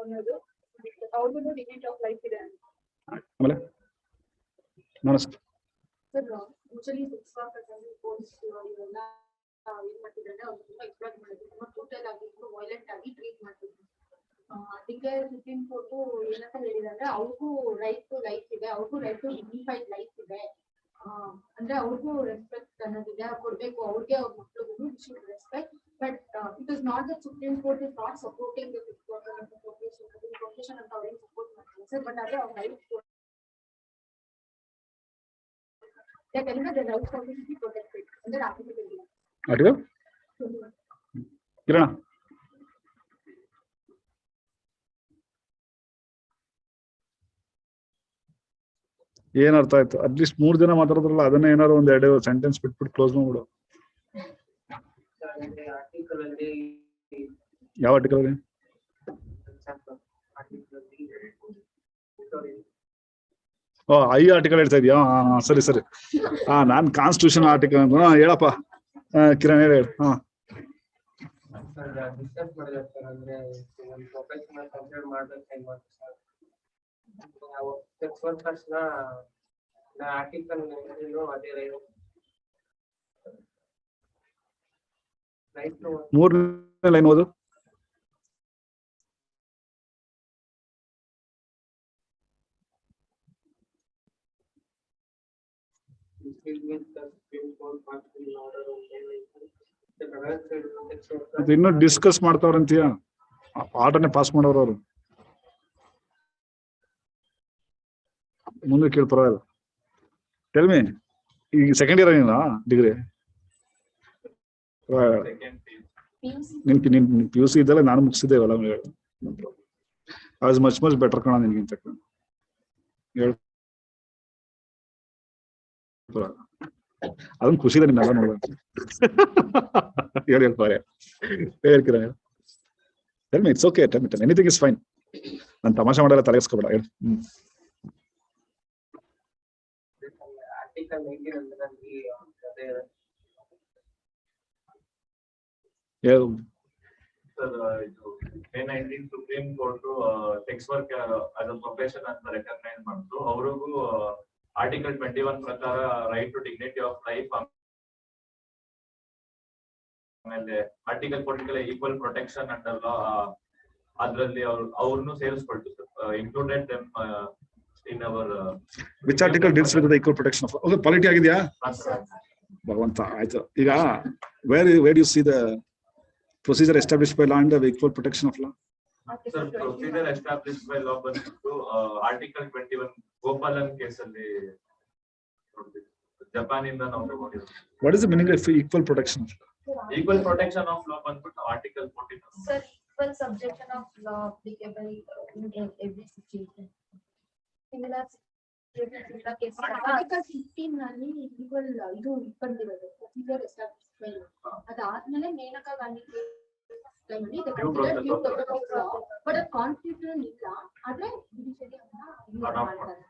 ಅನ್ನೋದು. ಅವ್ರಿಗೂ ಡಿಗ್ನಿಟಿ ಆಫ್ ಲೈಫ್ ಇದೆ. ಆಮೇಲೆ ನಮಸ್ತೆ. ಸರ್ ಯೂಶಲಿ ಸಿಕ್ಸ್ ಕೋರ್ಸ್ ಇವೆಲ್ಲ ಏನ್ ಮಾಡ್ತಿದ್ರೆ ಅವ್ರು ತುಂಬಾ ಎಕ್ಸ್ಪ್ಲೋರ್ ಮಾಡಿದ್ರು, ತುಂಬಾ ಟೋಟಲ್ ಆಗಿ ವೈಲೆಂಟ್ ಆಗಿ ಟ್ರೀಟ್ ಮಾಡ್ತಿದ್ರು. ಅದಕ್ಕೆ ಸುಪ್ರೀಂ ಕೋರ್ಟ್ ಏನಂತ ಹೇಳಿದ್ರೆ ಅವ್ರಿಗೂ ರೈಟ್ ಟು ಲೈಫ್ ಇದೆ, ಅವ್ರಿಗೂ ರೈಟ್ ಟು ಡಿಗ್ನಿಫೈಡ್ ಲೈಫ್ ಇದೆ. ಅಂದ್ರೆ ಅವ್ರಿಗೂ ರೆಸ್ಪೆಕ್ಟ್ ಅನ್ನೋದಿದೆ ಕೊಡ್ಬೇಕು, ಅವ್ರಿಗೆ ಅವ್ರ ಮಕ್ಳಿಗೂ should respect. But it is not that supreme court is not supporting profession ಅಂತ ಅವ್ರಿಗೆ ಸಪೋರ್ಟ್ ಮಾಡ್ತಾರೆ ಸರ್. ಬಟ್ ಅದೇ ಅವ್ರ ರೈಟ್ ಕಿರಣ ಏನ್ ಅರ್ಥ ಆಯ್ತು? ಅಟ್ಲೀಸ್ಟ್ 3 ದಿನ ಮಾತಾಡಿದ್ರಲ್ಲ, ಅದನ್ನ ಏನಾದ್ರು ಒಂದ್ 2 ಸೆಂಟೆನ್ಸ್ ಬಿಟ್ಬಿಟ್ಟು ಕ್ಲೋಸ್ ಮಾಡ್ಬಿಡು. ಯಾವ ಆರ್ಟಿಕಲ್ ಅಲ್ಲಿ? ಐ ಆರ್ಟಿಕಲ್ ಹೇಳ್ತಾ ಇದೀಯಾ? ಸರಿ ಸರಿ. ನಾನ್ ಕಾನ್ಸ್ಟಿಟ್ಯೂಷನ್ ಆರ್ಟಿಕಲ್ ಹೇಳಪ್ಪ ಕಿರಣ್ ಹೇಳಿ. ಡಿಸ್ಕಸ್ ಮಾಡಿದ್ರೆ ಸರ್, ಅಂದ್ರೆ ಒಂದು ಪ್ರೊಫೆಷನಲ್ ಕನ್ಸಿಡರ್ ಮಾಡ್ಬೇಕು ಸೆಕ್ಸ್ ವರ್ಕರ್ಸ್ ನ ಆರ್ಟಿಕಲ್ ಅದೇ ರೈಟ್ 3ನೇ ಲೈನ್ ಓದು. ಇನ್ನು ಡಿಸ್ಕಸ್ ಮಾಡ್ತಾವ್ರಂತೀಯ? ಆರ್ಡರ್ನೇ ಪಾಸ್ ಮಾಡೋರು ಅವರು. ಮುಂದೆ ಕೇಳಿ ಪರವಾಗಿಲ್ಲ. ಟೆಲ್ ಮಿ, ಈಗ ಸೆಕೆಂಡ್ ಇಯರ್ ನೀನು ಡಿಗ್ರಿ? ನಿನ್ PUC ಇದ್ದಲ್ಲ, ನಾನು ಮುಗಿಸಿದ್ದೇವಲ್ಲ. ಐ ವಾಸ್ ಮಚ್ ಬೆಟರ್ ಕಣ ನಿನ್ಗಿಂತ. ಅದೊಂದು ಖುಷಿ ಇದೆ ನಿನ್ನೆಲ್ಲ ನೋಡ. ಹೇಳ್ತೀರ? Tell me, it's okay, anything is fine. ನಾನು ತಮಾಷೆ ಮಾಡಲ್ಲ, ತಲೆಸ್ಕೊಬೇಡ. ಹೇಳಿ. ಆರ್ಟಿಕಲ್ 19 ಅಂದ್ರೆ ಅದೇ ಹೇಳು. May 19 supreme court sex work as a profession ಅಂತ ರೆಕಗ್ನೈಸ್ ಮಾಡ್ತು. ಅವ್ರಿಗೂ ಆರ್ಟಿಕಲ್ 21 ಪ್ರಕಾರ right to dignity of life, ಆಮೇಲೆ article 40 equal protection under law, ಅದ್ರಲ್ಲಿ ಅವ್ರನ್ನು ಸೇರಿಸ್ಕೊಳ್ತು. Included them in our. Which article deals with the equal protection of? Okay, polity ಆಗಿದೆಯಾ? ಭಗವಂತ, ಆಯ್ತು. ಈಗ where you see the procedure established by law and the equal protection of law? Sir, procedure established by ಲಾ ಬಂದ್ಬಿಟ್ಟು article 21 Gopalan ಕೇಸಲ್ಲಿ Japan ಇಂದ ನಾವು ತಗೊಂಡಿರೋದು. What is the meaning of equal protection? Equal protection of law ಬಂದ್ಬಿಟ್ಟು article 14. Sir, equal subjection of law applicable in every situation. Similar cases. Article 15 ನಲ್ಲಿ equal ಇದು ಇಟ್ಕೊಂಡಿರೋದು procedure established by ಲಾ. ಅದಾದ್ಮೇಲೆ Maneka Gandhi but ಅದು constitution ಇಲ್ಲ, ಆದ್ರೆ ಜುಡಿಷಿಯರಿ ಅಂತ ಮಾಡ್ತಾರೆ.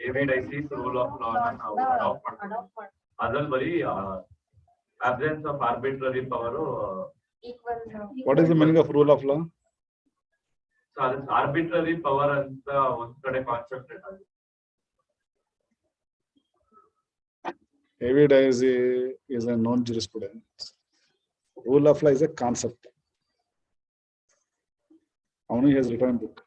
Evidence rule of law ನಾವು ಅಡಾಪ್ಟ್ ಮಾಡ್ತೀವಿ. ಅದ್ರಲ್ಲಿ ಬರೀ absence of arbitrary power. What is the meaning of rule of law? Arbitrary power ಅಂತ ಒಂದ್ ಕಡೆ ಕಾನ್ಸೆಪ್ಟ್ ಇದೆ. Evidence is a known jurisprudence. Rule of law is a concept. Only has written book.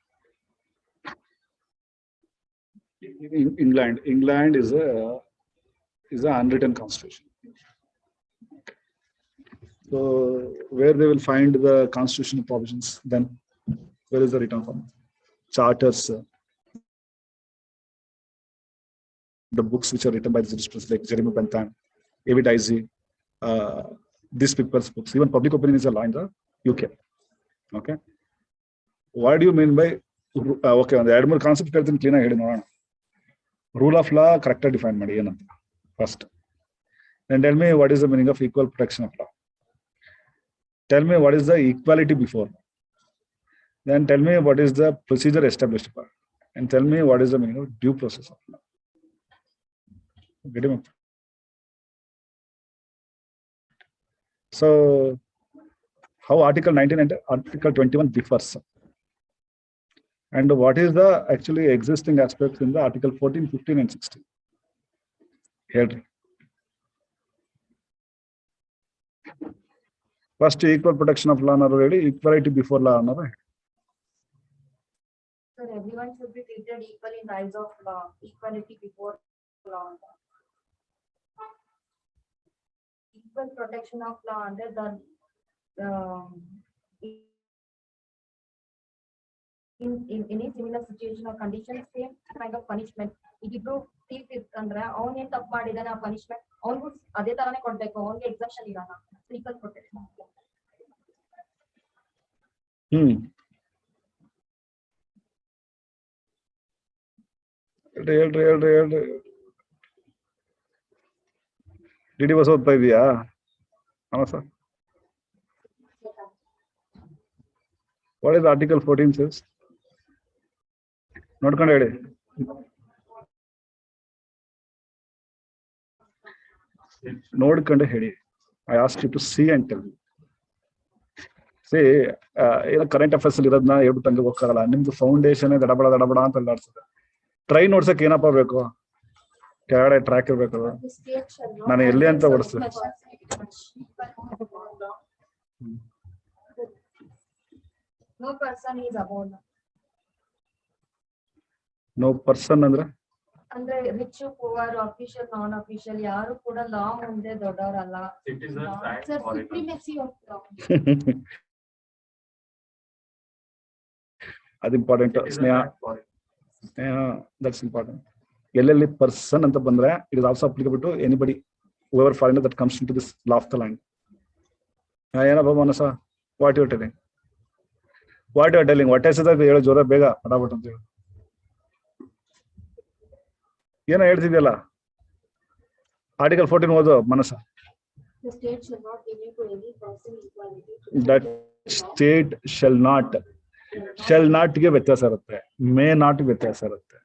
In England is a unwritten constitution. So where they will find the constitutional provisions? Then where is the written form? Charters. The books which are written by the jurisprudence like Jeremy Bentham, David Dicey, these people's books. Even public opinion is a law in the UK. Okay. What do you mean by okay, ಒಂದು 2-3 concept ಹೇಳ್ತೀನಿ, clean ಆಗಿ ಹೇಳಿ ನೋಡೋಣ. Rule of law correct ಆಗಿ define ಮಾಡಿ ಏನಂತ first. Then tell me what is the meaning of equal protection of law. Tell me what is the equality before. Then tell me what is the procedure established for. And tell me what is the meaning of due process of law. Get him up. So, how Article 19 and Article 21 differs, and what is the actually existing aspects in the Article 14, 15, and 16? Here. First, equal protection of law already, equality before law. Sir, everyone should be treated equal in the eyes of law, equality before law. Equal protection of law under the in any similar situation or condition, same kind of punishment. Idibbru thief ಅಂದ್ರೆ ಅವನು ಏನು ತಪ್ಪು ಮಾಡಿದಾನೆ, ಆ punishment ಅವನಿಗೂ ಅದೇ ತರಾನೇ ಕೊಡ್ಬೇಕು, ಅವನಿಗೆ ಎಕ್ಸೆಪ್ಷನ್ ಇರಲ್ಲ. Equal protection. ಹೇಳ್ರಿ. ಡಿಡಿ ಬಸ್ ಓದ್ತಾ ಇದೀಯಾ? Sir, what is article 14 says? ನೋಡ್ಕೊಂಡು ಹೇಳಿ. ನೋಡ್ಕೊಂಡು ಹೇಳಿ. I ask you to see and tell. See, ಏನೋ ಕರೆಂಟ್ ಅಫೇರ್ಸ್ ಅಲ್ಲಿ ಇರೋದನ್ನ ಹೇಳ್ಬಿಟ್ಟು ಹಂಗೆ ಹೋಗಲ್ಲ. ನಿಮ್ದು ಫೌಂಡೇಶನ್ ದಡಬಡ ಅಂತ ಅಲ್ಲಾಡ್ತದೆ. ಟ್ರೈನ್ ಓಡ್ಸಕ್ ಏನಪ್ಪ ಬೇಕು? ಕೆಳಗಡೆ ಟ್ರ್ಯಾಕ್ ಇರ್ಬೇಕು. ನಾನು ಎಲ್ಲಿ ಅಂತ ಓಡಿಸ್ತೇನೆ? No person is above law. No person ಅಂದ್ರೆ rich, poor, official, non official ಯಾರು ಕೂಡ ಲಾ ಮುಂದೆ ದೊಡ್ಡವರಲ್ಲ. ಅದು ಇಂಪಾರ್ಟೆಂಟ್. Sneha, that's important. ಎಲ್ಲೆಲ್ಲಿ ಪರ್ಸನ್ ಅಂತ ಬಂದ್ರೆ it is also applicable to anybody whoever foreigner that comes into this law of the land. ಏನಪ್ಪ ಮನಸ, ವಾಟ್ ಯು ಟೆಲಿಂಗ್? ವಾಟ್ ಹೆಸದ ಹೇಳೋ ಜೋರ ಬೇಗ ಪಟಾಪಟ್ ಅಂತ ಹೇಳಿ. ಏನೋ ಹೇಳ್ತಿದ್ಯಲ್ಲ, ಆರ್ಟಿಕಲ್ 14 ಓದು ಮನಸ. ದಟ್ ಸ್ಟೇಟ್ ಶೆಲ್ ನಾಟ್ ಗೆ ವ್ಯತ್ಯಾಸ ಇರುತ್ತೆ, ಮೇ ನಾಟ್ ವ್ಯತ್ಯಾಸ ಇರುತ್ತೆ,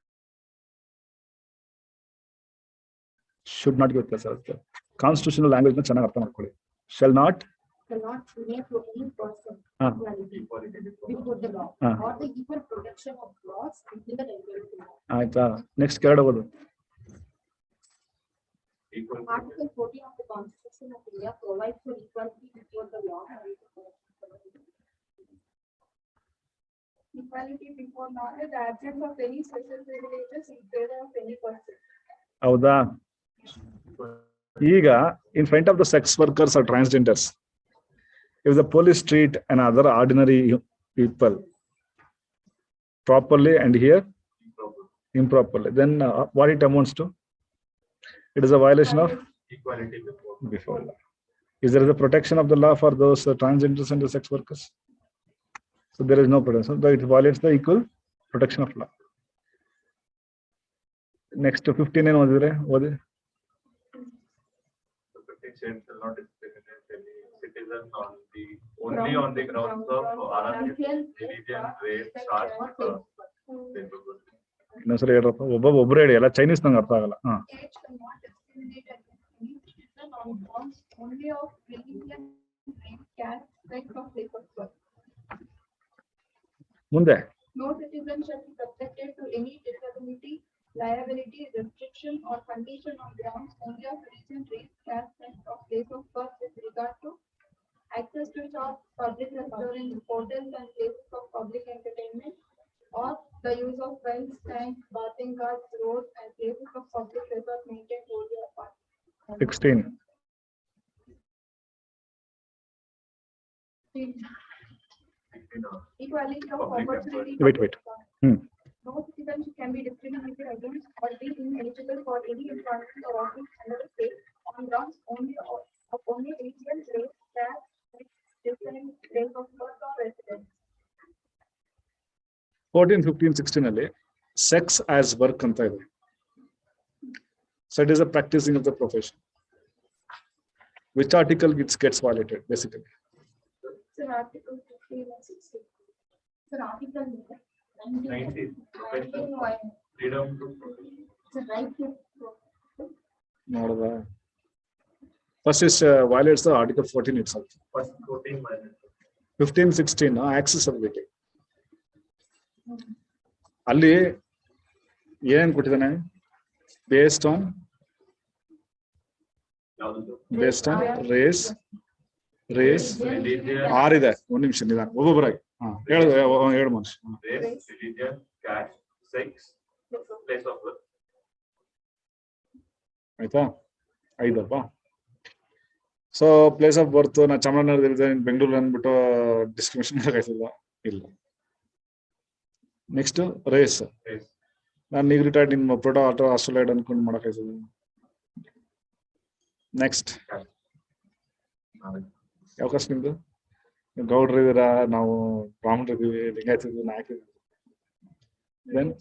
ಶುಡ್ ನಾಟ್ ಗೆ ವ್ಯತ್ಯಾಸ ಇರುತ್ತೆ. ಕಾನ್ಸ್ಟಿಟ್ಯೂಷನಲ್ ಲ್ಯಾಂಗ್ವೇಜ್ ನ ಚೆನ್ನಾಗಿ ಅರ್ಥ ಮಾಡ್ಕೊಳ್ಳಿ. ಶೆಲ್ ನಾಟ್ ಆಯ್ತಾ? ನೆಕ್ಸ್ಟ್ ಕೆರಡು ಓದು. Article 14 of the Constitution of India provides for equality before the law. Equality before law is the absence of any special privileges in favor of any person. ಹೌದಾ? ಈಗ in front of the sex workers or transgenders, if the police treat another ordinary people properly and here improperly, then what it amounts to? It is a violation of equality before law. Is there a protection of the law for those transgenders and the sex workers? So there is no protection. So it violates the equal protection of law. Next to 15 ಏನು ಓದಿದ್ರೆ ಓದಿ. shall not discriminate any citizen only on the grounds of religion, race, caste. ಇನ್ನೊಂದ್ಸರಿ ಹೇಳ್ರಪ್ಪ, ಒಬ್ರು ಹೇಳಿ, ಎಲ್ಲ Chinese ನಂಗೆ ಅರ್ಥ ಆಗಲ್ಲ. ಮುಂದೆ No citizen shall be subjected to any disability, liability, restriction, or condition on grounds only of religion, race, caste, or place of birth with regard to access to shops, public restaurants, hotels, and places of public entertainment, or the use of wells, tanks, bathing carts, roads, and places of public resort maintained wholly apart. 16. Equality of opportunity. Wait. No citizen can be discriminated against or be ineligible for any employment or office under the state on grounds only of only religion, race, caste, different place of birth or residence. 14, 15, 16 ಅಲ್ಲಿ sex as work ಅಂತ ಇದೆ. So it is a practicing of the profession. Which article gets violated basically? Sir, Article 15 and 16. Sir, Article 19. Profession. Freedom to profession. Sir, right to ನೋಡೋದಾ? First is violates the Article 14 itself. First 14 minus. 15, 16 accessibility. ಅಲ್ಲಿ ಏನ್ ಕೊಟ್ಟಿದ್ದಾನೆ? Based on ಯಾವುದು? race, Religion, ಆರಿದೆ. ಒಂದ್ ನಿಮಿಷ ನಿಧಾನ ಒಬ್ಬೊಬ್ಬರಾಗಿ ಹೇಳು ಮನುಷ್ಯ. race, religion, caste, sex, place of birth. ಆಯ್ತಾ? ಐದಪ್ಪ. ಸೊ ಪ್ಲೇಸ್ ಆಫ್ ಬರ್ತ್ ನಾ ಚಾಮರಾಜನಗರ ಬೆಂಗಳೂರು ಅಂದ್ಬಿಟ್ಟು ಡಿಸ್ಕ್ರಿಮಿನೇಷನ್ ಆಯ್ತದ? ಇಲ್ಲ. Next race. Race. ನಾನು ಈಗ ರಿಟೈರ್ಡ್ ನಿಮ್ಮ ಪ್ರೊಟೋ ಆಟೋ ಆಸ್ಟ್ರೇಲಿಯಾ ಅನ್ಕೊಂಡು ಮಾಡಕ್ಕಾಯ್ತದ? ನೆಕ್ಸ್ಟ್ ಯಾವ ಕಾಸ್ಟ್ ನಿಮ್ದು? ಗೌಡ್ರು ಇದೀರಾ, ನಾವು ಬ್ರಾಹ್ಮಣರು ಇದೀವಿ, ಲಿಂಗಾಯತ ಇದೀವಿ, ನಾಯಕ ಇದೀವಿ. ದೆನ್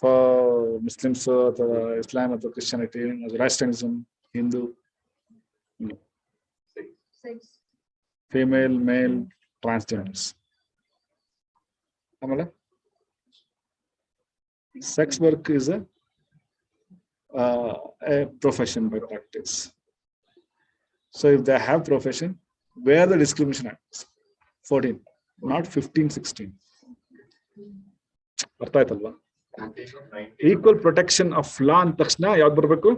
ಫಾರ್ ಮುಸ್ಲಿಮ್ಸ್ ಅಥವಾ ಇಸ್ಲಾಂ ಅಥವಾ ಕ್ರಿಶ್ಚಿಯಾನಿಟಿ, ರಾಷ್ಟ್ರನಿಸಮ್, ಹಿಂದೂ, Sex. ಫಿಮೇಲ್, ಮೇಲ್, ಟ್ರಾನ್ಸ್ಜೆಂಡರ್ಸ್. ಆಮೇಲೆ sex work is a profession by practice. So if they have profession, where the discrimination acts? 14, not 15, 16. ಅರ್ಥ ಆಯ್ತಲ್ವಾ? 19. ಈಕ್ವಲ್ ಪ್ರೊಟೆಕ್ಷನ್ ಆಫ್ ಲಾ ಅಂದ ತಕ್ಷಣ ಯಾವ್ದು ಬರ್ಬೇಕು?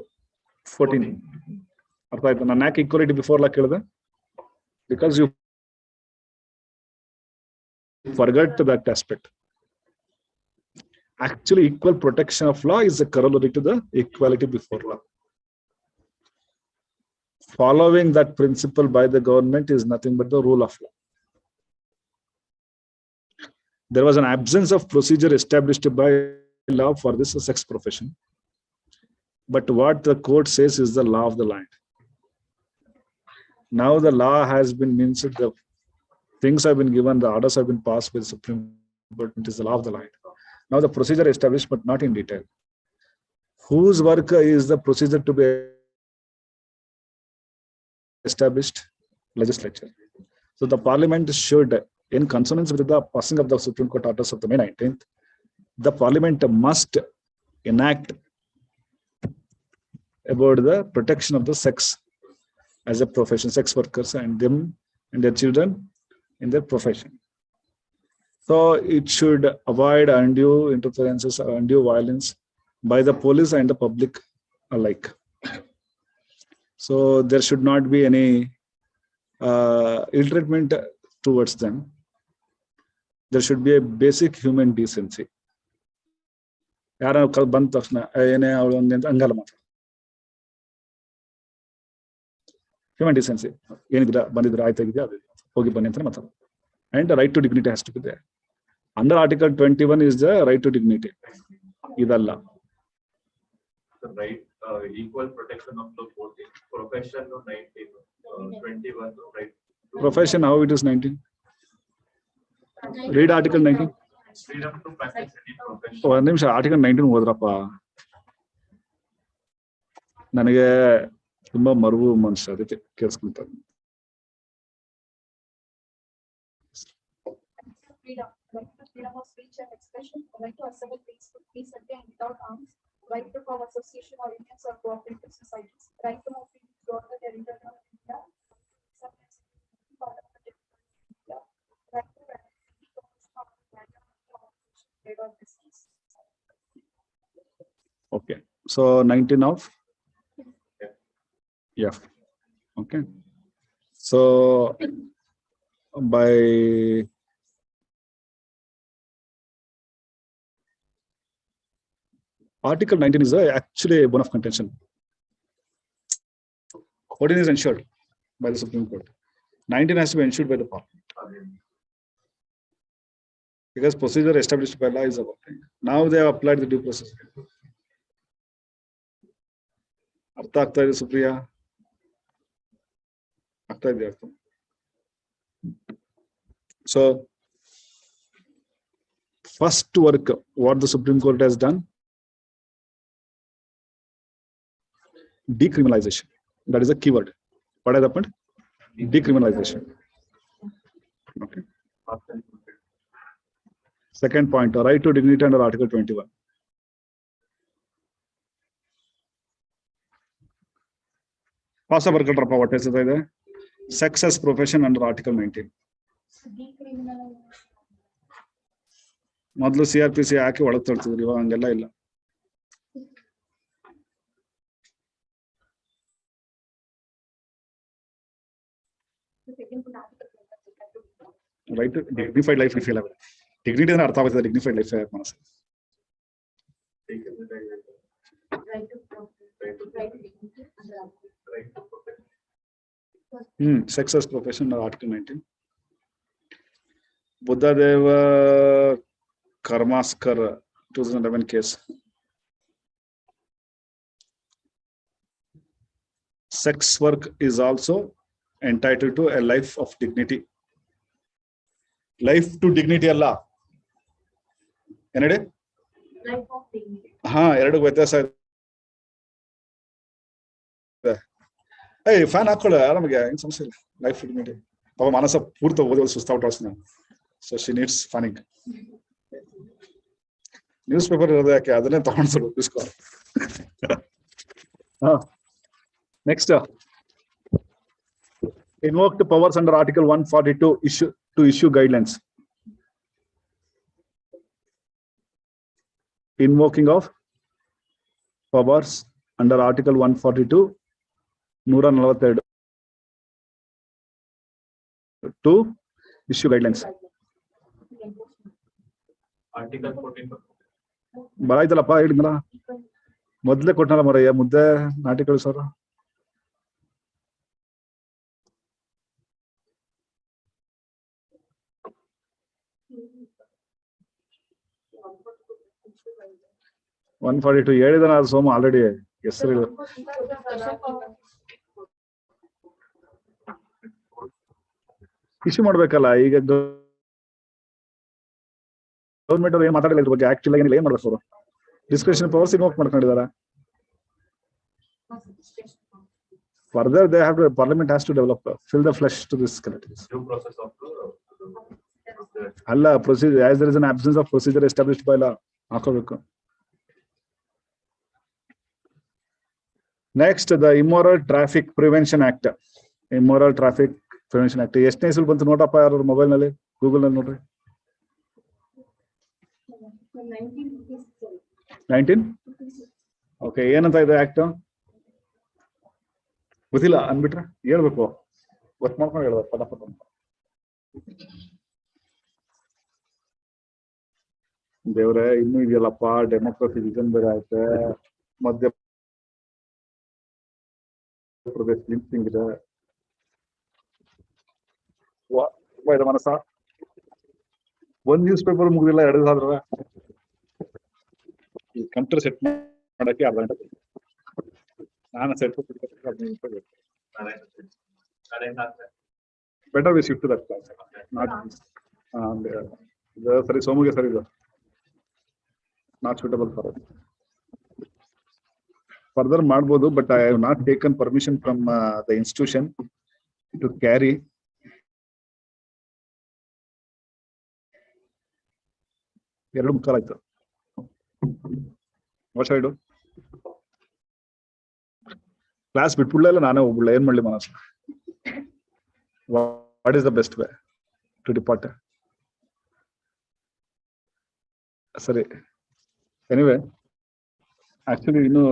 14. ಅರ್ಥ ಆಯ್ತು? ನಾನು ಯಾಕೆ ಈಕ್ವಾಲಿಟಿ ಬಿಫೋರ್ ಲಾ ಕೇಳಿದೆ? Because you forgot that aspect. Actually, equal protection of law is a corollary to the equality before law. Following that principle by the government is nothing but the rule of law. There was an absence of procedure established by law for this sex profession. But what the court says is the law of the land. Now the law has been means the things have been given, the orders have been passed by the Supreme Court. It is the law of the land. Now the procedure established, but not in detail. Whose work is the procedure to be established? Legislature. So the parliament should, in consonance with the passing of the Supreme Court orders of the May 19th, the parliament must enact about the protection of the sex as a profession, sex workers and them and their children in their profession. So it should avoid undue interferences, undue violence by the police and the public alike. So there should not be any ill treatment towards them. There should be a basic human decency. ಯಾರ ಬಂದ ತಕ್ಷಣ ಏನೇ ಅವಳು ಅಂತ ಹಂಗಲ್ಲ ಮಾತ್ರ. Human decency ಏನಿದ್ರ ಬಂದಿದ್ರ ಆಯ್ತಾಗಿದ್ಯಾ ಅದು ಹೋಗಿ ಬನ್ನಿ ಅಂತ ಮಾತಾಡ. And the right to dignity has to be there. Under Article 21 is the right to dignity. Idalla. The right, equal protection of the 14, profession of 19, 21, right? Profession, how it is 19? Read Article 19. Freedom to practice any profession. ಒಂದು ನಿಮಿಷ article 19 ಓದ್ರಪ್ಪ. ನನಗೆ ತುಂಬಾ ಮರುವು ಮನುಷ್ಯ ಅದಕ್ಕೆ ಕೇಳಿಸ್ಕೊಂತಾರೆ. Freedom. Right to freedom of speech and expression, right to assemble peacefully and without arms, right to form association or unions or cooperative societies, right to move freely throughout the territory of India, right to trade or business. Okay. So 19 of F. Okay. So by Article 19 is actually a bone of contention. 14 is ensured by the Supreme Court. 19 has to be ensured by the Parliament. Because procedure established by law is about thing. Now they have applied the due process. ಅರ್ಥ ಆಗ್ತಾ ಇದೆ ಸುಪ್ರಿಯಾ? ಆಗ್ತಾ ಇದೆ ಅರ್ಥ? So First work, what the Supreme Court has done, decriminalization. That is a keyword. What has happened? Decriminalization. Okay. Second point, right to dignity under Article 21. Pass over what is it? Sex as profession under Article 19. ಮೊದಲು CRPC ಹಾಕಿ ಒಳಗೆ ತಳ್ತಿದ್ರು, ಇವಾಗ ಹಂಗೆಲ್ಲ ಇಲ್ಲ. Right to dignified life if you have dignity ಅಂದ್ರೆ ಅರ್ಥ ಆಗುತ್ತೆ, dignified life ಮನಸ್ಸು. Sex as profession under Article 19. Buddhadeva Karmaskar 2011 case. Sex work is also entitled to a life of dignity. Life to dignity Allah. Enade? Life of dignity. ಎರಡು ವ್ಯತ್ಯಾಸ ಇದೆ. Fan ಹಾಕೊಳ್ಳ ಆರಾಮಿಗೆ, ಏನು ಸಮಸ್ಯೆ ಇಲ್ಲ. ಲೈಫ್ ಡಿಗ್ನಿಟಿ ಪಾಪ ಮನಸ್ಸ ಪೂರ್ತಿ ಓದೋದು ಸುಸ್ತಾಗ್ಬಿಟ್ಟು so she needs funning. News paper ಇರೋದು ಯಾಕೆ, ಅದನ್ನೇ ತಗೊಂಡು ರೂಪಿಸ್ಕೊ. Next, invoked powers under Article 142 issue guidelines. Invoking of powers under Article 142 142 to issue guidelines. Article 14. ಬರಾಯ್ತಲ್ಲಪ್ಪ, ಹೇಳಿದ್ನಲ್ಲ ಮೊದ್ಲೇ ಕೊಟ್ಟನಲ್ಲ ಮರಯ್ಯ, ಮುದ್ದೆ ನಾಟಿ ಕಳಿಸೋರು. ಒನ್ 142 ಹೇಳಿದಾನ ಅದು ಸೋಮ ಆಲ್ರೆಡಿ ಹೆಸರು ಇಶ್ಯೂ ಮಾಡ್ಬೇಕಲ್ಲ. ಈಗ ಗೌರ್ಮೆಂಟ್ ಅವ್ರು ಏನ್ ಮಾತಾಡಿಲ್ಲ ಇದ್ರ ಬಗ್ಗೆ, ಆಕ್ಟ್ ಇಲ್ಲ, ಏನಿಲ್ಲ, ಏನ್ ಮಾಡ್ಬೇಕು ಅವರು? ಡಿಸ್ಕ್ರಿಷನ್ ಪವರ್ಸ್ ಇನ್ವೋಕ್ ಮಾಡ್ಕೊಂಡಿದ್ದಾರೆ. Further, they have to, Parliament has to develop, fill the flesh to this categories. Due process of Allah procedure, as there is an absence of procedure established by law. ಹಾಕೋಬೇಕು. Next, the Immoral Traffic Prevention Act. Immoral Traffic Prevention Act. ಎಷ್ಟನೇ ಇಸ್ಲು ಬಂತು ನೋಟಪ್ಪ, ಯಾರು mobile ನಲ್ಲಿ Google ನಲ್ಲಿ ನೋಡ್ರಿ. 19? Okay, ಏನಂತ ಇದೆ act? ಗೊತ್ತಿಲ್ಲ ಅನ್ಬಿಟ್ರೆ ಹೇಳ್ಬೇಕು, ಗೊತ್ತು ಮಾಡ್ಕೊಂಡು ಹೇಳ್ಬೇಕು ಪದ ಪದ. ದೇವ್ರೆ, ಇನ್ನೂ ಇದೆಯಲ್ಲಪ್ಪ, ಡೆಮೋಕ್ರಸಿ ವಿಷನ್ ಬೇರೆ ಆಯ್ತೆ, ಮಧ್ಯ ಪ್ರದೇಶ ಲಿಂಕಿಂಗ್ ಇದೆ. ಮನಸ್ಸ ಒಂದ್ ನ್ಯೂಸ್ ಪೇಪರ್ ಮುಗಿದಿಲ್ಲ, ಎರಡು ಆದ್ರೆ ಈ ಕಂಪ್ಯೂಟರ್ ಸೆಟ್ ಮಾಡಕ್ಕೆ ಅರ್ಧ ಗಂಟೆ. ನಾನು set better we shift that class. ಸರಿ, ಸೋಮುಗೆ ಸರಿ, ಇದು not suitable for us. Further ಮಾಡ್ಬೋದು, but I have not taken permission from the institution to carry. ಎರಡು ಮುಕ್ಕಾಲಾಯ್ತು. ವರ್ಷ ಇಡು ಕ್ಲಾಸ್ ಬಿಟ್ಬಿಡ್ಲಿಲ್ಲ, ನಾನೇ ಹೋಗ್ಬಿಡ್ಲ, ಏನ್ ಮಾಡ್ಲಿ ಮನಸ್ಸು. What is the best way to depart? ಸರಿ, ಎನಿವೆ, ಆಕ್ಚುಲಿ ಇನ್ನು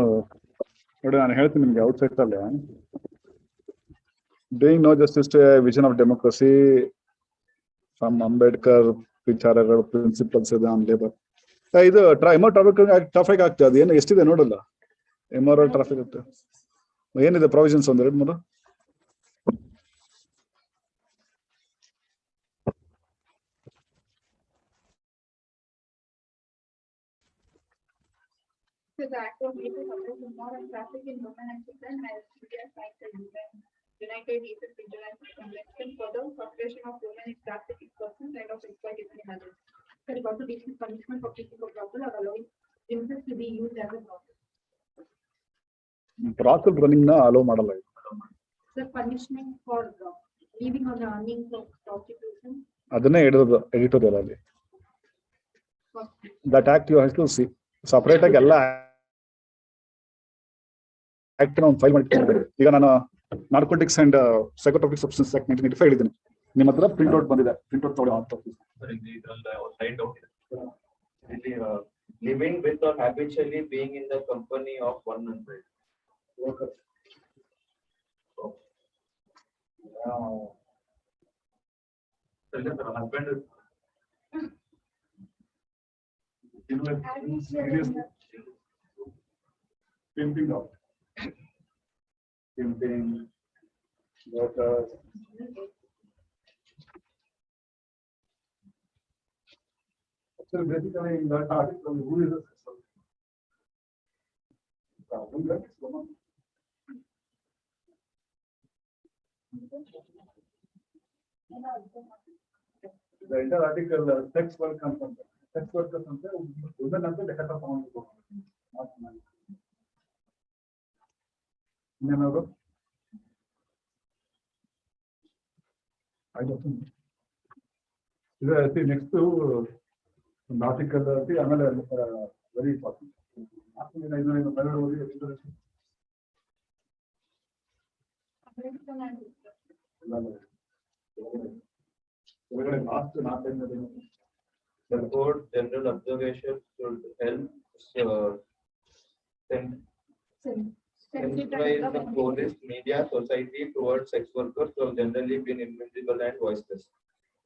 ನೋಡಿ, ನಾನು ಹೇಳ್ತೀನಿ ನಿಮ್ಗೆ ಔಟ್ಸೈಡ್ ಅಲ್ಲೇ, doing no justice to a vision of democracy from Ambedkar ವಿಚಾರಗಳು, ಪ್ರಿನ್ಸಿಪಲ್ಸ್ ಇದೆ ಆನ್ ಲೇಬರ್. ಇದು ಟ್ರಾಫಿಕ್ ಆಗ್ತದೆ, ಅದು ಏನು ಎಷ್ಟಿದೆ ನೋಡಲ್ಲ. ಇಮ್ಮೋರಲ್ ಟ್ರಾಫಿಕ್ ಆಗ್ತದೆ, ಏನಿದೆ ಪ್ರೊವಿಷನ್ಸ್? ಒಂದ್ 2-3. So the act of made to suppress immoral traffic in women and children has India signed the United Nations International Convention for the suppression of women in trafficking persons and of exploitation in others. There is also decent punishment for keeping a brothel or allowing incest to be used as a brothel. Brothel running na allow ಮಾಡಲ್ಲ ಇದು. The punishment for leaving on the earnings of prostitution. ಅದನ್ನೇ ಹೇಳಿರೋದು editorial ಅಲ್ಲಿ. That act you have to see separate ಆಗಿ ಎಲ್ಲ act ನ ಒಂದು file ಮಾಡಿ. ಈಗ ನಾನು narcotics and psychotropic substance act 1985 ಹೇಳಿದ್ದೀನಿ. ನಿಮ್ಮ ಹತ್ರ ಪ್ರಿಂಟ್ ಔಟ್ ಬಂದಿದೆ, ಪ್ರಿಂಟ್ ಔಟ್ ತಗೊಳ್ಳಿ ಅಂತ. Living with or habitually being in the company of 100 workers. Pimping out. Pimping, workers. So basically in that article, who is a sexual? The entire article, sex workers, women also ಲೆಕ್ಕ ತಗೊಂಡು ಇನ್ನೇನಾದ್ರು I don't know. See, next to ಒಂದು article ಆಮೇಲೆ very important. The board general observation should help sensitize the police, media, society towards sex workers who have generally been invisible and voiceless.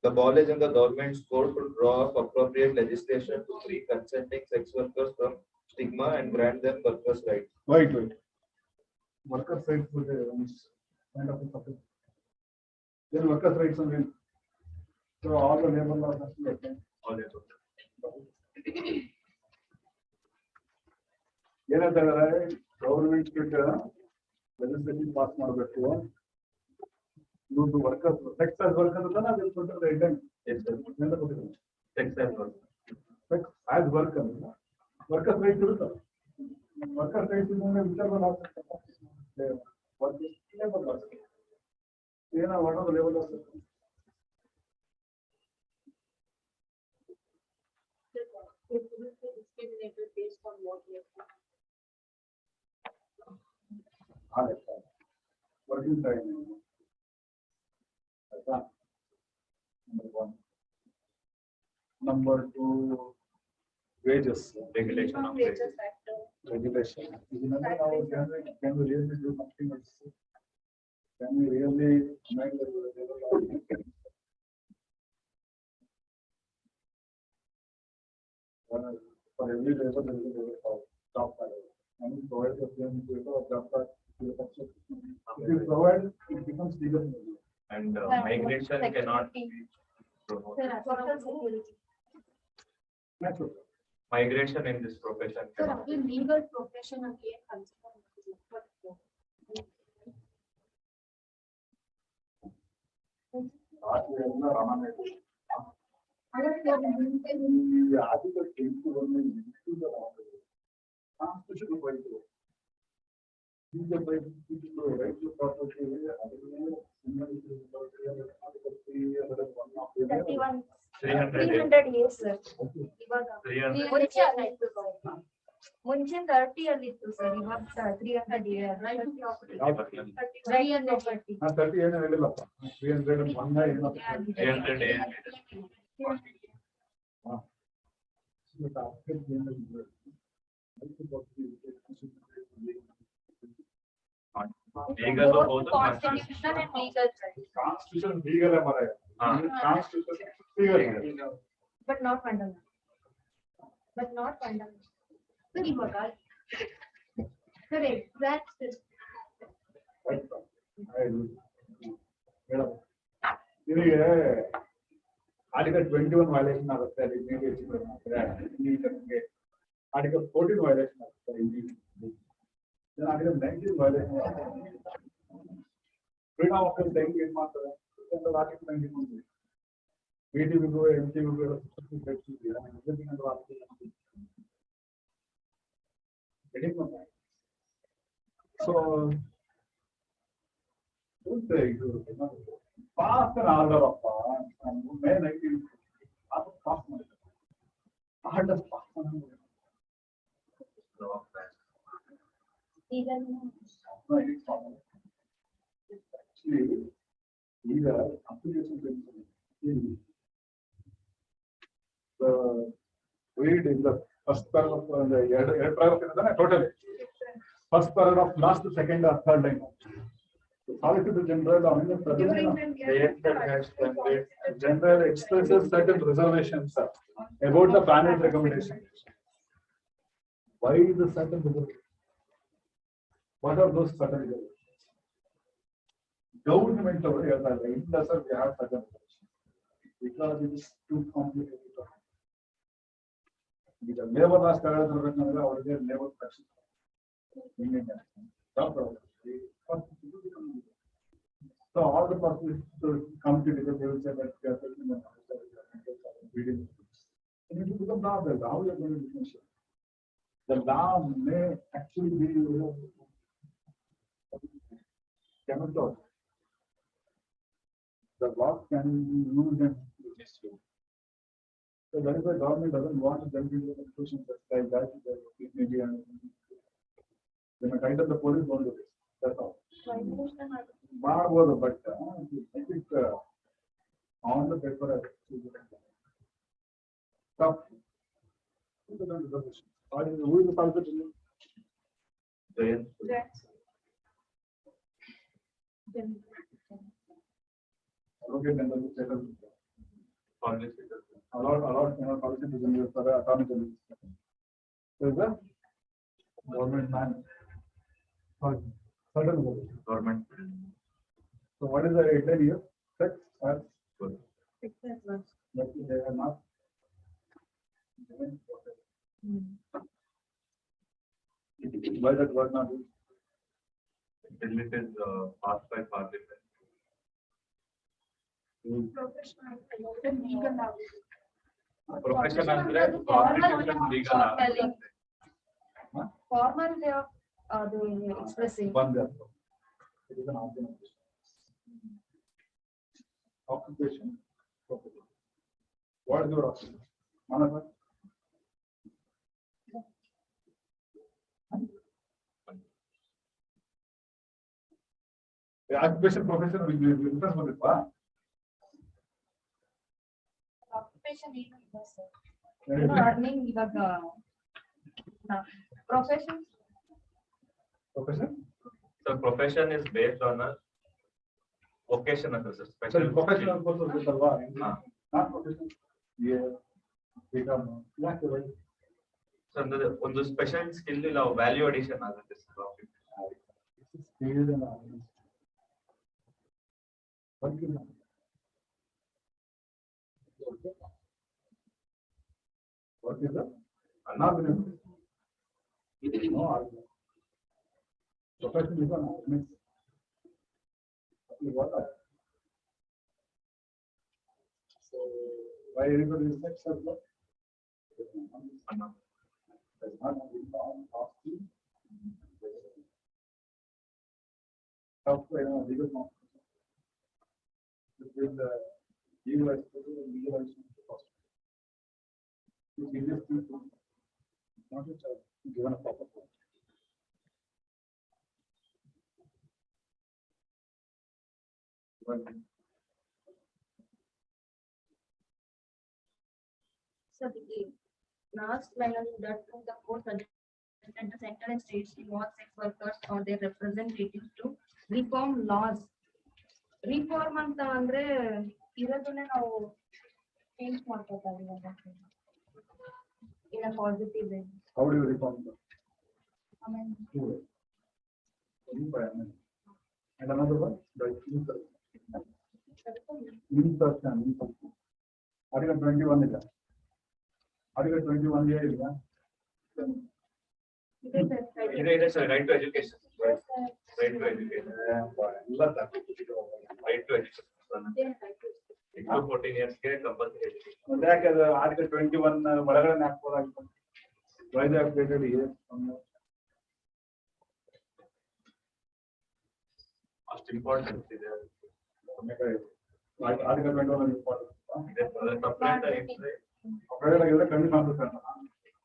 The ball is in the government's court to draw up appropriate legislation to free consenting sex workers from stigma and grant them workers' rights. Wait. Workers' rights would kind of a topic. Then workers' rights and so all the labor laws have to be okay. ಏನಂತಂದ್ರೆ government legislation pass ಮಾಡಬೇಕು. ಇವ್ರದ್ದು workers sex as worker ಅಂತ ನಾವು ಕೊಟ್ಟಿರೋದು item sex as worker workers rights ಇರುತ್ತೆ. Workers rights ವಿಚಾರ ಏನೋ ಮಾಡೋದು label Discriminated based on what they working time. Number one. Number two, wages. Regulation of wages. Regulation. Can we really do something else? Can we really make the level of for every labor there is a labor job salary. And we provide the same job card to the person. If you provide, it becomes legal. And migration cannot be promoted. Natural. Migration in this profession Sir, cannot be. legal profession again consider. The article came to government to the constitution of right to the right to property. Article 300 years, sir. ಇವಾಗ 300 ಮುಂಚೆ ಆಯ್ತು ಮುಂಚೆ 30 ಅಲ್ಲಿ ಇತ್ತು sir, ಇವಾಗ 300 years. 30 ಏನು ಹೇಳಿಲ್ಲಪ್ಪ, 300 legal both Constitutional and legal rights, Constitution legal है हमारा, Constitution legal है, but not fundamental. Sir, ಇವಾಗ sir, exact ನಿಮಗೆ ಆರ್ಟಿಕಲ್ 21 ವೈಲೇಷನ್ ಆಗುತ್ತೆ, ಆರ್ಟಿಕಲ್ 14 ವೈಲೇಷನ್ ಆಗುತ್ತೆ, ಆರ್ಟಿಕಲ್ 19 ವೈಲೇಷನ್ ಫ್ರೀಡಮ್ ಆಫ್ ಹೆಂಗ್ ಏನ್ ಮಾಡ್ತಾರೆ article 19 BTV MTV So, don't say you fast and order of and may like fast hardest fast. Even Actually, these are application principles. The read in the first paragraph the paragraph totally. First paragraph, last, second, or third line. Solicitor General General expresses certain reservations about the panel's recommendation. Why is the certain reservation? What are those certain reservations? Government over here, the industry, we have certain reservations because it is too complicated. The labor laws or labor practice. So all the parties to come together, they will say that we are taking the reading. And it will become law. How you are going to differentiate? The law may actually be chemical. The law can be used and so that is why government doesn't want to jump into the conclusions like that. Maybe they may tighten the police won't do this. That's all. But I think on the paper, tough. Who is the target? Okay, then a lot, policy to for attorney general. So is that government man? Certain Government. So what is the headline here? Sex as Six as well. that they are not. Why that word not used? Until it is passed by parliament. Profession ಅಂದ್ರೆ constitution legal Formal way of expressing. One there. It is an organization. Occupation. What is your occupation? Manasa? The occupation profession will be different from it. Occupation ಏನು sir? Earning ಇವಾಗ profession. Profession? So profession is based on a vocation as a So special professional skill. course is not professional. Yeah. Become black. So ಒಂದು special skill ಇಲ್ಲ value addition ಆಗುತ್ತೆ sir. Skilled and honest. What is that? What is that? Not no argument. Profession is an argument. What are? So why everybody is sex or what? That's not asking. Software legal norm. This is the legalization of the cost. Not given a proper form. So the last line of that of the court suggested the center and states involve sex workers or their representatives to reform laws. Reform ಅಂತ ಅಂದ್ರೆ ಇರೋದನ್ನೇ ನಾವು change ಮಾಡ್ಕೊತಾ in a positive way. How do you reform them? Amen. Two ways. One by amendment. And another one by insert. Insertion. Article 21 is that. Article 21 here is that. It is a right to education. Right to education. Right to education. to 14 years ಗೆ compulsory education. ಯಾಕೆ ಅದು article 21 ಒಳಗಡೆ ಹಾಕ್ಬೋದಾಗಿತ್ತು. Why they have created here? ಅಷ್ಟು importance ಇದೆ. Article 21 important. Separate ಆಗಿದ್ರೆ separate ಆಗಿದ್ರೆ ಖಂಡಿತ ಆಗುತ್ತೆ ಅಂತ.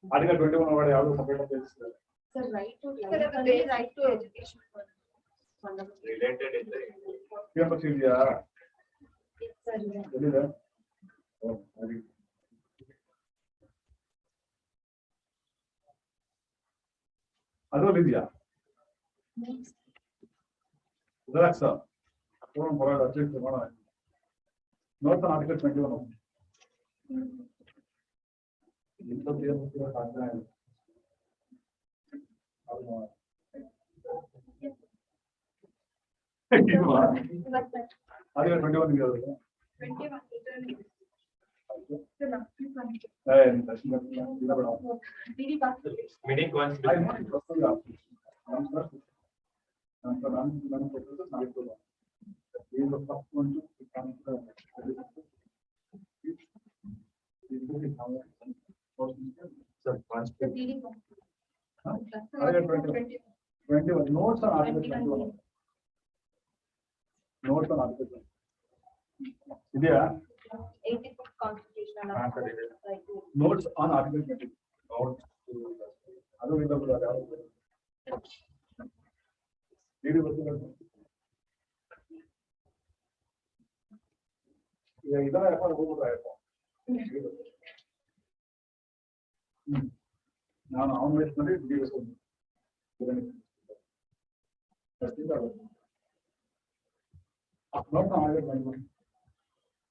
ಆರ್ಟಿಕಲ್ 21 ಒಳಗಡೆ ಯಾವುದು ಸಪರೇಟ್ ಆಗಿ ತಿಳಿಸಿದ್ದಾರೆ. Sir, right to Sir, life the right to education. fundamental. Related ಇದೆ. PMS ಇದೆಯಾ? Sir, ಎಲ್ಲಿದೆ? ಓ, ಸರಿ. ಅದರಲ್ಲಿ ಇದೆಯಾ? Relax. Forum for object tomorrow. Not an article 21. Article 21. 21. Meaning once Notes on article 21. Notes on article 21. Idea? 85th constitutional. Notes on article 20. Notes. Adu indabula yavu. Did you work? Yeah, idara yaar hogoda yaar. ನಾನು ಅವನ ವಯಸ್ಸಿನಲ್ಲಿ degree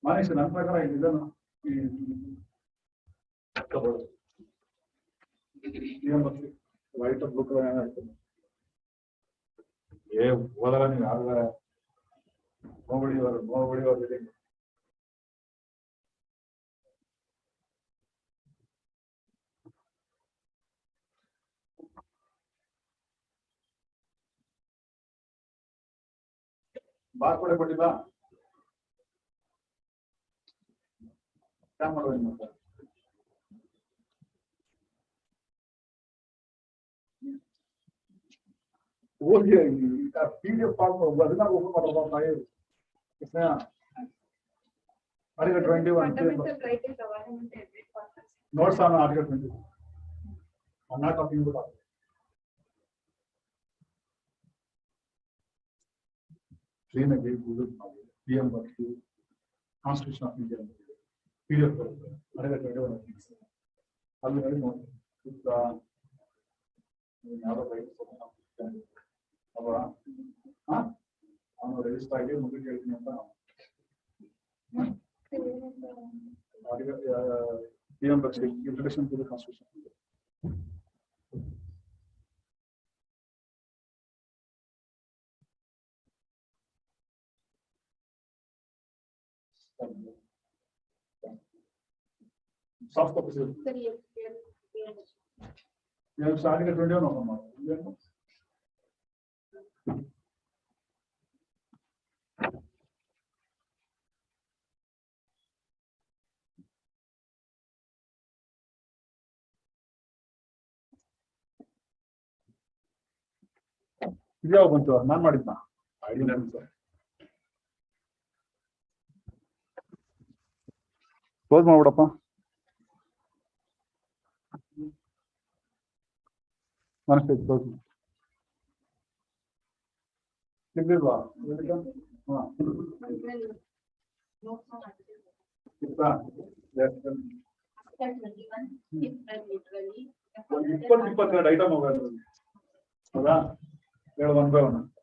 Manesh ನನ್ನ ಪ್ರಕಾರ ಇದನ್ನು white book ಏನಾಯ್ತು ಓದಲ್ಲ ನೀವು ಯಾರು ನೋಬಡಿಯವರು ಬಾರ್ ಕೂಡ ಕೊಟ್ಟಿಲ್ಲ ಸ್ಕ್ಯಾನ್ ಮಾಡೋದು ಮತ್ತೆ ಹೋಗಿ PDF ಫಾರ್ಮ್ ಅದನ್ನ ಓಪನ್ ಮಾಡೋದು ನಾವು इसमें article 21 Fundamental right is government every person. notes on article 20. I'm not talking about that. Train again Google PM work Constitution of India PDF article 21 ಅಲ್ಲಿ ನೋಡಿ ನೋಡಿ ಯಾರೋ ರೈಟ್ ಅಲ್ವಾ ಅವನು ರಿಜಿಸ್ಟರ್ ಆಗಿ ಮುಗಿದು ಹೇಳ್ತೀನಿ ಅಂತ PM introduction to the Constitution. Soft copy. You are starting at 21 or something. ಇದ್ಯಾವ ಬಂತು ನಾನು ಮಾಡಿದ್ನ ಐಡಿಯಾ ಕ್ಲೋಸ್ ಮಾಡ್ಬಿಡಪ್ಪ ಮನಸ್ಸು ಕ್ಲೋಸ್ ಸಿಗ್ಲಿಲ್ವಾ ಇಪ್ಪತ್ತೆರಡು ಐಟಮ್ ಹೌದಾ ಹೇಳು 1 by 1